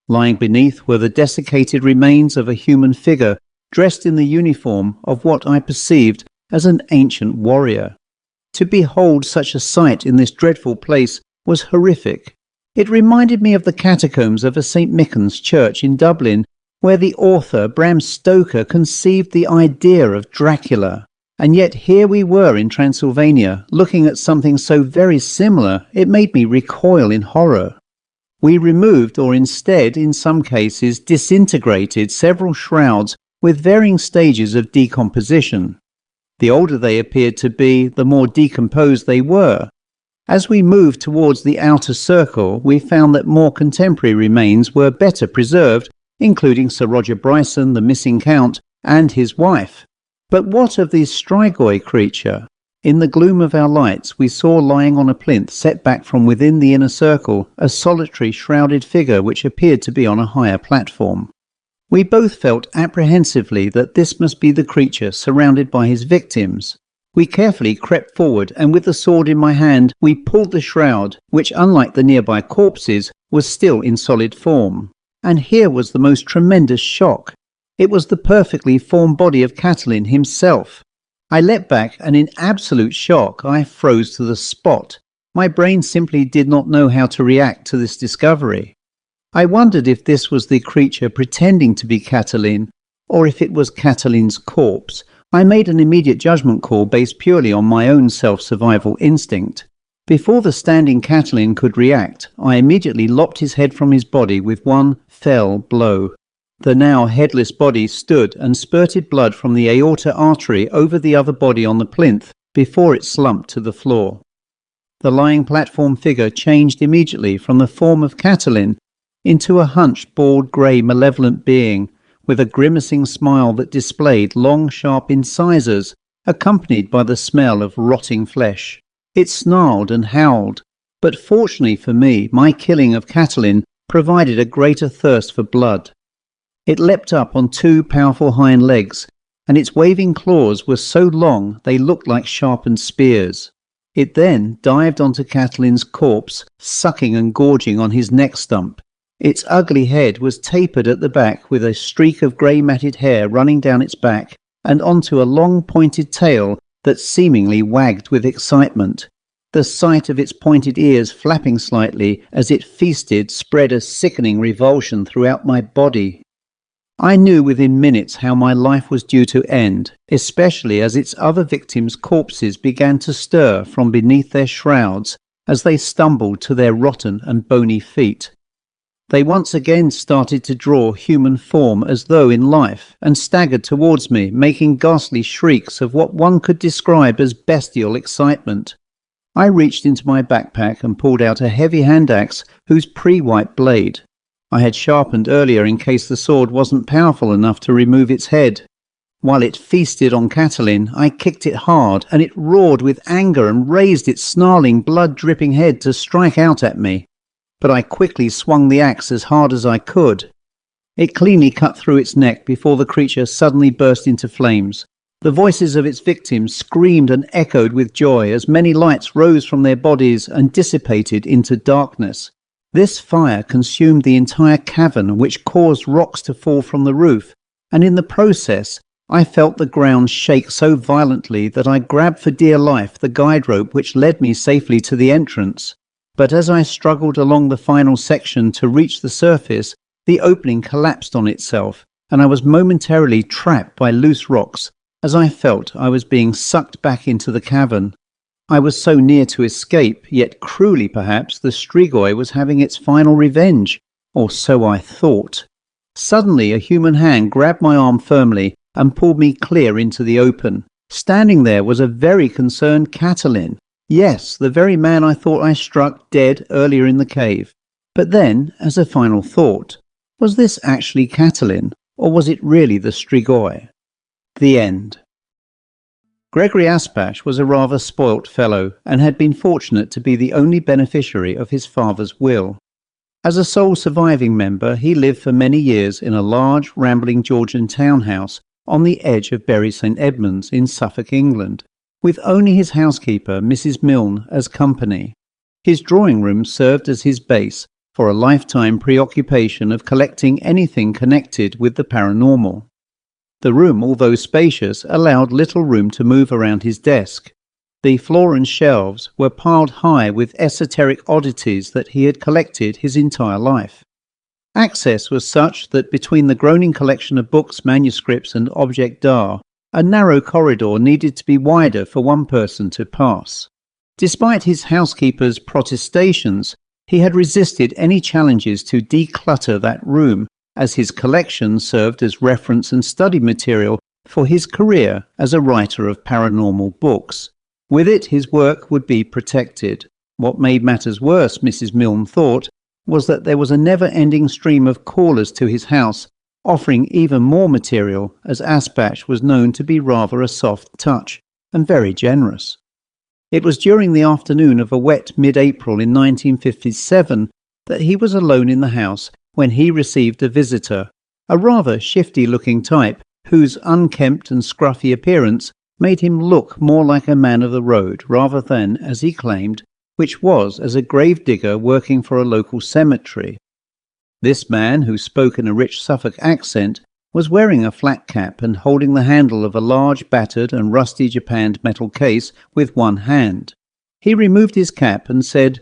Lying beneath were the desiccated remains of a human figure, dressed in the uniform of what I perceived as an ancient warrior. To behold such a sight in this dreadful place was horrific. It reminded me of the catacombs of a St. Michan's church in Dublin, where the author Bram Stoker conceived the idea of Dracula. And yet here we were in Transylvania, looking at something so very similar, it made me recoil in horror. We removed, or instead, in some cases, disintegrated several shrouds with varying stages of decomposition. The older they appeared to be, the more decomposed they were. As we moved towards the outer circle, we found that more contemporary remains were better preserved, including Sir Roger Bryson, the missing Count, and his wife. But what of the strigoi creature? In the gloom of our lights, we saw lying on a plinth set back from within the inner circle a solitary shrouded figure which appeared to be on a higher platform. We both felt apprehensively that this must be the creature surrounded by his victims. We carefully crept forward, and with the sword in my hand, we pulled the shroud, which, unlike the nearby corpses, was still in solid form. And here was the most tremendous shock. It was the perfectly formed body of Catalin himself. I leapt back, and in absolute shock I froze to the spot. My brain simply did not know how to react to this discovery. I wondered if this was the creature pretending to be Catalin, or if it was Catalin's corpse. I made an immediate judgment call based purely on my own self-survival instinct. Before the standing Catalin could react, I immediately lopped his head from his body with one fell blow. The now headless body stood and spurted blood from the aorta artery over the other body on the plinth before it slumped to the floor. The lying platform figure changed immediately from the form of Catalin into a hunched, bald, grey, malevolent being, with a grimacing smile that displayed long, sharp incisors, accompanied by the smell of rotting flesh. It snarled and howled, but fortunately for me, my killing of Catalin provided a greater thirst for blood. It leapt up on two powerful hind legs, and its waving claws were so long they looked like sharpened spears. It then dived onto Catalin's corpse, sucking and gorging on his neck stump. Its ugly head was tapered at the back with a streak of grey matted hair running down its back and onto a long pointed tail that seemingly wagged with excitement. The sight of its pointed ears flapping slightly as it feasted spread a sickening revulsion throughout my body. I knew within minutes how my life was due to end, especially as its other victims' corpses began to stir from beneath their shrouds as they stumbled to their rotten and bony feet. They once again started to draw human form as though in life, and staggered towards me, making ghastly shrieks of what one could describe as bestial excitement. I reached into my backpack and pulled out a heavy hand axe whose pre-white blade I had sharpened earlier in case the sword wasn't powerful enough to remove its head. While it feasted on Catalin, I kicked it hard, and it roared with anger and raised its snarling, blood-dripping head to strike out at me. But I quickly swung the axe as hard as I could. It cleanly cut through its neck before the creature suddenly burst into flames. The voices of its victims screamed and echoed with joy as many lights rose from their bodies and dissipated into darkness. This fire consumed the entire cavern, which caused rocks to fall from the roof, and in the process I felt the ground shake so violently that I grabbed for dear life the guide rope which led me safely to the entrance. But as I struggled along the final section to reach the surface, the opening collapsed on itself, and I was momentarily trapped by loose rocks as I felt I was being sucked back into the cavern. I was so near to escape, yet cruelly perhaps the strigoi was having its final revenge, or so I thought. Suddenly a human hand grabbed my arm firmly and pulled me clear into the open. Standing there was a very concerned Catalin. Yes, the very man I thought I struck dead earlier in the cave. But then, as a final thought, was this actually Catalin, or was it really the strigoi? The end. Gregory Aspash was a rather spoilt fellow, and had been fortunate to be the only beneficiary of his father's will. As a sole surviving member, he lived for many years in a large, rambling Georgian townhouse on the edge of Bury St Edmunds in Suffolk, England, with only his housekeeper, Mrs. Milne, as company. His drawing room served as his base for a lifetime preoccupation of collecting anything connected with the paranormal. The room, although spacious, allowed little room to move around his desk. The floor and shelves were piled high with esoteric oddities that he had collected his entire life. Access was such that between the groaning collection of books, manuscripts and objets d'art, a narrow corridor needed to be wider for one person to pass. Despite his housekeeper's protestations, he had resisted any challenges to declutter that room, as his collection served as reference and study material for his career as a writer of paranormal books. With it, his work would be protected. What made matters worse, Mrs. Milne thought, was that there was a never-ending stream of callers to his house, offering even more material, as Asbach was known to be rather a soft touch and very generous. It was during the afternoon of a wet mid-April in 1957 that he was alone in the house when he received a visitor, a rather shifty-looking type whose unkempt and scruffy appearance made him look more like a man of the road rather than, as he claimed, which was as a gravedigger working for a local cemetery. This man, who spoke in a rich Suffolk accent, was wearing a flat cap and holding the handle of a large battered and rusty japanned metal case with one hand. He removed his cap and said,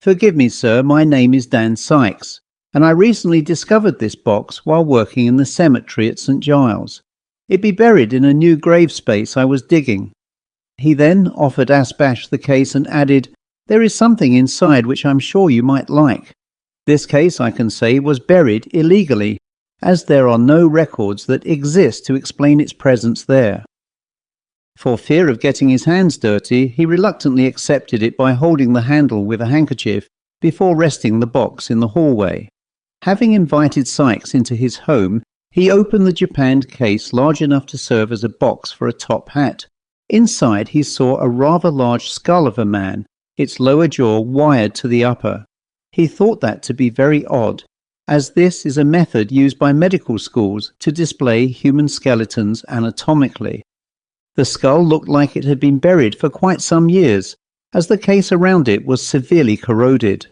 "Forgive me, sir, my name is Dan Sykes, and I recently discovered this box while working in the cemetery at St Giles. It be buried in a new grave space I was digging." He then offered Asbach the case and added, "There is something inside which I'm sure you might like. This case, I can say, was buried illegally, as there are no records that exist to explain its presence there." For fear of getting his hands dirty, he reluctantly accepted it by holding the handle with a handkerchief before resting the box in the hallway. Having invited Sykes into his home, he opened the japanned case large enough to serve as a box for a top hat. Inside he saw a rather large skull of a man, its lower jaw wired to the upper. He thought that to be very odd, as this is a method used by medical schools to display human skeletons anatomically. The skull looked like it had been buried for quite some years, as the case around it was severely corroded.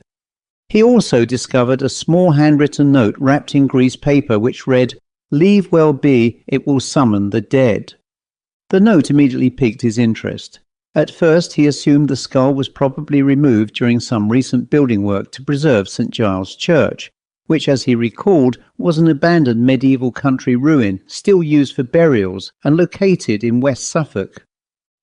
He also discovered a small handwritten note wrapped in grease paper which read, "Leave well be, it will summon the dead." The note immediately piqued his interest. At first he assumed the skull was probably removed during some recent building work to preserve St Giles Church, which, as he recalled, was an abandoned medieval country ruin still used for burials and located in West Suffolk.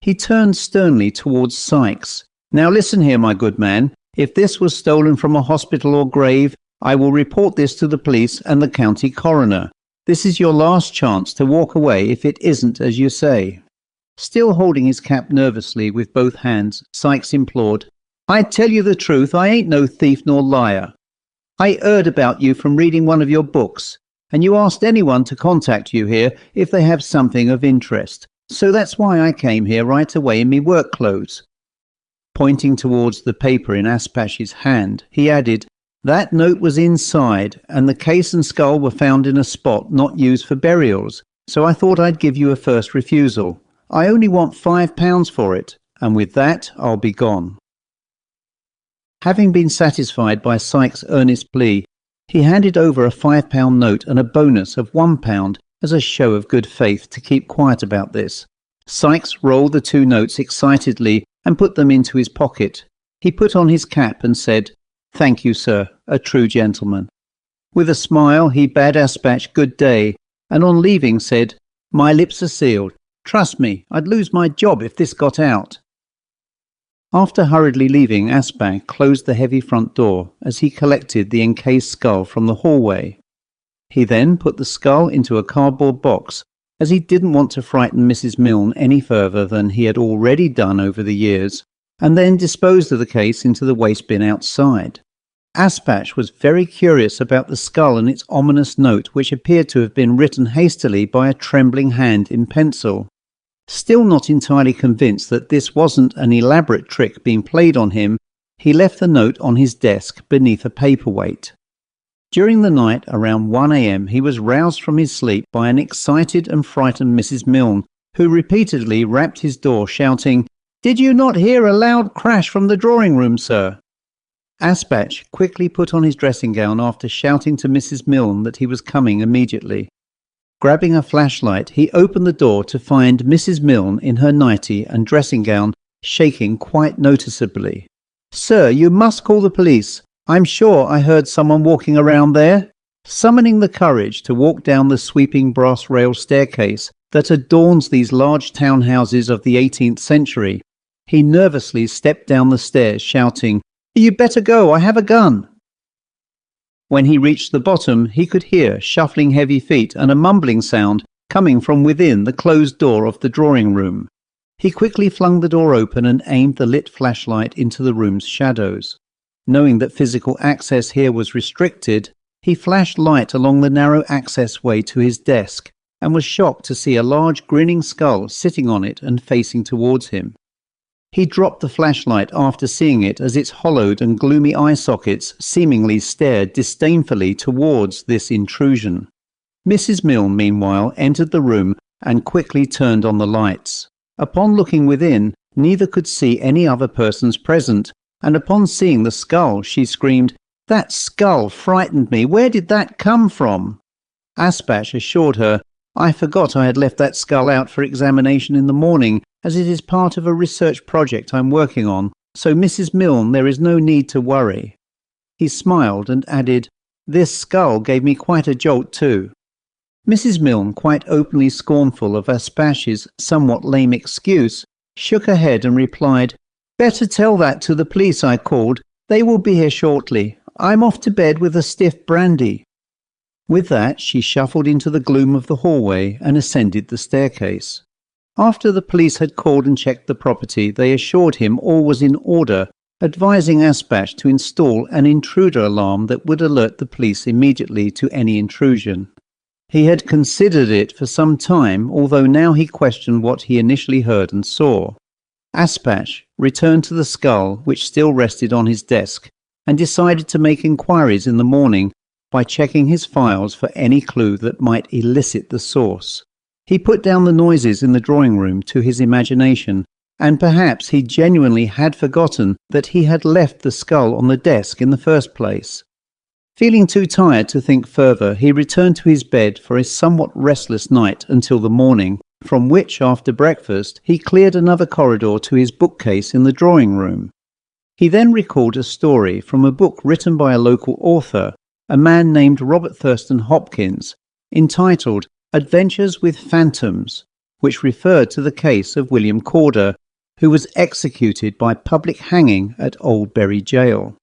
He turned sternly towards Sykes. "Now listen here, my good man. If this was stolen from a hospital or grave, I will report this to the police and the county coroner. This is your last chance to walk away if it isn't as you say." Still holding his cap nervously with both hands, Sykes implored, "I tell you the truth, I ain't no thief nor liar. I heard about you from reading one of your books, and you asked anyone to contact you here if they have something of interest. So that's why I came here right away in me work clothes." Pointing towards the paper in Asbach's hand, he added, "That note was inside, and the case and skull were found in a spot not used for burials, so I thought I'd give you a first refusal. I only want £5 for it, and with that I'll be gone." Having been satisfied by Sykes' earnest plea, he handed over a £5 note and a bonus of £1 as a show of good faith to keep quiet about this. Sykes rolled the two notes excitedly and put them into his pocket. He put on his cap and said, "Thank you, sir, a true gentleman." With a smile he bade Asbach good day, and on leaving said, "My lips are sealed. Trust me, I'd lose my job if this got out." After hurriedly leaving, Asbach closed the heavy front door as he collected the encased skull from the hallway. He then put the skull into a cardboard box, as he didn't want to frighten Mrs. Milne any further than he had already done over the years, and then disposed of the case into the waste bin outside. Asbach was very curious about the skull and its ominous note, which appeared to have been written hastily by a trembling hand in pencil. Still not entirely convinced that this wasn't an elaborate trick being played on him, he left the note on his desk beneath a paperweight. During the night, around 1 a.m, he was roused from his sleep by an excited and frightened Mrs. Milne, who repeatedly rapped his door, shouting, "Did you not hear a loud crash from the drawing-room, sir?" Asbach quickly put on his dressing gown after shouting to Mrs. Milne that he was coming immediately. Grabbing a flashlight, he opened the door to find Mrs. Milne in her nightie and dressing gown, shaking quite noticeably. "Sir, you must call the police. I'm sure I heard someone walking around there." Summoning the courage to walk down the sweeping brass rail staircase that adorns these large townhouses of the 18th century, he nervously stepped down the stairs shouting, "You better go, I have a gun." When he reached the bottom, he could hear shuffling heavy feet and a mumbling sound coming from within the closed door of the drawing room. He quickly flung the door open and aimed the lit flashlight into the room's shadows. Knowing that physical access here was restricted, he flashed light along the narrow access way to his desk and was shocked to see a large grinning skull sitting on it and facing towards him. He dropped the flashlight after seeing it as its hollowed and gloomy eye sockets seemingly stared disdainfully towards this intrusion. Mrs. Milne, meanwhile, entered the room and quickly turned on the lights. Upon looking within, neither could see any other persons present, and upon seeing the skull, she screamed, "That skull frightened me. Where did that come from?" Aspash assured her, "I forgot I had left that skull out for examination in the morning, as it is part of a research project I'm working on, so Mrs. Milne, there is no need to worry." He smiled and added, "This skull gave me quite a jolt too." Mrs. Milne, quite openly scornful of Aspash's somewhat lame excuse, shook her head and replied, "Better tell that to the police I called. They will be here shortly. I'm off to bed with a stiff brandy." With that, she shuffled into the gloom of the hallway and ascended the staircase. After the police had called and checked the property, they assured him all was in order, advising Aspash to install an intruder alarm that would alert the police immediately to any intrusion. He had considered it for some time, although now he questioned what he initially heard and saw. Aspash returned to the skull, which still rested on his desk, and decided to make inquiries in the morning by checking his files for any clue that might elicit the source. He put down the noises in the drawing room to his imagination, and perhaps he genuinely had forgotten that he had left the skull on the desk in the first place. Feeling too tired to think further, he returned to his bed for a somewhat restless night until the morning, from which, after breakfast, he cleared another corridor to his bookcase in the drawing room. He then recalled a story from a book written by a local author, a man named Robert Thurston Hopkins, entitled Adventures with Phantoms, which referred to the case of William Corder, who was executed by public hanging at Old Bury Jail.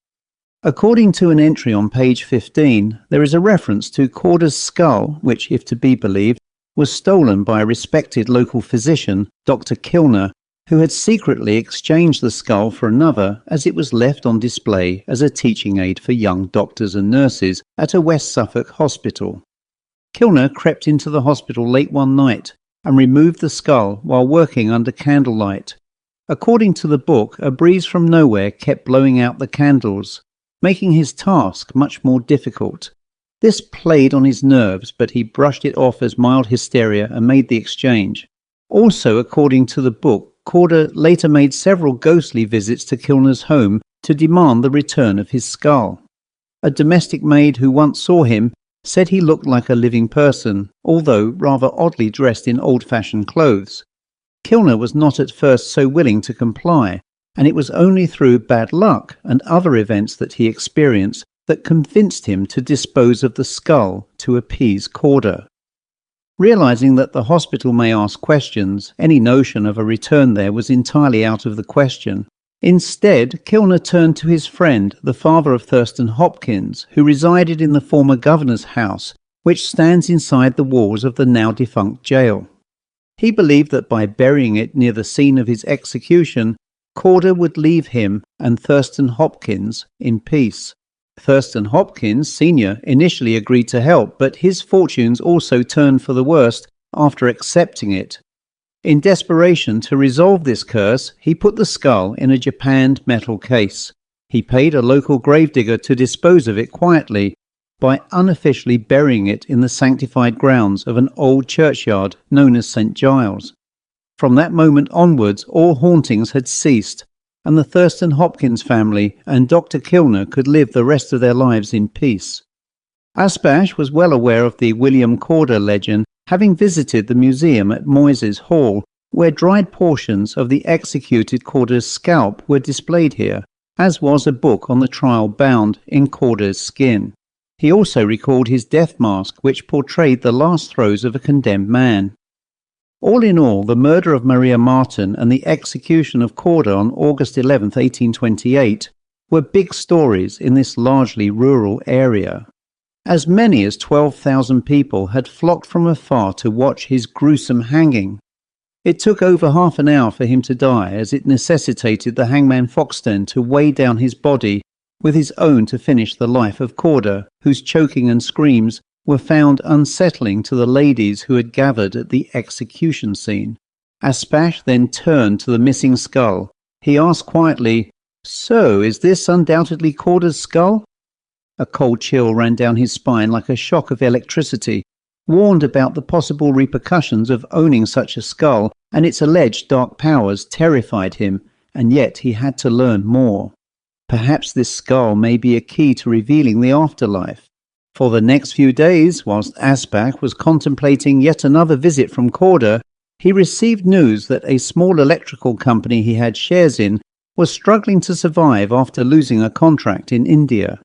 According to an entry on page 15, there is a reference to Corder's skull, which, if to be believed, was stolen by a respected local physician, Dr. Kilner, who had secretly exchanged the skull for another as it was left on display as a teaching aid for young doctors and nurses at a West Suffolk hospital. Kilner crept into the hospital late one night and removed the skull while working under candlelight. According to the book, a breeze from nowhere kept blowing out the candles, making his task much more difficult. This played on his nerves, but he brushed it off as mild hysteria and made the exchange. Also, according to the book, Corder later made several ghostly visits to Kilner's home to demand the return of his skull. A domestic maid who once saw him said he looked like a living person, although rather oddly dressed in old-fashioned clothes. Kilner was not at first so willing to comply, and it was only through bad luck and other events that he experienced that convinced him to dispose of the skull to appease Corder. Realizing that the hospital may ask questions, any notion of a return there was entirely out of the question. Instead, Kilner turned to his friend, the father of Thurston Hopkins, who resided in the former governor's house, which stands inside the walls of the now-defunct jail. He believed that by burying it near the scene of his execution, Corder would leave him and Thurston Hopkins in peace. Thurston Hopkins, Sr., initially agreed to help, but his fortunes also turned for the worst after accepting it. In desperation to resolve this curse, he put the skull in a japanned metal case. He paid a local gravedigger to dispose of it quietly by unofficially burying it in the sanctified grounds of an old churchyard known as St. Giles. From that moment onwards, all hauntings had ceased, and the Thurston Hopkins family and Dr. Kilner could live the rest of their lives in peace. Aspash was well aware of the William Corder legend, having visited the museum at Moyses Hall, where dried portions of the executed Corder's scalp were displayed here, as was a book on the trial bound in Corder's skin. He also recalled his death mask, which portrayed the last throes of a condemned man. All in all, the murder of Maria Martin and the execution of Corder on August 11, 1828, were big stories in this largely rural area. As many as 12,000 people had flocked from afar to watch his gruesome hanging. It took over half an hour for him to die, as it necessitated the hangman Foxton to weigh down his body with his own to finish the life of Corder, whose choking and screams were found unsettling to the ladies who had gathered at the execution scene. Aspash then turned to the missing skull. He asked quietly, "So, is this undoubtedly Corder's skull?" A cold chill ran down his spine like a shock of electricity, warned about the possible repercussions of owning such a skull, and its alleged dark powers terrified him, and yet he had to learn more. Perhaps this skull may be a key to revealing the afterlife. For the next few days, whilst Aspac was contemplating yet another visit from Corder, he received news that a small electrical company he had shares in was struggling to survive after losing a contract in India.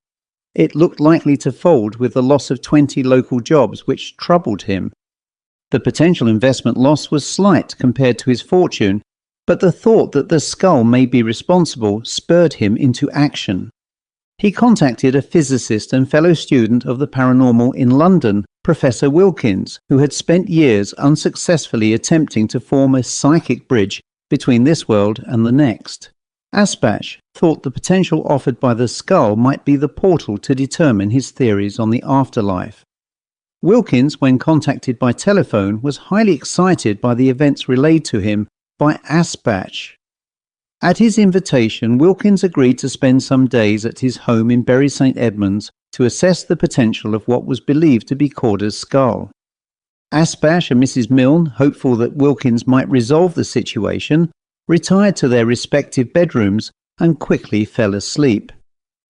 It looked likely to fold with the loss of 20 local jobs, which troubled him. The potential investment loss was slight compared to his fortune, but the thought that the skull may be responsible spurred him into action. He contacted a physicist and fellow student of the paranormal in London, Professor Wilkins, who had spent years unsuccessfully attempting to form a psychic bridge between this world and the next. Aspash thought the potential offered by the skull might be the portal to determine his theories on the afterlife. Wilkins, when contacted by telephone, was highly excited by the events relayed to him by Aspash. At his invitation, Wilkins agreed to spend some days at his home in Bury St Edmunds to assess the potential of what was believed to be Corder's skull. Aspash and Mrs Milne, hopeful that Wilkins might resolve the situation, retired to their respective bedrooms and quickly fell asleep.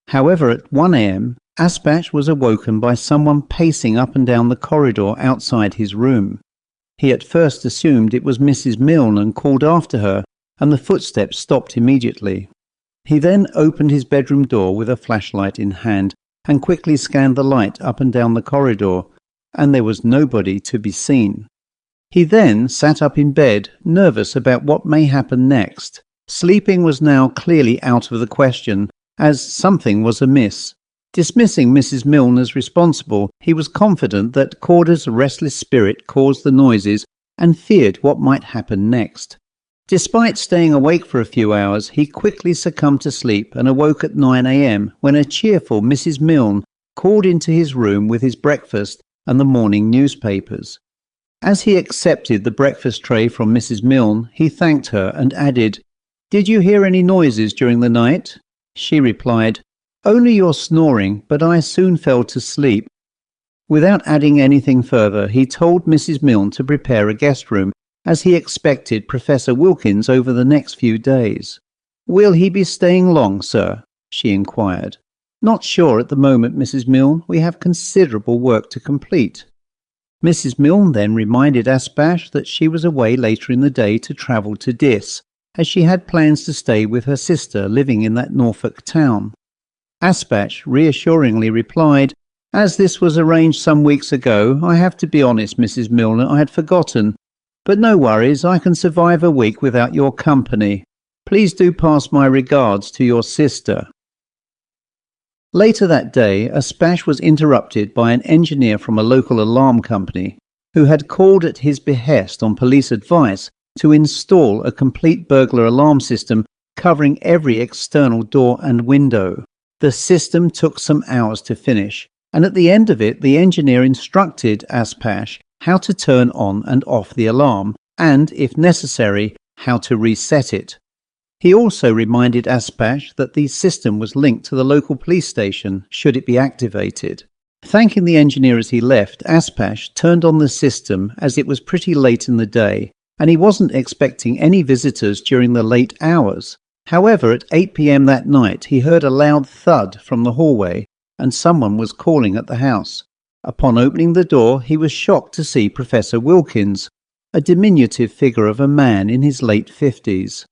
However, at 1 a.m, Aspash was awoken by someone pacing up and down the corridor outside his room. He at first assumed it was Mrs Milne and called after her, and the footsteps stopped immediately. He then opened his bedroom door with a flashlight in hand and quickly scanned the light up and down the corridor, and there was nobody to be seen. He then sat up in bed, nervous about what may happen next. Sleeping was now clearly out of the question, as something was amiss. Dismissing Mrs Milne as responsible, he was confident that Corder's restless spirit caused the noises and feared what might happen next. Despite staying awake for a few hours, he quickly succumbed to sleep and awoke at 9 a.m. when a cheerful Mrs Milne called into his room with his breakfast and the morning newspapers. As he accepted the breakfast tray from Mrs Milne, he thanked her and added, "Did you hear any noises during the night?" She replied, "Only your snoring, but I soon fell to sleep." Without adding anything further, he told Mrs Milne to prepare a guest room, as he expected Professor Wilkins over the next few days. "Will he be staying long, sir?" she inquired. "Not sure at the moment, Mrs Milne. We have considerable work to complete." Mrs Milne then reminded Aspash that she was away later in the day to travel to Diss, as she had plans to stay with her sister living in that Norfolk town. Aspash reassuringly replied, "As this was arranged some weeks ago, I have to be honest, Mrs Milner, I had forgotten. But no worries, I can survive a week without your company. Please do pass my regards to your sister." Later that day, Aspash was interrupted by an engineer from a local alarm company, who had called at his behest on police advice to install a complete burglar alarm system covering every external door and window. The system took some hours to finish, and at the end of it, the engineer instructed Aspash how to turn on and off the alarm, and, if necessary, how to reset it. He also reminded Aspash that the system was linked to the local police station should it be activated. Thanking the engineer as he left, Aspash turned on the system as it was pretty late in the day, and he wasn't expecting any visitors during the late hours. However, at 8 p.m. that night, he heard a loud thud from the hallway, and someone was calling at the house. Upon opening the door, he was shocked to see Professor Wilkins. a diminutive figure of a man in his late 50s.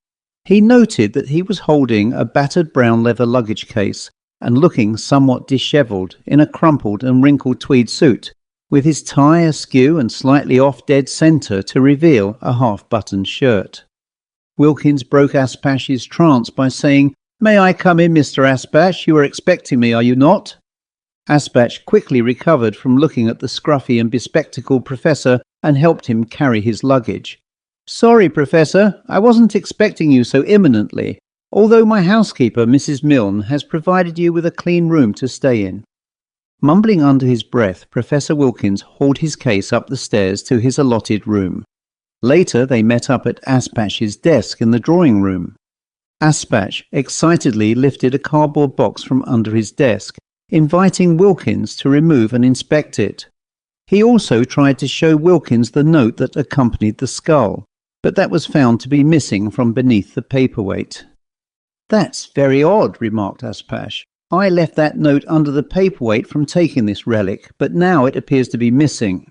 He noted that he was holding a battered brown leather luggage case and looking somewhat dishevelled in a crumpled and wrinkled tweed suit, with his tie askew and slightly off dead centre to reveal a half-buttoned shirt. Wilkins broke Aspash's trance by saying, "May I come in, Mr. Aspash? You are expecting me, are you not?" Aspash quickly recovered from looking at the scruffy and bespectacled professor and helped him carry his luggage. "Sorry, Professor, I wasn't expecting you so imminently, although my housekeeper, Mrs. Milne, has provided you with a clean room to stay in." Mumbling under his breath, Professor Wilkins hauled his case up the stairs to his allotted room. Later they met up at Aspash's desk in the drawing room. Aspash excitedly lifted a cardboard box from under his desk, inviting Wilkins to remove and inspect it. He also tried to show Wilkins the note that accompanied the skull, but that was found to be missing from beneath the paperweight. "That's very odd," remarked Aspash. "I left that note under the paperweight from taking this relic, but now it appears to be missing."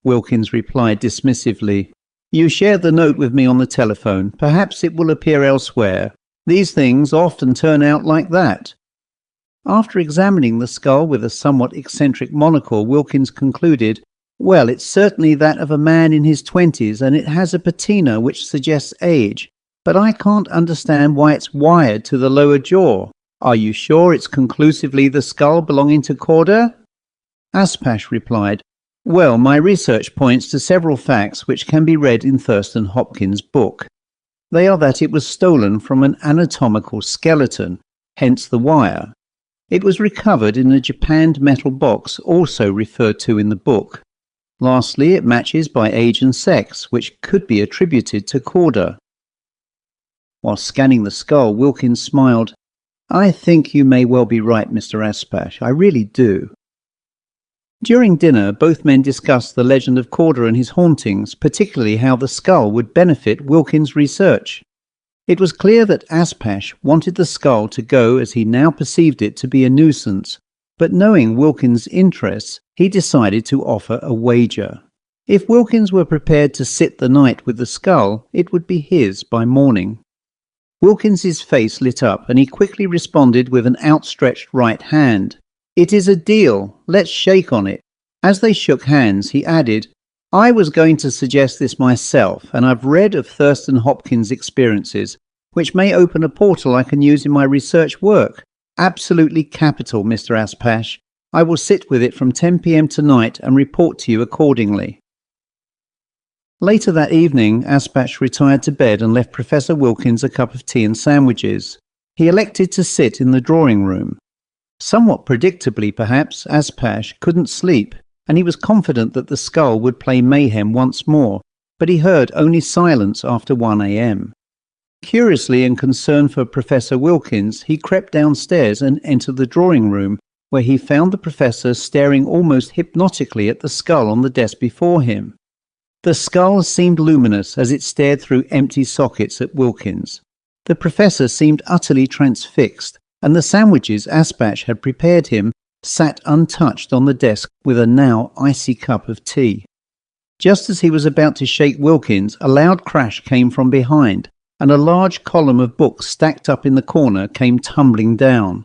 Wilkins replied dismissively, "You shared the note with me on the telephone. Perhaps it will appear elsewhere. These things often turn out like that." After examining the skull with a somewhat eccentric monocle, Wilkins concluded, "Well, it's certainly that of a man in his 20s, and it has a patina which suggests age, but I can't understand why it's wired to the lower jaw. Are you sure it's conclusively the skull belonging to Corder?" Aspash replied, "Well, my research points to several facts which can be read in Thurston Hopkins' book. They are that it was stolen from an anatomical skeleton, hence the wire. It was recovered in a japanned metal box, also referred to in the book. Lastly, it matches by age and sex, which could be attributed to Corder." While scanning the skull, Wilkins smiled. "I think you may well be right, Mr. Aspash. I really do." During dinner, both men discussed the legend of Corder and his hauntings, particularly how the skull would benefit Wilkins' research. It was clear that Aspash wanted the skull to go as he now perceived it to be a nuisance, but knowing Wilkins' interests, he decided to offer a wager. If Wilkins were prepared to sit the night with the skull, it would be his by morning. Wilkins's face lit up, and he quickly responded with an outstretched right hand. "It is a deal. Let's shake on it." As they shook hands, he added, "I was going to suggest this myself, and I've read of Thurston Hopkins' experiences, which may open a portal I can use in my research work. Absolutely capital, Mr. Aspash. I will sit with it from 10 p.m. tonight and report to you accordingly." Later that evening, Aspash retired to bed and left Professor Wilkins a cup of tea and sandwiches. He elected to sit in the drawing room. Somewhat predictably, perhaps, Aspash couldn't sleep, and he was confident that the skull would play mayhem once more, but he heard only silence after 1 a.m. Curiously and concerned for Professor Wilkins, he crept downstairs and entered the drawing room, where he found the professor staring almost hypnotically at the skull on the desk before him. The skull seemed luminous as it stared through empty sockets at Wilkins. The professor seemed utterly transfixed, and the sandwiches Aspash had prepared him sat untouched on the desk with a now icy cup of tea. Just as he was about to shake Wilkins, a loud crash came from behind, and a large column of books stacked up in the corner came tumbling down.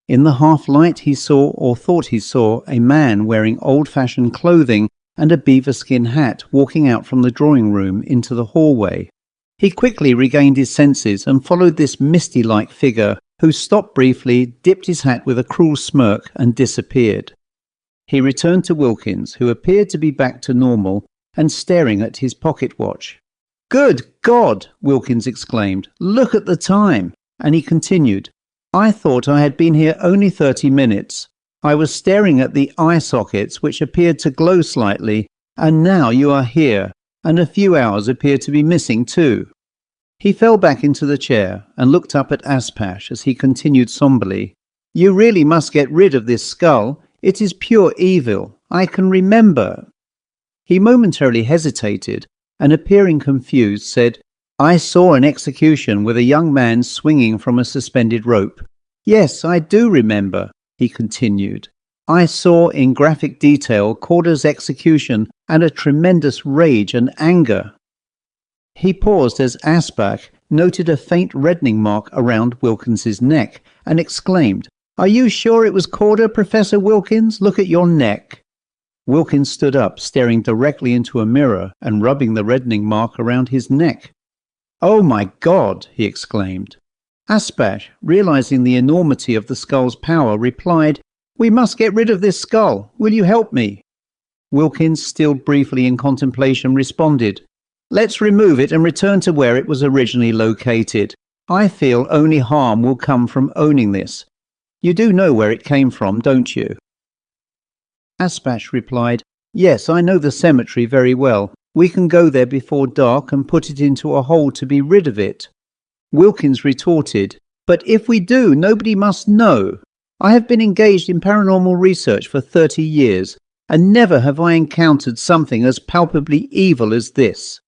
In the half-light he saw, or thought he saw, a man wearing old-fashioned clothing and a beaver-skin hat walking out from the drawing room into the hallway. He quickly regained his senses and followed this misty-like figure, who stopped briefly, dipped his hat with a cruel smirk, and disappeared. He returned to Wilkins, who appeared to be back to normal and staring at his pocket watch. "Good God!" Wilkins exclaimed. "Look at the time!" And he continued, "I thought I had been here only 30 minutes. I was staring at the eye sockets, which appeared to glow slightly, and now you are here, and a few hours appear to be missing too." He fell back into the chair and looked up at Aspash as he continued somberly, "You really must get rid of this skull. It is pure evil. I can remember." He momentarily hesitated, and appearing confused, said, "I saw an execution with a young man swinging from a suspended rope. Yes, I do remember," he continued. I saw in graphic detail Corder's execution and a tremendous rage and anger." He paused as Asbach noted a faint reddening mark around Wilkins's neck and exclaimed, "Are you sure it was Corder, Professor Wilkins? Look at your neck." Wilkins stood up, staring directly into a mirror and rubbing the reddening mark around his neck. "Oh my God!" he exclaimed. Asbach, realizing the enormity of the skull's power, replied, "We must get rid of this skull. Will you help me?" Wilkins, still briefly in contemplation, responded, "Let's remove it and return to where it was originally located. I feel only harm will come from owning this. You do know where it came from, don't you?" Asbach replied, "Yes, I know the cemetery very well. We can go there before dark and put it into a hole to be rid of it." Wilkins retorted, "But if we do, nobody must know. I have been engaged in paranormal research for 30 years, and never have I encountered something as palpably evil as this."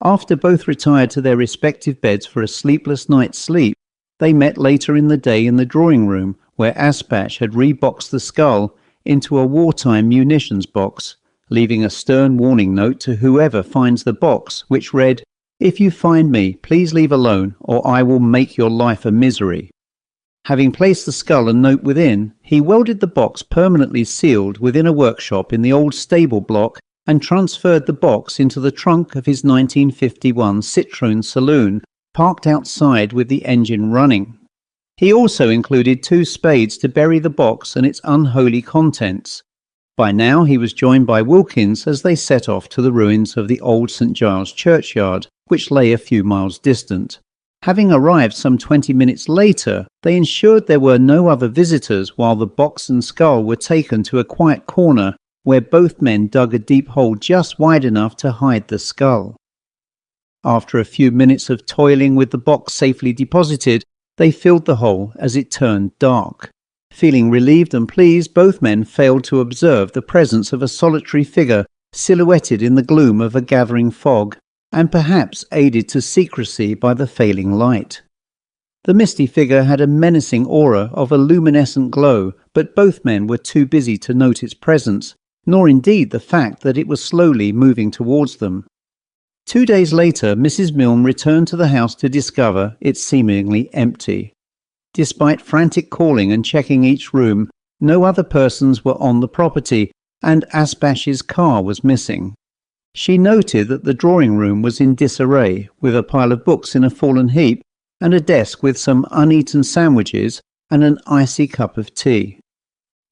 After both retired to their respective beds for a sleepless night's sleep, they met later in the day in the drawing room, where Asbach had reboxed the skull into a wartime munitions box, leaving a stern warning note to whoever finds the box, which read, "If you find me, please leave alone, or I will make your life a misery." Having placed the skull and note within, he welded the box permanently sealed within a workshop in the old stable block and transferred the box into the trunk of his 1951 Citroën saloon, parked outside with the engine running. He also included 2 spades to bury the box and its unholy contents. By now he was joined by Wilkins as they set off to the ruins of the old St Giles churchyard, which lay a few miles distant. Having arrived some 20 minutes later, they ensured there were no other visitors while the box and skull were taken to a quiet corner where both men dug a deep hole just wide enough to hide the skull. After a few minutes of toiling with the box safely deposited, they filled the hole as it turned dark. Feeling relieved and pleased, both men failed to observe the presence of a solitary figure silhouetted in the gloom of a gathering fog, and perhaps aided to secrecy by the failing light. The misty figure had a menacing aura of a luminescent glow, but both men were too busy to note its presence, nor indeed the fact that it was slowly moving towards them. 2 days later, Mrs. Milne returned to the house to discover it seemingly empty. Despite frantic calling and checking each room, no other persons were on the property, and Asbach's car was missing. She noted that the drawing room was in disarray, with a pile of books in a fallen heap, and a desk with some uneaten sandwiches and an icy cup of tea.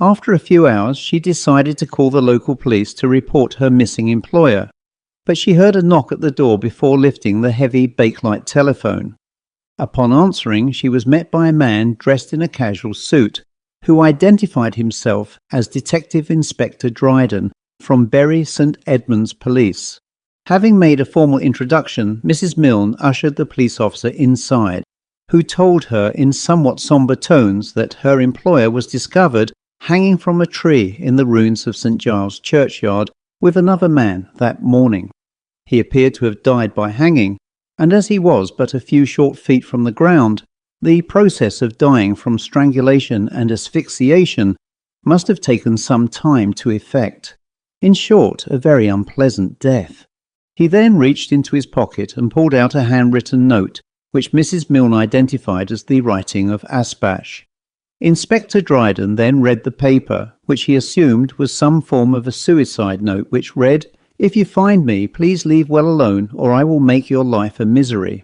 After a few hours, she decided to call the local police to report her missing employer, but she heard a knock at the door before lifting the heavy Bakelite telephone. Upon answering, she was met by a man dressed in a casual suit, who identified himself as Detective Inspector Dryden from Bury St Edmunds Police. Having made a formal introduction, Mrs. Milne ushered the police officer inside, who told her in somewhat sombre tones that her employer was discovered hanging from a tree in the ruins of St Giles churchyard with another man that morning. He appeared to have died by hanging, and as he was but a few short feet from the ground, the process of dying from strangulation and asphyxiation must have taken some time to effect. In short, a very unpleasant death. He then reached into his pocket and pulled out a handwritten note, which Mrs. Milne identified as the writing of Asbach. Inspector Dryden then read the paper, which he assumed was some form of a suicide note, which read, "If you find me, please leave well alone, or I will make your life a misery."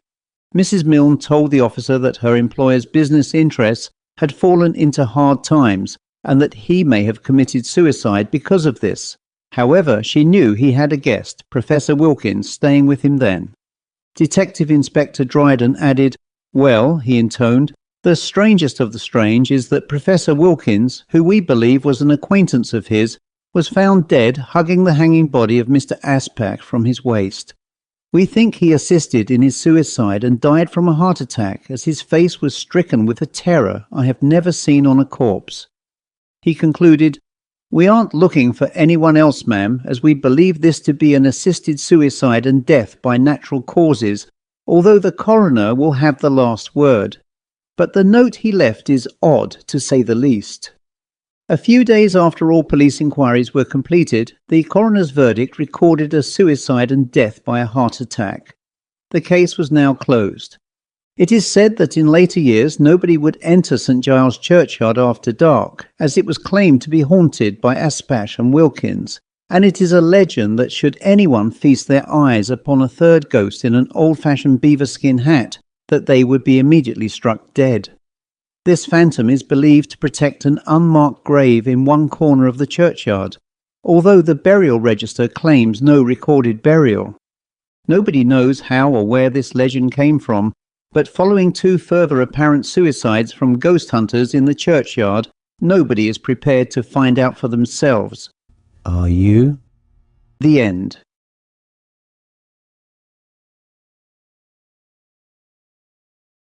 Mrs. Milne told the officer that her employer's business interests had fallen into hard times, and that he may have committed suicide because of this. However, she knew he had a guest, Professor Wilkins, staying with him then. Detective Inspector Dryden added, "Well," he intoned, "the strangest of the strange is that Professor Wilkins, who we believe was an acquaintance of his, was found dead hugging the hanging body of Mr. Asbach from his waist. We think he assisted in his suicide and died from a heart attack, as his face was stricken with a terror I have never seen on a corpse." He concluded, "We aren't looking for anyone else, ma'am, as we believe this to be an assisted suicide and death by natural causes, although the coroner will have the last word. But the note he left is odd, to say the least." A few days after all police inquiries were completed, the coroner's verdict recorded a suicide and death by a heart attack. The case was now closed. It is said that in later years nobody would enter St Giles churchyard after dark, as it was claimed to be haunted by Aspash and Wilkins, and it is a legend that should anyone feast their eyes upon a third ghost in an old-fashioned beaver-skin hat, that they would be immediately struck dead. This phantom is believed to protect an unmarked grave in one corner of the churchyard, although the burial register claims no recorded burial. Nobody knows how or where this legend came from, but following 2 further apparent suicides from ghost hunters in the churchyard, nobody is prepared to find out for themselves. Are you? The end.